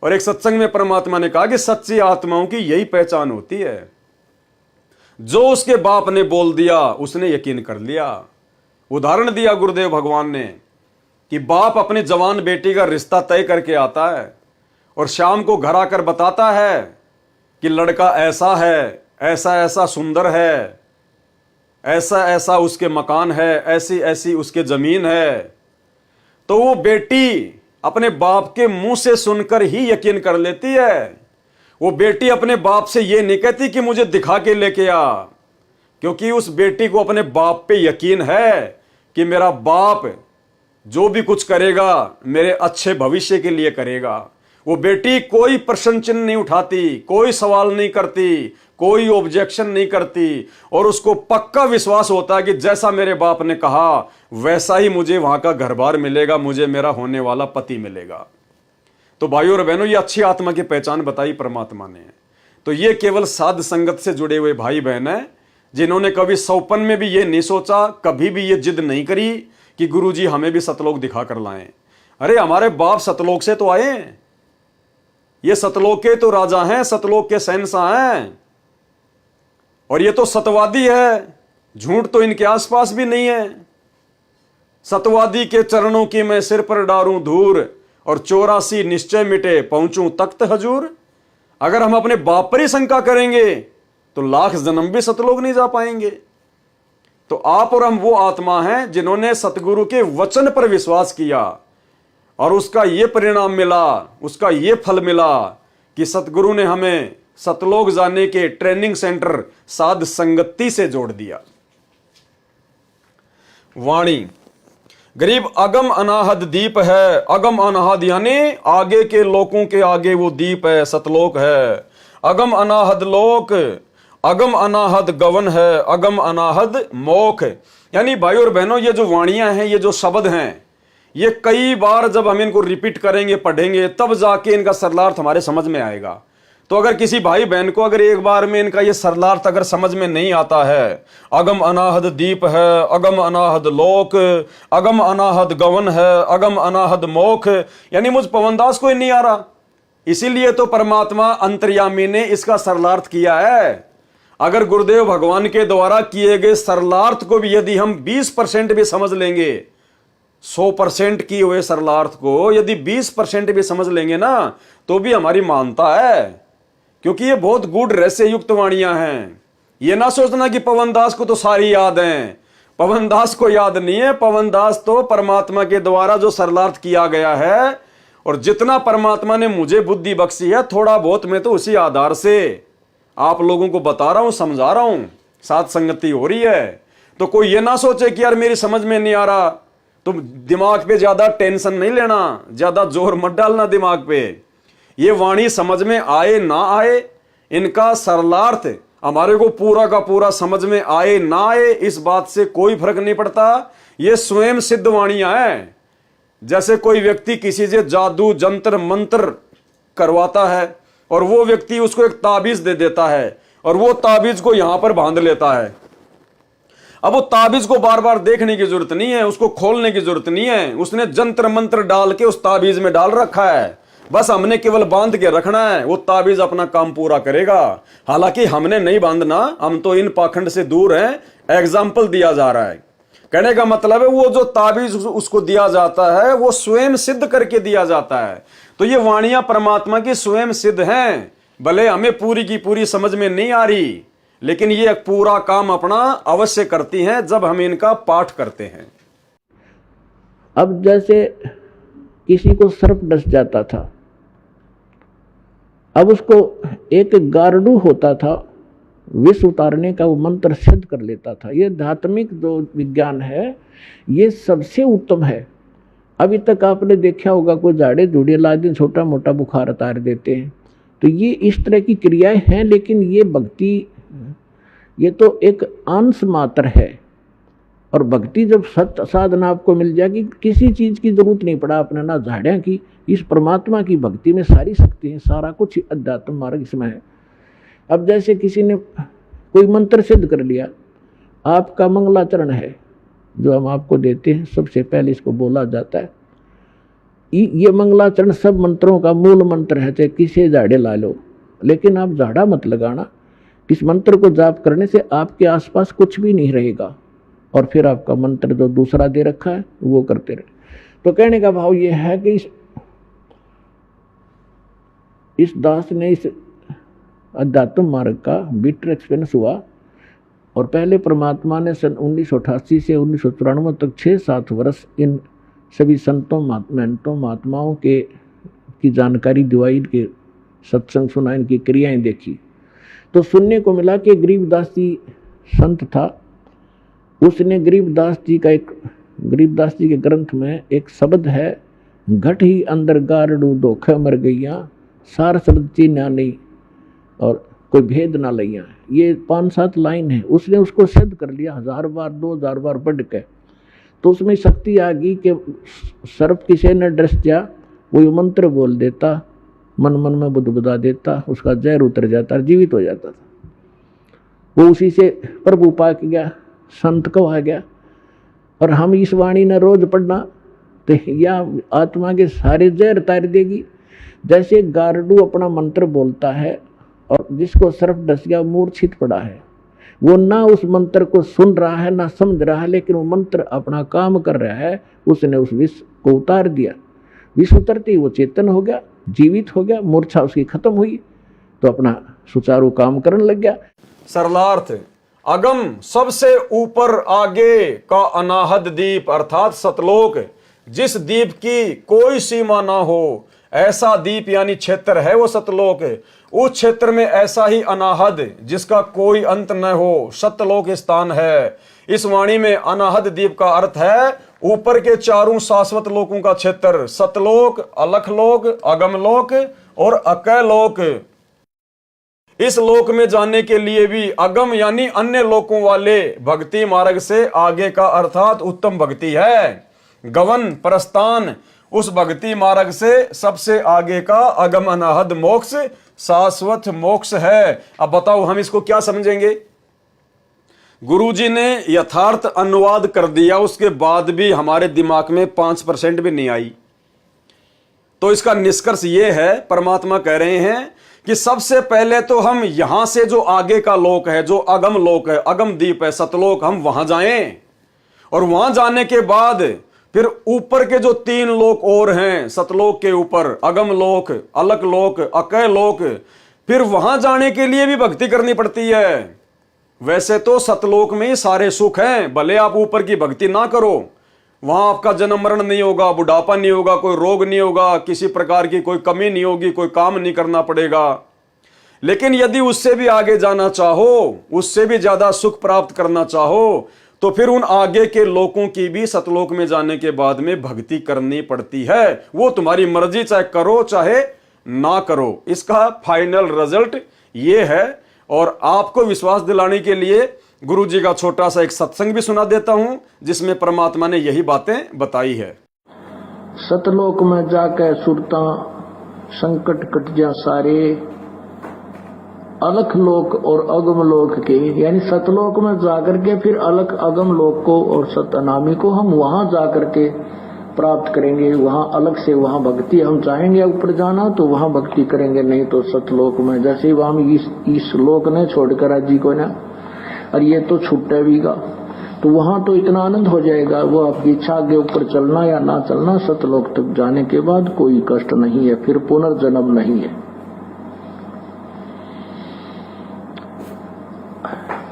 [SPEAKER 1] और एक सत्संग में परमात्मा ने कहा कि सच्ची आत्माओं की यही पहचान होती है। जो उसके बाप ने बोल दिया उसने यकीन कर लिया। उदाहरण दिया गुरुदेव भगवान ने कि बाप अपनी जवान बेटी का रिश्ता तय करके आता है और शाम को घर आकर बताता है कि लड़का ऐसा है, ऐसा ऐसा सुंदर है, ऐसा ऐसा उसके मकान है, ऐसी ऐसी उसके जमीन है, तो वो बेटी अपने बाप के मुंह से सुनकर ही यकीन कर लेती है। वो बेटी अपने बाप से ये नहीं कहती कि मुझे दिखा के लेके आ, क्योंकि उस बेटी को अपने बाप पे यकीन है कि मेरा बाप जो भी कुछ करेगा मेरे अच्छे भविष्य के लिए करेगा। वो बेटी कोई प्रश्न चिन्ह नहीं उठाती, कोई सवाल नहीं करती, कोई ऑब्जेक्शन नहीं करती, और उसको पक्का विश्वास होता है कि जैसा मेरे बाप ने कहा वैसा ही मुझे वहां का घर बार मिलेगा, मुझे मेरा होने वाला पति मिलेगा। तो भाइयों और बहनों, ये अच्छी आत्मा की पहचान बताई परमात्मा ने। तो ये केवल साध संगत से जुड़े हुए भाई बहन हैं, जिन्होंने कभी सौपन में भी ये नहीं सोचा, कभी भी ये जिद नहीं करी कि गुरुजी हमें भी सतलोक दिखा कर लाएं। अरे हमारे बाप सतलोक से तो आए, ये सतलोक के तो राजा हैं, सतलोक के शहंशाह हैं, और ये तो सतवादी है, झूठ तो इनके आसपास भी नहीं है। सतवादी के चरणों की मैं सिर पर डारूं धूर, और 84 निश्चय मिटे पहुंचूं तख्त हजूर। अगर हम अपने बाप पर ही शंका करेंगे तो लाख जन्म भी सतलोक नहीं जा पाएंगे। तो आप और हम वो आत्मा हैं जिन्होंने सतगुरु के वचन पर विश्वास किया, और उसका ये परिणाम मिला, उसका ये फल मिला कि सतगुरु ने हमें सतलोक जाने के ट्रेनिंग सेंटर साध संगति से जोड़ दिया। वाणी गरीब अगम अनाहद दीप है। अगम अनाहद यानी आगे के लोगों के आगे वो दीप है, सतलोक है। अगम अनाहद लोक, अगम अनाहद गवन है, अगम अनाहद मोख। यानी भाई और बहनों, ये जो वाणियां हैं, ये जो शब्द हैं, ये कई बार जब हम इनको रिपीट करेंगे, पढ़ेंगे, तब जाके इनका सरलार्थ हमारे समझ में आएगा। तो अगर किसी भाई बहन को अगर एक बार में इनका ये सरलार्थ अगर समझ में नहीं आता है, अगम अनाहद दीप है, अगम अनाहद लोक, अगम अनाहद गवन है, अगम अनाहद मोख, यानी मुझ पवनदास को ही नहीं आ रहा। इसीलिए तो परमात्मा अंतर्यामी ने इसका सरलार्थ किया है। अगर गुरुदेव भगवान के द्वारा किए गए सरलार्थ को भी यदि हम 20% भी समझ लेंगे, 100% किए हुए सरलार्थ को यदि 20% भी समझ लेंगे ना, तो भी हमारी मानता है, क्योंकि ये बहुत गूढ़ रहस्य युक्त वाणियां हैं। ये ना सोचना कि पवनदास को तो सारी याद हैं। पवनदास को याद नहीं है। पवनदास तो परमात्मा के द्वारा जो सरलार्थ किया गया है, और जितना परमात्मा ने मुझे बुद्धि बख्शी है, थोड़ा बहुत मैं तो उसी आधार से आप लोगों को बता रहा हूं, समझा रहा हूं, साथ संगति हो रही है। तो कोई ये ना सोचे कि यार मेरी समझ में नहीं आ रहा, तुम दिमाग पे ज्यादा टेंशन नहीं लेना, ज्यादा जोर मत डालना दिमाग पे। ये वाणी समझ में आए ना आए, इनका सरलार्थ हमारे को पूरा का पूरा समझ में आए ना आए, इस बात से कोई फर्क नहीं पड़ता। ये स्वयं सिद्ध वाणियां हैं। जैसे कोई व्यक्ति किसी से जादू जंत्र मंत्र करवाता है, और वो व्यक्ति उसको एक ताबीज दे देता है, और वो ताबीज को यहां पर बांध लेता है। अब वो ताबीज को बार बार देखने की जरूरत नहीं है, उसको खोलने की जरूरत नहीं है। उसने जंत्र मंत्र डाल के उस ताबीज में डाल रखा है, बस हमने केवल बांध के रखना है, वो ताबीज अपना काम पूरा करेगा। हालांकि हमने नहीं बांधना, हम तो इन पाखंड से दूर हैं। एग्जाम्पल दिया जा रहा है। कहने का मतलब है वो जो ताबीज उसको दिया जाता है वो स्वयं सिद्ध करके दिया जाता है। तो ये वाणियां परमात्मा की स्वयं सिद्ध हैं, भले हमें पूरी की पूरी समझ में नहीं आ रही, लेकिन ये पूरा काम अपना अवश्य करती हैं जब हम इनका पाठ करते हैं।
[SPEAKER 2] अब जैसे किसी को सर्प डस जाता था, अब उसको एक गारडू होता था, विष उतारने का वो मंत्र सिद्ध कर लेता था। ये धात्मिक जो विज्ञान है ये सबसे उत्तम है। अभी तक आपने देखा होगा कोई झाड़े झूड़े ला दिन छोटा मोटा बुखार उतार देते हैं, तो ये इस तरह की क्रियाएं हैं। लेकिन ये भक्ति, ये तो एक अंश मात्र है। और भक्ति जब सत्य साधना आपको मिल जाएगी, किसी चीज़ की जरूरत नहीं पड़ा अपने, ना झाड़ियाँ की। इस परमात्मा की भक्ति में सारी शक्ति है, सारा कुछ अध्यात्म मार्ग इसमें है। अब जैसे किसी ने कोई मंत्र सिद्ध कर लिया, आपका मंगलाचरण है जो हम आपको देते हैं, सबसे पहले इसको बोला जाता है। ये मंगलाचरण सब मंत्रों का मूल मंत्र है, चाहे किसी झाड़े ला लो, लेकिन आप झाड़ा मत लगाना। इस मंत्र को जाप करने से आपके आसपास कुछ भी नहीं रहेगा, और फिर आपका मंत्र जो दूसरा दे रखा है वो करते रहे। तो कहने का भाव ये है कि इस दास ने इस अध्यात्म मार्ग का बिटर एक्सपीरियंस हुआ। और पहले परमात्मा ने सन 1988 से 1994 तक 6-7 वर्ष इन सभी संतों महंतों महात्माओं के की जानकारी दिवाई, के सत्संग सुना, इनकी क्रियाएं देखी, तो सुनने को मिला कि गरीबदास जी संत था। उसने गरीबदास जी के ग्रंथ में एक शब्द है, घट ही अंदर गारडू धोखे मर गईया, सार शब्द चीन्या नहीं और कोई भेद ना लैया। ये 5-7 लाइन है, उसने उसको सिद्ध कर लिया 1000 बार 2000 बार पढ़ के। तो उसमें शक्ति आ गई कि सर्प किसी ने ड्रेस दिया, वो मंत्र बोल देता, मन मन में बुदबुदा देता, उसका जहर उतर जाता, जीवित हो जाता था। वो उसी से प्रभु पाक गया, संत कहा गया। और हम इस वाणी ने रोज पढ़ना तो या आत्मा के सारे जहर तार देगी। जैसे गारडू अपना मंत्र बोलता है और जिसको सर्प डस गया मूर्छित पड़ा है, वो ना उस मंत्र को सुन रहा है ना समझ रहा है, लेकिन वो मंत्र अपना काम कर रहा है। उसने उस विष को उतार दिया, विष उतरते ही वो चेतन हो गया, जीवित हो गया, मूर्छा उसकी खत्म हुई, तो अपना सुचारू काम करने लग गया।
[SPEAKER 1] सरलार्थ, अगम सबसे ऊपर आगे का अनाहद दीप अर्थात सतलोक, जिस दीप की कोई सीमा ना हो, ऐसा दीप यानी क्षेत्र है वो सतलोक। उस क्षेत्र में ऐसा ही अनाहद जिसका कोई अंत न हो, सतलोक स्थान है। इस वाणी में अनाहद दीप का अर्थ है ऊपर के चारों शाश्वत लोकों का क्षेत्र, सतलोक, अलखलोक, अगमलोक और अकैलोक। इस लोक में जाने के लिए भी अगम यानी अन्य लोकों वाले भक्ति मार्ग से आगे का अर्थात उत्तम भक्ति है। गवन प्रस्थान उस भक्ति मार्ग से सबसे आगे का अगम अनाहद मोक्ष शाश्वत मोक्ष है। अब बताओ हम इसको क्या समझेंगे? गुरुजी ने यथार्थ अनुवाद कर दिया, उसके बाद भी हमारे दिमाग में 5% भी नहीं आई। तो इसका निष्कर्ष ये है, परमात्मा कह रहे हैं कि सबसे पहले तो हम यहां से जो आगे का लोक है, जो अगम लोक है, अगम दीप है, सतलोक, हम वहां जाएं। और वहां जाने के बाद फिर ऊपर के जो 3 लोक और हैं, सतलोक के ऊपर अगम लोक, अलक लोक, अकय लोक, फिर वहां जाने के लिए भी भक्ति करनी पड़ती है। वैसे तो सतलोक में ही सारे सुख हैं, भले आप ऊपर की भक्ति ना करो, वहां आपका जन्म मरण नहीं होगा, बुढ़ापा नहीं होगा, कोई रोग नहीं होगा, किसी प्रकार की कोई कमी नहीं होगी, कोई काम नहीं करना पड़ेगा। लेकिन यदि उससे भी आगे जाना चाहो, उससे भी ज्यादा सुख प्राप्त करना चाहो, तो फिर उन आगे के लोकों की भी सतलोक में जाने के बाद में भक्ति करनी पड़ती है। वो तुम्हारी मर्जी, चाहे करो चाहे ना करो, इसका फाइनल रिजल्ट ये है। और आपको विश्वास दिलाने के लिए गुरुजी का छोटा सा एक सत्संग भी सुना देता हूं, जिसमें परमात्मा ने यही बातें बताई है।
[SPEAKER 2] सतलोक में जाके सुरता संकट कट जा सारे, अलख लोक और अगम लोक के, यानी सतलोक में जाकर के फिर अलख अगम लोक को और सतनामी को हम वहां जाकर के प्राप्त करेंगे। वहां अलग से वहां भक्ति, हम चाहेंगे ऊपर जाना तो वहां भक्ति करेंगे, नहीं तो सतलोक में। जैसे हम इस लोक ने छोड़कर राजी को ना, और ये तो छुट्टे भी गा, तो वहां तो इतना आनंद हो जाएगा, वो आपकी इच्छा आगे ऊपर चलना या ना चलना, सतलोक तक जाने के बाद कोई कष्ट नहीं है, फिर पुनर्जन्म नहीं है।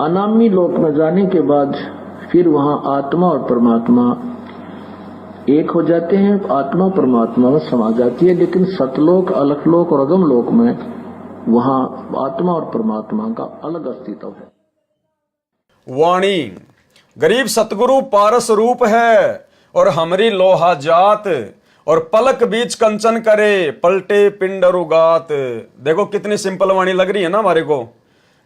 [SPEAKER 2] अनामी लोक में जाने के बाद फिर वहां आत्मा और परमात्मा एक हो जाते हैं, आत्मा परमात्मा में समा जाती है। लेकिन सतलोक, अलखलोक और अगम लोक में वहां आत्मा और परमात्मा का अलग अस्तित्व है।
[SPEAKER 1] वाणी, गरीब सतगुरु पारस रूप है और हमरी लोहा जात, और पलक बीच कंचन करे पलटे पिंड रुगात। देखो कितनी सिंपल वाणी लग रही है ना हमारे को।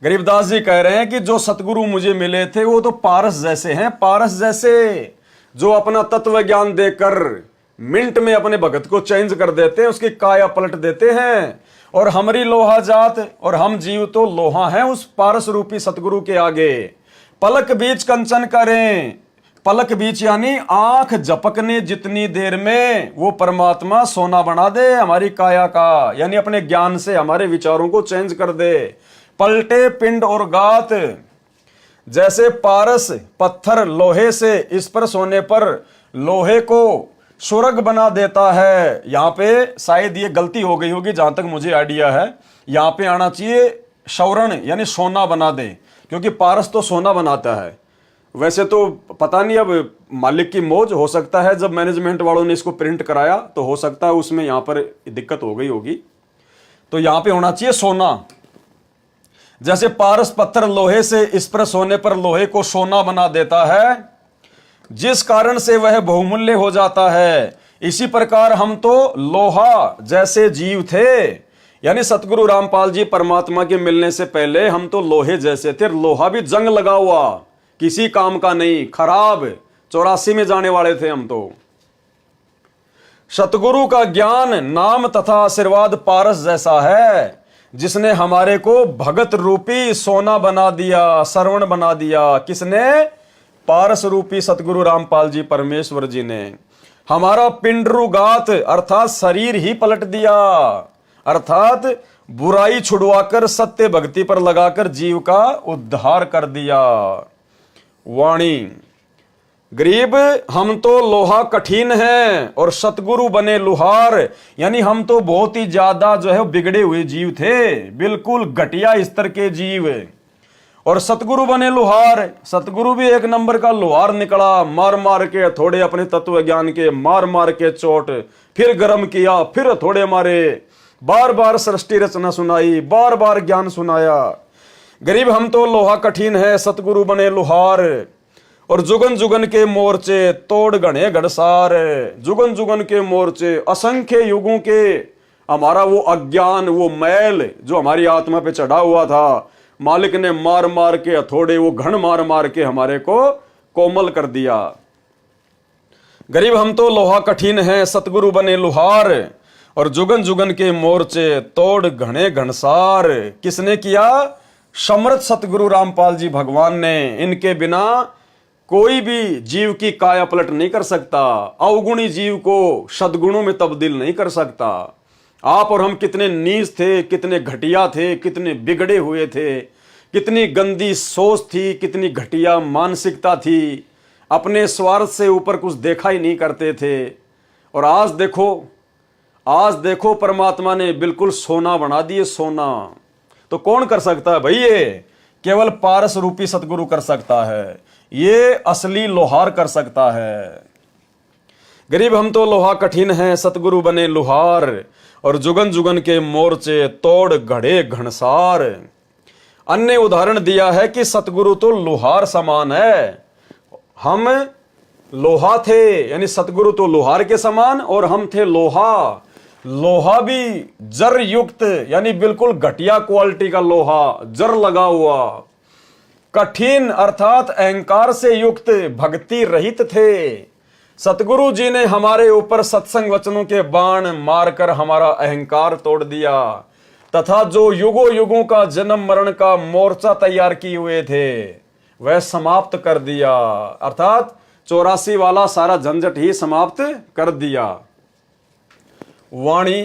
[SPEAKER 1] गरीबदास जी कह रहे हैं कि जो सतगुरु मुझे मिले थे वो तो पारस जैसे हैं, पारस जैसे, जो अपना तत्व ज्ञान देकर मिनट में अपने भगत को चेंज कर देते हैं, उसकी काया पलट देते हैं। और हमारी लोहा जात, और हम जीव तो लोहा हैं उस पारस रूपी सतगुरु के आगे। पलक बीच कंचन करें, पलक बीच यानी आंख झपकने जितनी देर में वो परमात्मा सोना बना दे हमारी काया का, यानी अपने ज्ञान से हमारे विचारों को चेंज कर दे। पलटे पिंड और गात, जैसे पारस पत्थर लोहे से इस पर सोने पर लोहे को सुरग बना देता है। यहां पे शायद ये गलती हो गई होगी, जहां तक मुझे आइडिया है, यहां पे आना चाहिए स्वर्ण यानी सोना बना दे, क्योंकि पारस तो सोना बनाता है। वैसे तो पता नहीं, अब मालिक की मौज, हो सकता है जब मैनेजमेंट वालों ने इसको प्रिंट कराया तो हो सकता है उसमें यहाँ पर दिक्कत हो गई होगी, तो यहाँ पे होना चाहिए सोना। जैसे पारस पत्थर लोहे से स्पर्श होने पर लोहे को सोना बना देता है, जिस कारण से वह बहुमूल्य हो जाता है, इसी प्रकार हम तो लोहा जैसे जीव थे। यानी सतगुरु रामपाल जी परमात्मा के मिलने से पहले हम तो लोहे जैसे थे। लोहा भी जंग लगा हुआ, किसी काम का नहीं, खराब, 84 में जाने वाले थे हम तो। सतगुरु का ज्ञान, नाम तथा आशीर्वाद पारस जैसा है, जिसने हमारे को भगत रूपी सोना बना दिया, श्रवण बना दिया। किसने? पारस रूपी सतगुरु रामपाल जी परमेश्वर जी ने हमारा पिंडरुगात अर्थात शरीर ही पलट दिया, अर्थात बुराई छुड़वाकर सत्य भक्ति पर लगाकर जीव का उद्धार कर दिया। वाणी, गरीब हम तो लोहा कठिन है और सतगुरु बने लुहार। यानी हम तो बहुत ही ज्यादा जो है बिगड़े हुए जीव थे, बिल्कुल घटिया स्तर के जीव, और सतगुरु बने लुहार। सतगुरु भी एक नंबर का लुहार निकला, मार मार के थोड़े अपने तत्व ज्ञान के, मार मार के चोट, फिर गर्म किया, फिर थोड़े मारे, बार बार सृष्टि रचना सुनाई, बार बार ज्ञान सुनाया। गरीब हम तो लोहा कठिन है, सतगुरु बने लुहार, और जुगन जुगन के मोर्चे तोड़ गणे गड़सार। जुगन जुगन के मोर्चे, असंख्य युगों के हमारा वो अज्ञान, वो मैल जो हमारी आत्मा पे चढ़ा हुआ था, मालिक ने मार मार के हथौड़े, वो घण मार मार के हमारे को कोमल कर दिया। गरीब हम तो लोहा कठिन है, सतगुरु बने लुहार, और जुगन जुगन के मोर्चे तोड़ घने घनसार। किसने किया? समर्थ सतगुरु रामपाल जी भगवान ने। इनके बिना कोई भी जीव की काया पलट नहीं कर सकता, अवगुणी जीव को सद्गुणों में तब्दील नहीं कर सकता। आप और हम कितने नीच थे, कितने घटिया थे, कितने बिगड़े हुए थे, कितनी गंदी सोच थी, कितनी घटिया मानसिकता थी, अपने स्वार्थ से ऊपर कुछ देखा ही नहीं करते थे। और आज देखो परमात्मा ने बिल्कुल सोना बना दिए, सोना। तो कौन कर सकता है भाई? ये केवल पारस रूपी सतगुरु कर सकता है, ये असली लोहार कर सकता है। गरीब हम तो लोहा कठिन है, सतगुरु बने लुहार, और जुगन जुगन के मोर्चे तोड़ घड़े घनसार। अन्य उदाहरण दिया है कि सतगुरु तो लोहार समान है, हम लोहा थे, यानी सतगुरु तो लोहार के समान और हम थे लोहा। लोहा भी जर युक्त, यानी बिल्कुल घटिया क्वालिटी का लोहा, जर लगा हुआ। कठिन अर्थात अहंकार से युक्त, भक्ति रहित थे। सतगुरु जी ने हमारे ऊपर सत्संग वचनों के बाण मारकर हमारा अहंकार तोड़ दिया, तथा जो युगों युगों का जन्म मरण का मोर्चा तैयार किए हुए थे वह समाप्त कर दिया, अर्थात 84 वाला सारा झंझट ही समाप्त कर दिया। वाणी,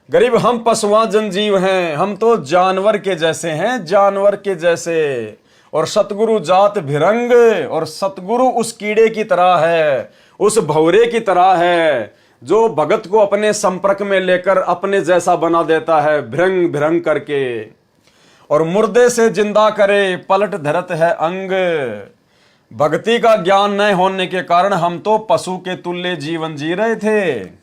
[SPEAKER 1] गरीब हम पशुआ जनजीव हैं, हम तो जानवर के जैसे हैं, जानवर के जैसे। और सतगुरु जात भिरंग, और सतगुरु उस कीड़े की तरह है, उस भौरे की तरह है, जो भगत को अपने संपर्क में लेकर अपने जैसा बना देता है, भिरंग भिरंग करके, और मुर्दे से जिंदा करे, पलट धरत है अंग। भक्ति का ज्ञान न होने के कारण हम तो पशु के तुल्य जीवन जी रहे थे।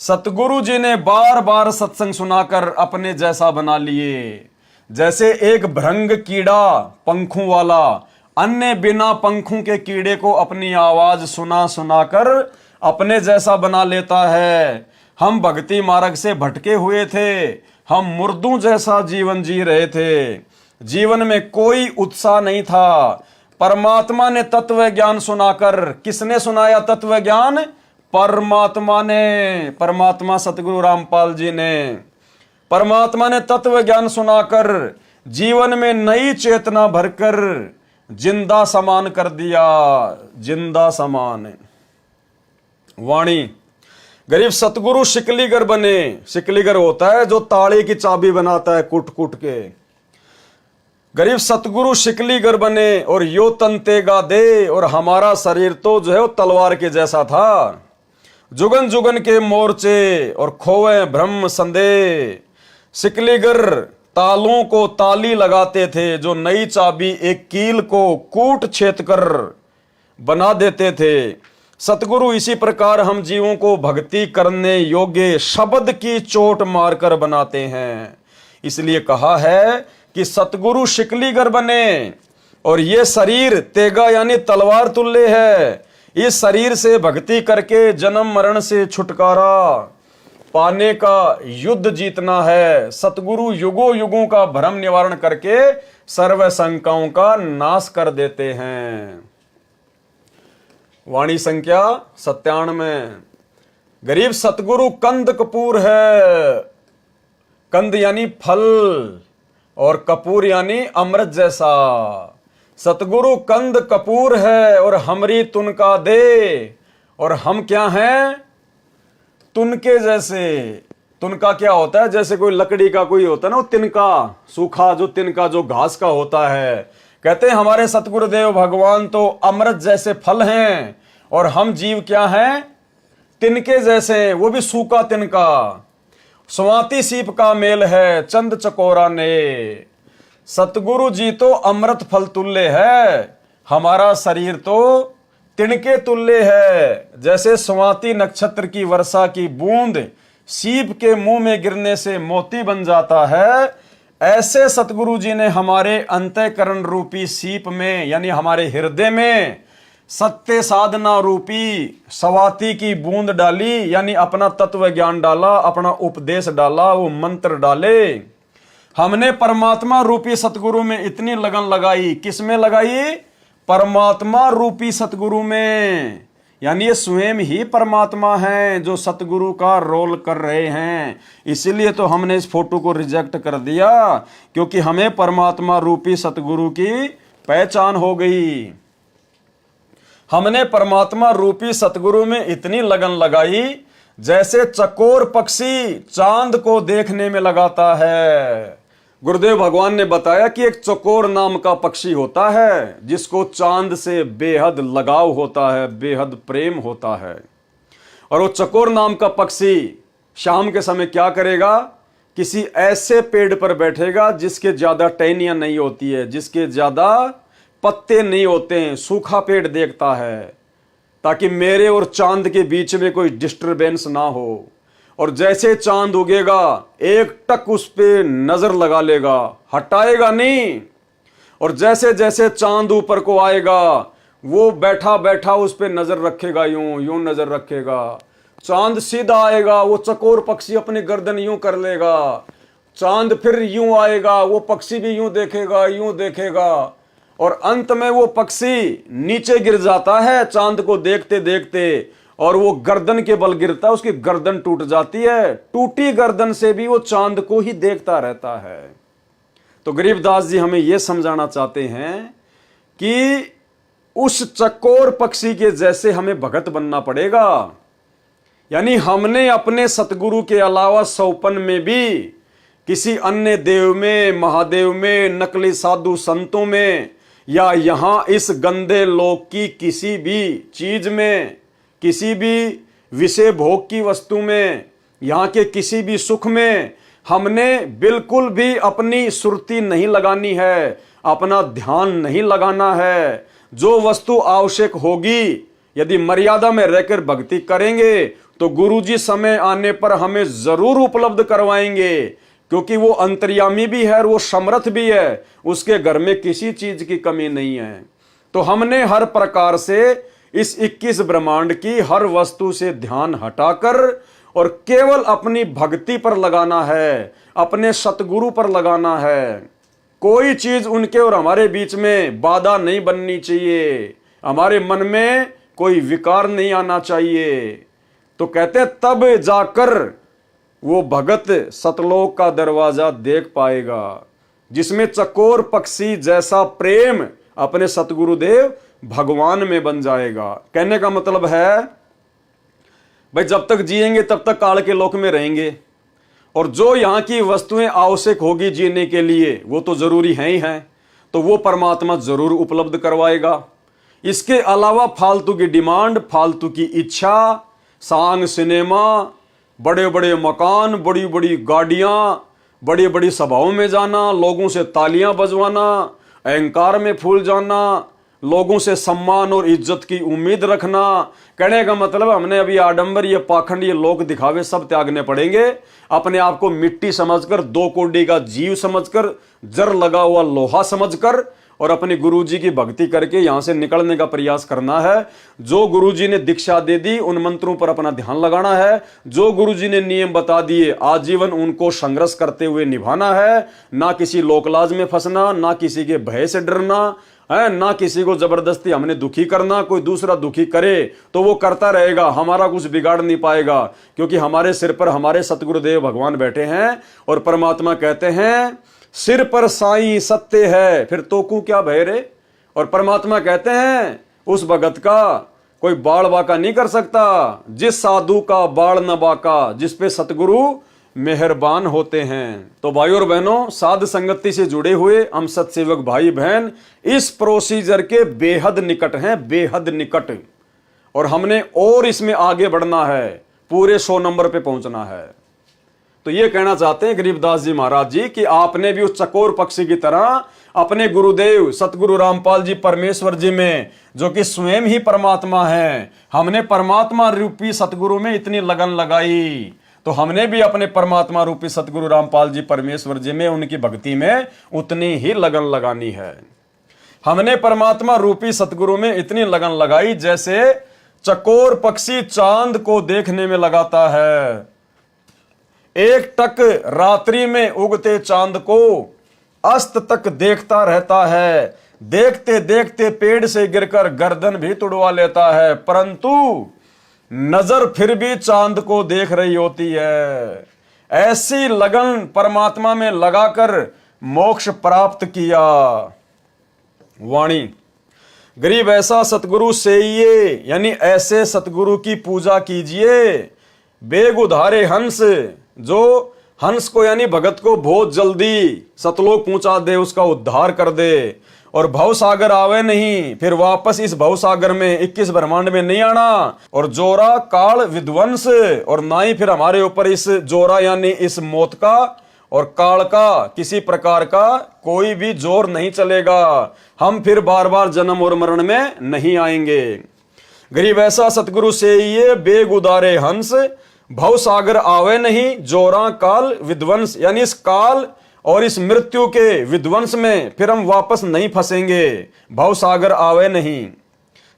[SPEAKER 1] सतगुरु जी ने बार बार सत्संग सुनाकर अपने जैसा बना लिए। जैसे एक भृंग कीड़ा पंखों वाला अन्य बिना पंखों के कीड़े को अपनी आवाज सुना सुनाकर अपने जैसा बना लेता है। हम भक्ति मार्ग से भटके हुए थे, हम मुर्दों जैसा जीवन जी रहे थे, जीवन में कोई उत्साह नहीं था। परमात्मा ने तत्व ज्ञान सुनाकर, किसने सुनाया तत्व ज्ञान? परमात्मा ने, परमात्मा सतगुरु रामपाल जी ने। परमात्मा ने तत्व ज्ञान सुनाकर जीवन में नई चेतना भरकर जिंदा समान कर दिया, जिंदा समान। वाणी, गरीब सतगुरु शिकलीगर बने। शिकलीगर होता है जो ताले की चाबी बनाता है कूट कूट के। गरीब सतगुरु शिकलीगर बने और यो तंतेगा दे, और हमारा शरीर तो जो है वो तलवार के जैसा था। जुगन जुगन के मोर्चे और खोवे ब्रह्म संदेह, शिकलीगर तालों को ताली लगाते थे, जो नई चाबी एक कील को कूट छेद कर बना देते थे। सतगुरु इसी प्रकार हम जीवों को भक्ति करने योग्य शब्द की चोट मारकर बनाते हैं। इसलिए कहा है कि सतगुरु शिकलीगर बने और ये शरीर तेगा यानी तलवार तुल्य है। इस शरीर से भक्ति करके जन्म मरण से छुटकारा पाने का युद्ध जीतना है। सतगुरु युगों युगों का भ्रम निवारण करके सर्व शंकाओं का नाश कर देते हैं। वाणी संख्या 97। गरीब सतगुरु कंद कपूर है। कंद यानी फल और कपूर यानी अमृत जैसा। सतगुरु कंद कपूर है और हमरी तुनका दे, और हम क्या हैं? तुनके जैसे। तुनका क्या होता है? जैसे कोई लकड़ी का कोई होता है ना, वो तिनका, सूखा जो तिनका जो घास का होता है। कहते हैं हमारे सतगुरुदेव भगवान तो अमृत जैसे फल हैं और हम जीव क्या हैं? तिनके जैसे, वो भी सूखा तिनका। स्वाति सीप का मेल है चंद चकोरा ने। सतगुरु जी तो अमृत फल तुल्य है, हमारा शरीर तो तिनके तुल्य है। जैसे स्वाति नक्षत्र की वर्षा की बूंद सीप के मुंह में गिरने से मोती बन जाता है, ऐसे सतगुरु जी ने हमारे अंतःकरण रूपी सीप में यानी हमारे हृदय में सत्य साधना रूपी स्वाति की बूंद डाली, यानी अपना तत्व ज्ञान डाला, अपना उपदेश डाला, वो मंत्र डाले। हमने परमात्मा रूपी सतगुरु में इतनी लगन लगाई। किस में लगाई? परमात्मा रूपी सतगुरु में। यानी ये स्वयं ही परमात्मा है जो सतगुरु का रोल कर रहे हैं। इसीलिए तो हमने इस फोटो को रिजेक्ट कर दिया, क्योंकि हमें परमात्मा रूपी सतगुरु की पहचान हो गई। हमने परमात्मा रूपी सतगुरु में इतनी लगन लगाई जैसे चकोर पक्षी चांद को देखने में लगाता है। गुरुदेव भगवान ने बताया कि एक चकोर नाम का पक्षी होता है जिसको चांद से बेहद लगाव होता है, बेहद प्रेम होता है। और वो चकोर नाम का पक्षी शाम के समय क्या करेगा? किसी ऐसे पेड़ पर बैठेगा जिसके ज्यादा टहनियां नहीं होती है, जिसके ज्यादा पत्ते नहीं होते हैं, सूखा पेड़ देखता है, ताकि मेरे और चांद के बीच में कोई डिस्टरबेंस ना हो। और जैसे चांद उगेगा एक टक उस पे नजर लगा लेगा, हटाएगा नहीं। और जैसे जैसे चांद ऊपर को आएगा वो बैठा बैठा उस पे नजर रखेगा, यूं यूं नजर रखेगा। चांद सीधा आएगा, वो चकोर पक्षी अपनी गर्दन यूं कर लेगा। चांद फिर यूं आएगा, वो पक्षी भी यूं देखेगा, यूं देखेगा। और अंत में वो पक्षी नीचे गिर जाता है चांद को देखते देखते, और वो गर्दन के बल गिरता है, उसकी गर्दन टूट जाती है। टूटी गर्दन से भी वो चांद को ही देखता रहता है। तो गरीबदास जी हमें यह समझाना चाहते हैं कि उस चकोर पक्षी के जैसे हमें भगत बनना पड़ेगा। यानी हमने अपने सतगुरु के अलावा सौपन में भी किसी अन्य देव में, महादेव में, नकली साधु संतों में, या यहां इस गंदे लोक की किसी भी चीज में, किसी भी विषय भोग की वस्तु में, यहाँ के किसी भी सुख में हमने बिल्कुल भी अपनी सुरती नहीं लगानी है, अपना ध्यान नहीं लगाना है। जो वस्तु आवश्यक होगी, यदि मर्यादा में रहकर भक्ति करेंगे तो गुरुजी समय आने पर हमें जरूर उपलब्ध करवाएंगे, क्योंकि वो अंतर्यामी भी है और वो समर्थ भी है, उसके घर में किसी चीज की कमी नहीं है। तो हमने हर प्रकार से इस 21 ब्रह्मांड की हर वस्तु से ध्यान हटाकर और केवल अपनी भक्ति पर लगाना है, अपने सतगुरु पर लगाना है। कोई चीज उनके और हमारे बीच में बाधा नहीं बननी चाहिए, हमारे मन में कोई विकार नहीं आना चाहिए। तो कहते तब जाकर वो भगत सतलोक का दरवाजा देख पाएगा, जिसमें चकोर पक्षी जैसा प्रेम अपने सतगुरुदेव भगवान में बन जाएगा। कहने का मतलब है भाई जब तक जिएंगे तब तक काल के लोक में रहेंगे, और जो यहाँ की वस्तुएं आवश्यक होगी जीने के लिए वो तो जरूरी है ही है, तो वो परमात्मा जरूर उपलब्ध करवाएगा। इसके अलावा फालतू की डिमांड, फालतू की इच्छा, सांग सिनेमा, बड़े बड़े मकान, बड़ी बड़ी गाड़ियां, बड़ी बड़ी सभाओं में जाना, लोगों से तालियां बजवाना, अहंकार में फूल जाना, लोगों से सम्मान और इज्जत की उम्मीद रखना। कहने का मतलब हमने अभी आडंबर, ये पाखंड, ये लोक दिखावे सब त्यागने पड़ेंगे। अपने आप को मिट्टी समझकर, 2 कोड़ी का जीव समझकर, जर लगा हुआ लोहा समझकर और अपने गुरुजी की भक्ति करके यहां से निकलने का प्रयास करना है। जो गुरुजी ने दीक्षा दे दी उन मंत्रों पर अपना ध्यान लगाना है। जो गुरुजी ने नियम बता दिए आजीवन उनको संघर्ष करते हुए निभाना है। ना किसी लोकलाज में फंसना, ना किसी के भय से डरना है, ना किसी को जबरदस्ती हमने दुखी करना। कोई दूसरा दुखी करे तो वो करता रहेगा, हमारा कुछ बिगाड़ नहीं पाएगा, क्योंकि हमारे सिर पर हमारे सतगुरुदेव भगवान बैठे हैं। और परमात्मा कहते हैं सिर पर साईं सत्य है, फिर तो को क्या भय रे। और परमात्मा कहते हैं उस भगत का कोई बाल बाका नहीं कर सकता, जिस साधु का बाल न बाका, जिस पे सतगुरु मेहरबान होते हैं। तो भाई और बहनों, साध संगति से जुड़े हुए हम सत्सेवक भाई बहन इस प्रोसीजर के बेहद निकट हैं, बेहद निकट। और हमने और इसमें आगे बढ़ना है, पूरे 100 नंबर पे पहुंचना है। तो ये कहना चाहते हैं गरीबदास जी महाराज जी कि आपने भी उस चकोर पक्षी की तरह अपने गुरुदेव सतगुरु रामपाल जी परमेश्वर जी में, जो कि स्वयं ही परमात्मा है, हमने परमात्मा रूपी सतगुरु में इतनी लगन लगाई, तो हमने भी अपने परमात्मा रूपी सतगुरु रामपाल जी परमेश्वर जी में, उनकी भक्ति में उतनी ही लगन लगानी है। हमने परमात्मा रूपी सतगुरु में इतनी लगन लगाई जैसे चकोर पक्षी चांद को देखने में लगाता है। एक टक रात्रि में उगते चांद को अस्त तक देखता रहता है, देखते देखते पेड़ से गिरकर गर्दन भी तुड़वा लेता है, परंतु नजर फिर भी चांद को देख रही होती है। ऐसी लगन परमात्मा में लगाकर मोक्ष प्राप्त किया। वाणी गरीब ऐसा सतगुरु से ये, यानी ऐसे सतगुरु की पूजा कीजिए। बेग उधारे हंस, जो हंस को यानी भगत को बहुत जल्दी सतलोक पहुंचा दे, उसका उद्धार कर दे। और भव सागर आवे नहीं, फिर वापस इस भव सागर में 21 ब्रह्मांड में नहीं आना। और जोरा काल विध्वंस, और ना ही फिर हमारे ऊपर इस जोरा यानी इस मौत का और काल का किसी प्रकार का कोई भी जोर नहीं चलेगा। हम फिर बार बार जन्म और मरण में नहीं आएंगे। गरीब ऐसा सतगुरु से ये बेग उदारे हंस, भव सागर आवे नहीं, जोरा काल विध्वंस, यानी इस काल और इस मृत्यु के विध्वंस में फिर हम वापस नहीं फंसेंगे। भव सागर आवे नहीं।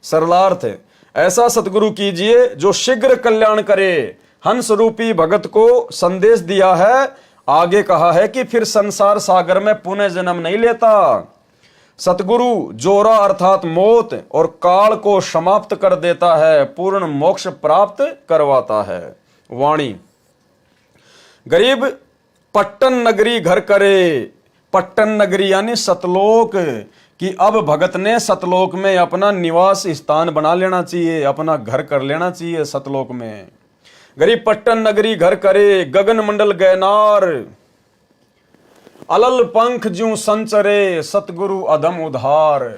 [SPEAKER 1] सरलार्थ ऐसा सतगुरु कीजिए जो शीघ्र कल्याण करे। हंस रूपी भगत को संदेश दिया है, आगे कहा है कि फिर संसार सागर में पुनः जन्म नहीं लेता। सतगुरु जोरा अर्थात मौत और काल को समाप्त कर देता है, पूर्ण मोक्ष प्राप्त करवाता है। वाणी गरीब पट्टन नगरी घर करे। पट्टन नगरी यानी सतलोक, कि अब भगत ने सतलोक में अपना निवास स्थान बना लेना चाहिए, अपना घर कर लेना चाहिए सतलोक में। गरीब पट्टन नगरी घर करे, गगन मंडल गैनार, अलल पंख ज्यों संचरे, सतगुरु अधम उधार।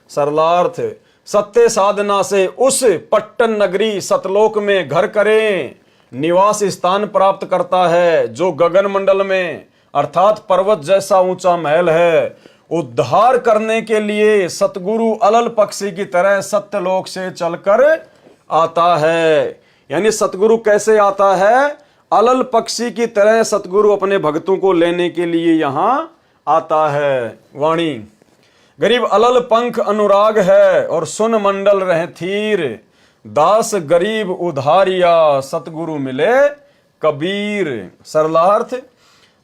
[SPEAKER 1] सरलार्थ सत्य साधना से उस पट्टन नगरी सतलोक में घर करें, निवास स्थान प्राप्त करता है, जो गगन मंडल में अर्थात पर्वत जैसा ऊंचा महल है। उद्धार करने के लिए सतगुरु अलल पक्षी की तरह सत्यलोक से चलकर आता है। यानी सतगुरु कैसे आता है? अलल पक्षी की तरह सतगुरु अपने भक्तों को लेने के लिए यहां आता है। वाणी गरीब अलल पंख अनुराग है और सुन मंडल रहे थीर, दास गरीब उधारिया, सतगुरु मिले कबीर। सरलार्थ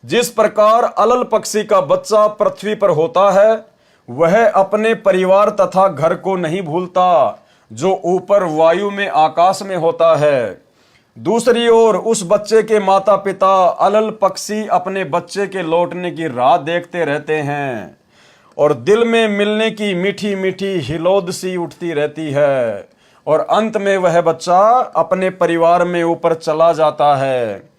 [SPEAKER 1] जिस प्रकार अलल पक्षी का बच्चा पृथ्वी पर होता है, वह अपने परिवार तथा घर को नहीं भूलता, जो ऊपर वायु में आकाश में होता है। दूसरी ओर उस बच्चे के माता पिता अलल पक्षी अपने बच्चे के लौटने की राह देखते रहते हैं और दिल में मिलने की मीठी मीठी हिलोद सी उठती रहती है, और अंत में वह बच्चा अपने परिवार में ऊपर चला जाता है।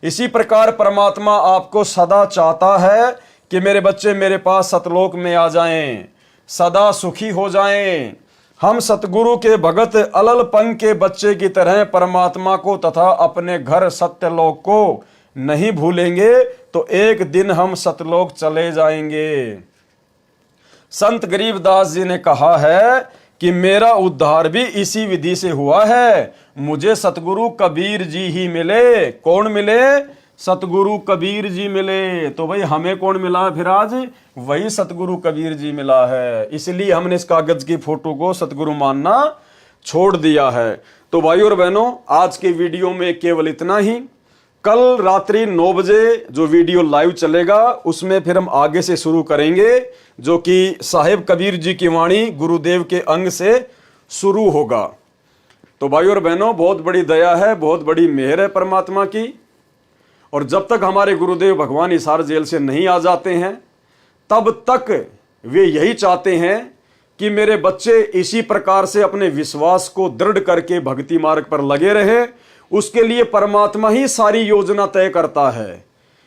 [SPEAKER 1] इसी प्रकार परमात्मा आपको सदा चाहता है कि मेरे बच्चे मेरे पास सतलोक में आ जाएं, सदा सुखी हो जाएं। हम सतगुरु के भगत अलल पंख के बच्चे की तरह परमात्मा को तथा अपने घर सत्यलोक को नहीं भूलेंगे, तो एक दिन हम सतलोक चले जाएंगे। संत गरीबदास जी ने कहा है कि मेरा उद्धार भी इसी विधि से हुआ है। मुझे सतगुरु कबीर जी ही मिले। कौन मिले? सतगुरु कबीर जी मिले। तो भाई हमें कौन मिला फिर आज? वही सतगुरु कबीर जी मिला है। इसलिए हमने इस कागज की फोटो को सतगुरु मानना छोड़ दिया है। तो भाई और बहनों, आज के वीडियो में केवल इतना ही। कल रात्रि 9 बजे जो वीडियो लाइव चलेगा उसमें फिर हम आगे से शुरू करेंगे, जो कि साहिब कबीर जी की वाणी गुरुदेव के अंग से शुरू होगा। तो भाई और बहनों, बहुत बड़ी दया है, बहुत बड़ी मेहर है परमात्मा की। और जब तक हमारे गुरुदेव भगवान हिसार जेल से नहीं आ जाते हैं तब तक वे यही चाहते हैं कि मेरे बच्चे इसी प्रकार से अपने विश्वास को दृढ़ करके भक्ति मार्ग पर लगे रहे। उसके लिए परमात्मा ही सारी योजना तय करता है।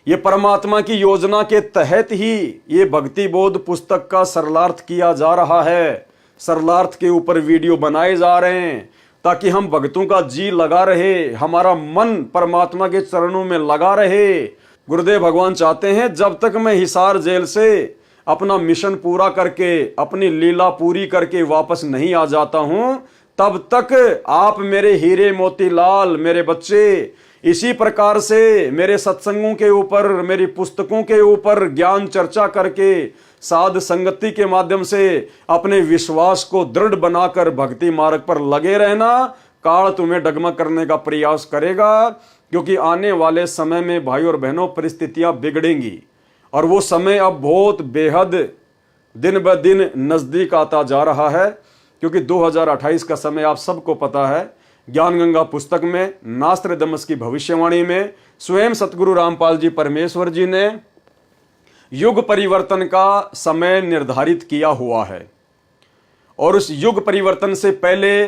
[SPEAKER 1] ये परमात्मा की योजना के तहत ही ये भक्ति बोध पुस्तक का सरलार्थ किया जा रहा है। सरलार्थ के ऊपर वीडियो बनाए जा रहे हैं ताकि हम भक्तों का जी लगा रहे, हमारा मन परमात्मा के चरणों में लगा रहे। गुरुदेव भगवान चाहते हैं जब तक मैं हिसार जेल से अपना मिशन पूरा करके, अपनी लीला पूरी करके वापस नहीं आ जाता हूं, तब तक आप मेरे हीरे मोतीलाल, मेरे बच्चे इसी प्रकार से मेरे सत्संगों के ऊपर, मेरी पुस्तकों के ऊपर ज्ञान चर्चा करके, साध संगति के माध्यम से अपने विश्वास को दृढ़ बनाकर भक्ति मार्ग पर लगे रहना। काल तुम्हें डगमग करने का प्रयास करेगा, क्योंकि आने वाले समय में भाई और बहनों परिस्थितियां बिगड़ेंगी और वो समय अब बहुत बेहद दिन ब दिन नजदीक आता जा रहा है। क्योंकि 2028 का समय आप सबको पता है, ज्ञान गंगा पुस्तक में नास्त्रदमस की भविष्यवाणी में स्वयं सतगुरु रामपाल जी परमेश्वर जी ने युग परिवर्तन का समय निर्धारित किया हुआ है। और उस युग परिवर्तन से पहले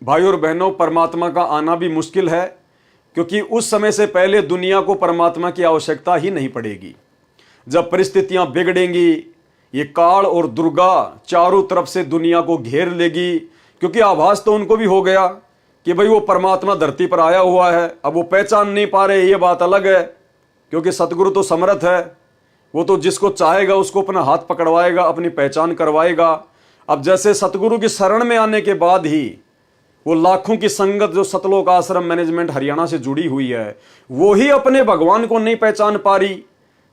[SPEAKER 1] भाई और बहनों परमात्मा का आना भी मुश्किल है, क्योंकि उस समय से पहले दुनिया को परमात्मा की आवश्यकता ही नहीं पड़ेगी। जब परिस्थितियां बिगड़ेंगी, ये काल और दुर्गा चारों तरफ से दुनिया को घेर लेगी। क्योंकि आभास तो उनको भी हो गया कि भाई वो परमात्मा धरती पर आया हुआ है। अब वो पहचान नहीं पा रहे, ये बात अलग है, क्योंकि सतगुरु तो समर्थ है। वो तो जिसको चाहेगा उसको अपना हाथ पकड़वाएगा, अपनी पहचान करवाएगा। अब जैसे सतगुरु की शरण में आने के बाद ही वो लाखों की संगत जो सतलोक आश्रम मैनेजमेंट हरियाणा से जुड़ी हुई है, वो ही अपने भगवान को नहीं पहचान पा रही।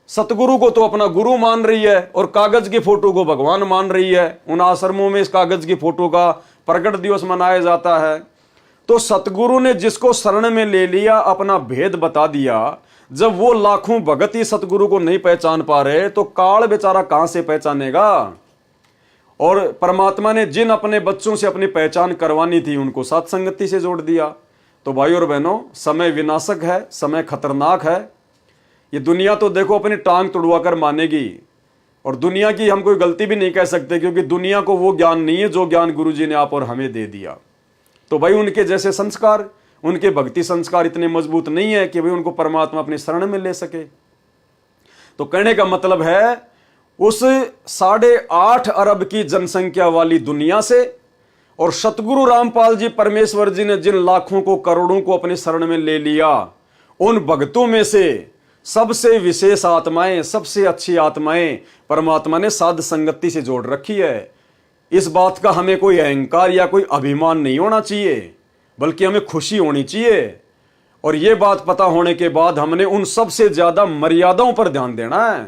[SPEAKER 1] सतगुरु को तो अपना गुरु मान रही है और कागज की फोटो को भगवान मान रही है। उन आश्रमों में इस कागज की फोटो का प्रकट दिवस मनाया जाता है। तो सतगुरु ने जिसको शरण में ले लिया, अपना भेद बता दिया। जब वो लाखों भगत ही सतगुरु को नहीं पहचान पा रहे, तो काल बेचारा कहां से पहचानेगा। और परमात्मा ने जिन अपने बच्चों से अपनी पहचान करवानी थी, उनको साथ संगति से जोड़ दिया। तो भाई और बहनों, समय विनाशक है, समय खतरनाक है। ये दुनिया तो देखो अपनी टांग तुड़वा कर मानेगी, और दुनिया की हम कोई गलती भी नहीं कह सकते, क्योंकि दुनिया को वो ज्ञान नहीं है जो ज्ञान गुरुजी ने आप और हमें दे दिया। तो भाई उनके जैसे संस्कार, उनके भक्ति संस्कार इतने मजबूत नहीं है कि भाई उनको परमात्मा अपनी शरण में ले सके। तो कहने का मतलब है, उस 8.5 अरब की जनसंख्या वाली दुनिया से और सतगुरु रामपाल जी परमेश्वर जी ने जिन लाखों को, करोड़ों को अपनी शरण में ले लिया, उन भक्तों में से सबसे विशेष आत्माएं, सबसे अच्छी आत्माएं परमात्मा ने साध संगति से जोड़ रखी है। इस बात का हमें कोई अहंकार या कोई अभिमान नहीं होना चाहिए, बल्कि हमें खुशी होनी चाहिए। और यह बात पता होने के बाद हमने उन सबसे ज्यादा मर्यादाओं पर ध्यान देना है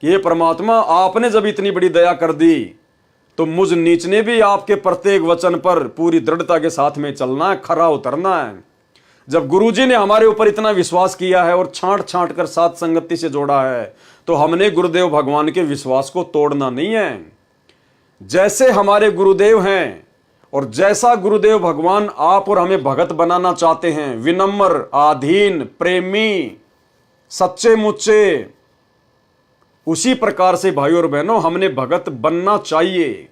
[SPEAKER 1] कि ये परमात्मा, आपने जब इतनी बड़ी दया कर दी तो मुझ नीच ने भी आपके प्रत्येक वचन पर पूरी दृढ़ता के साथ में चलना है, खरा उतरना है। जब गुरुजी ने हमारे ऊपर इतना विश्वास किया है और छांट छांट कर साथ संगति से जोड़ा है, तो हमने गुरुदेव भगवान के विश्वास को तोड़ना नहीं है। जैसे हमारे गुरुदेव हैं और जैसा गुरुदेव भगवान आप और हमें भगत बनाना चाहते हैं, विनम्र, आधीन, प्रेमी, सच्चे मुच्चे, उसी प्रकार से भाई और बहनों हमने भगत बनना चाहिए।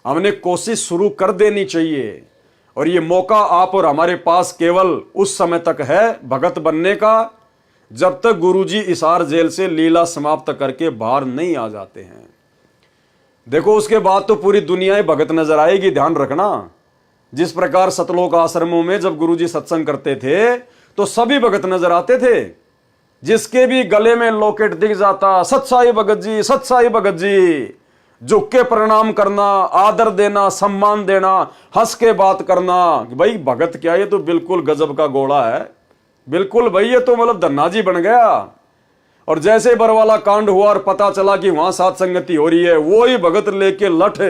[SPEAKER 1] हमने कोशिश शुरू कर देनी चाहिए। और ये मौका आप और हमारे पास केवल उस समय तक है भगत बनने का, जब तक गुरुजी हिसार जेल से लीला समाप्त करके बाहर नहीं आ जाते हैं। देखो, उसके बाद तो पूरी दुनिया भगत नजर आएगी, ध्यान रखना। जिस प्रकार सतलोक आश्रमों में जब गुरुजी सत्संग करते थे तो सभी भगत नजर आते थे। जिसके भी गले में लॉकेट दिख जाता, सत्साई भगत जी, सत्साई भगत जी, झुक के प्रणाम करना, आदर देना, सम्मान देना, हंस के बात करना। भाई भगत क्या, ये तो बिल्कुल गजब का घोड़ा है, बिल्कुल भाई ये तो मतलब धन्ना जी बन गया। और जैसे बरवाला कांड हुआ और पता चला कि वहां साथ संगति हो रही है, वो ही भगत लेके लठ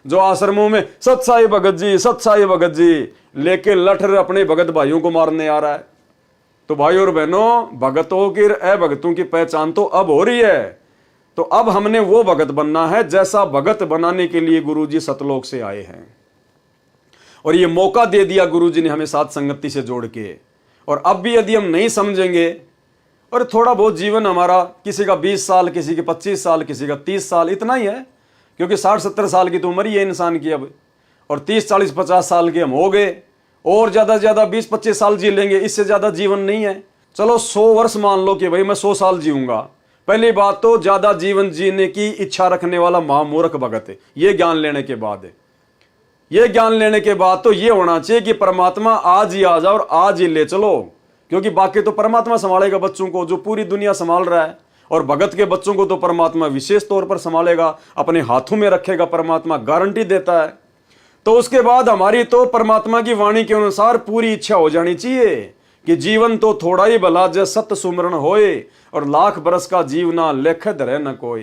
[SPEAKER 1] जो आश्रमों में सत्साई भगत जी, सत्साई भगत जी लेके लठ अपने भगत भाइयों को मारने आ रहा है। तो भाई और बहनों, भगतों की अभगतों की पहचान तो अब हो रही है। तो अब हमने वो भगत बनना है जैसा भगत बनाने के लिए गुरुजी सतलोक से आए हैं। और ये मौका दे दिया गुरुजी ने हमें साथ संगति से जोड़ के। और अब भी यदि हम नहीं समझेंगे, और थोड़ा बहुत जीवन हमारा, किसी का 20 साल, किसी के 25 साल, किसी का 30 साल, इतना ही है, क्योंकि 60-70 साल की तो उम्र ही है इंसान की अब। और 30-40-50 साल के हम हो गए, और ज्यादा से ज्यादा 20-25 साल जी लेंगे, इससे ज्यादा जीवन नहीं है। चलो 100 वर्ष मान लो कि भाई मैं 100 साल जीऊंगा। पहली बात तो ज्यादा जीवन जीने की इच्छा रखने वाला महामूर्ख भगत है। ये ज्ञान लेने के बाद तो ये होना चाहिए कि परमात्मा आज ही आ जाओ और आज ही ले चलो, क्योंकि बाकी तो परमात्मा संभालेगा बच्चों को, जो पूरी दुनिया संभाल रहा है। और भगत के बच्चों को तो परमात्मा विशेष तौर पर संभालेगा, अपने हाथों में रखेगा, परमात्मा गारंटी देता है। तो उसके बाद हमारी तो परमात्मा की वाणी के अनुसार पूरी इच्छा हो जानी चाहिए कि जीवन तो थोड़ा ही भला, जय सत्य सुमरण होए, और लाख बरस का जीवना लेख धरे न कोई।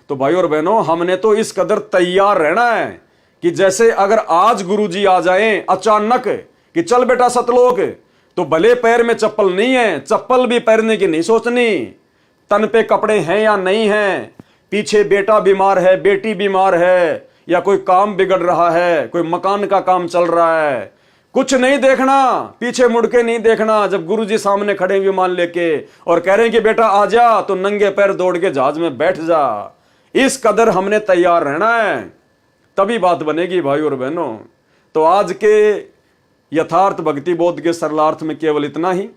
[SPEAKER 1] तो भाई और बहनों, हमने तो इस कदर तैयार रहना है कि जैसे अगर आज गुरुजी आ जाएं अचानक कि चल बेटा सतलोक, तो भले पैर में चप्पल नहीं है, चप्पल भी पहनने की नहीं सोचनी, तन पे कपड़े हैं या नहीं हैं, पीछे बेटा बीमार है, बेटी बीमार है, या कोई काम बिगड़ रहा है, कोई मकान का काम चल रहा है, कुछ नहीं देखना, पीछे मुड़ के नहीं देखना। जब गुरुजी सामने खड़े विमान लेके और कह रहे हैं कि बेटा आ जा, तो नंगे पैर दौड़ के जहाज में बैठ जा। इस कदर हमने तैयार रहना है, तभी बात बनेगी भाई और बहनों। तो आज के यथार्थ भक्ति बोध के सरलार्थ में केवल इतना ही।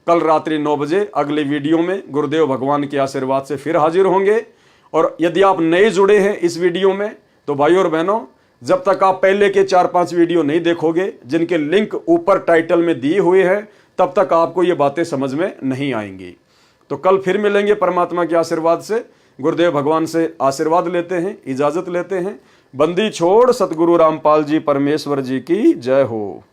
[SPEAKER 1] कल रात्रि 9 बजे अगले वीडियो में गुरुदेव भगवान के आशीर्वाद से फिर हाजिर होंगे। और यदि आप नए जुड़े हैं इस वीडियो में, तो भाई और बहनों, जब तक आप पहले के 4-5 वीडियो नहीं देखोगे, जिनके लिंक ऊपर टाइटल में दिए हुए हैं, तब तक आपको ये बातें समझ में नहीं आएंगी। तो कल फिर मिलेंगे परमात्मा के आशीर्वाद से। गुरुदेव भगवान से आशीर्वाद लेते हैं, इजाजत लेते हैं। बंदी छोड़ सतगुरु रामपाल जी परमेश्वर जी की जय हो।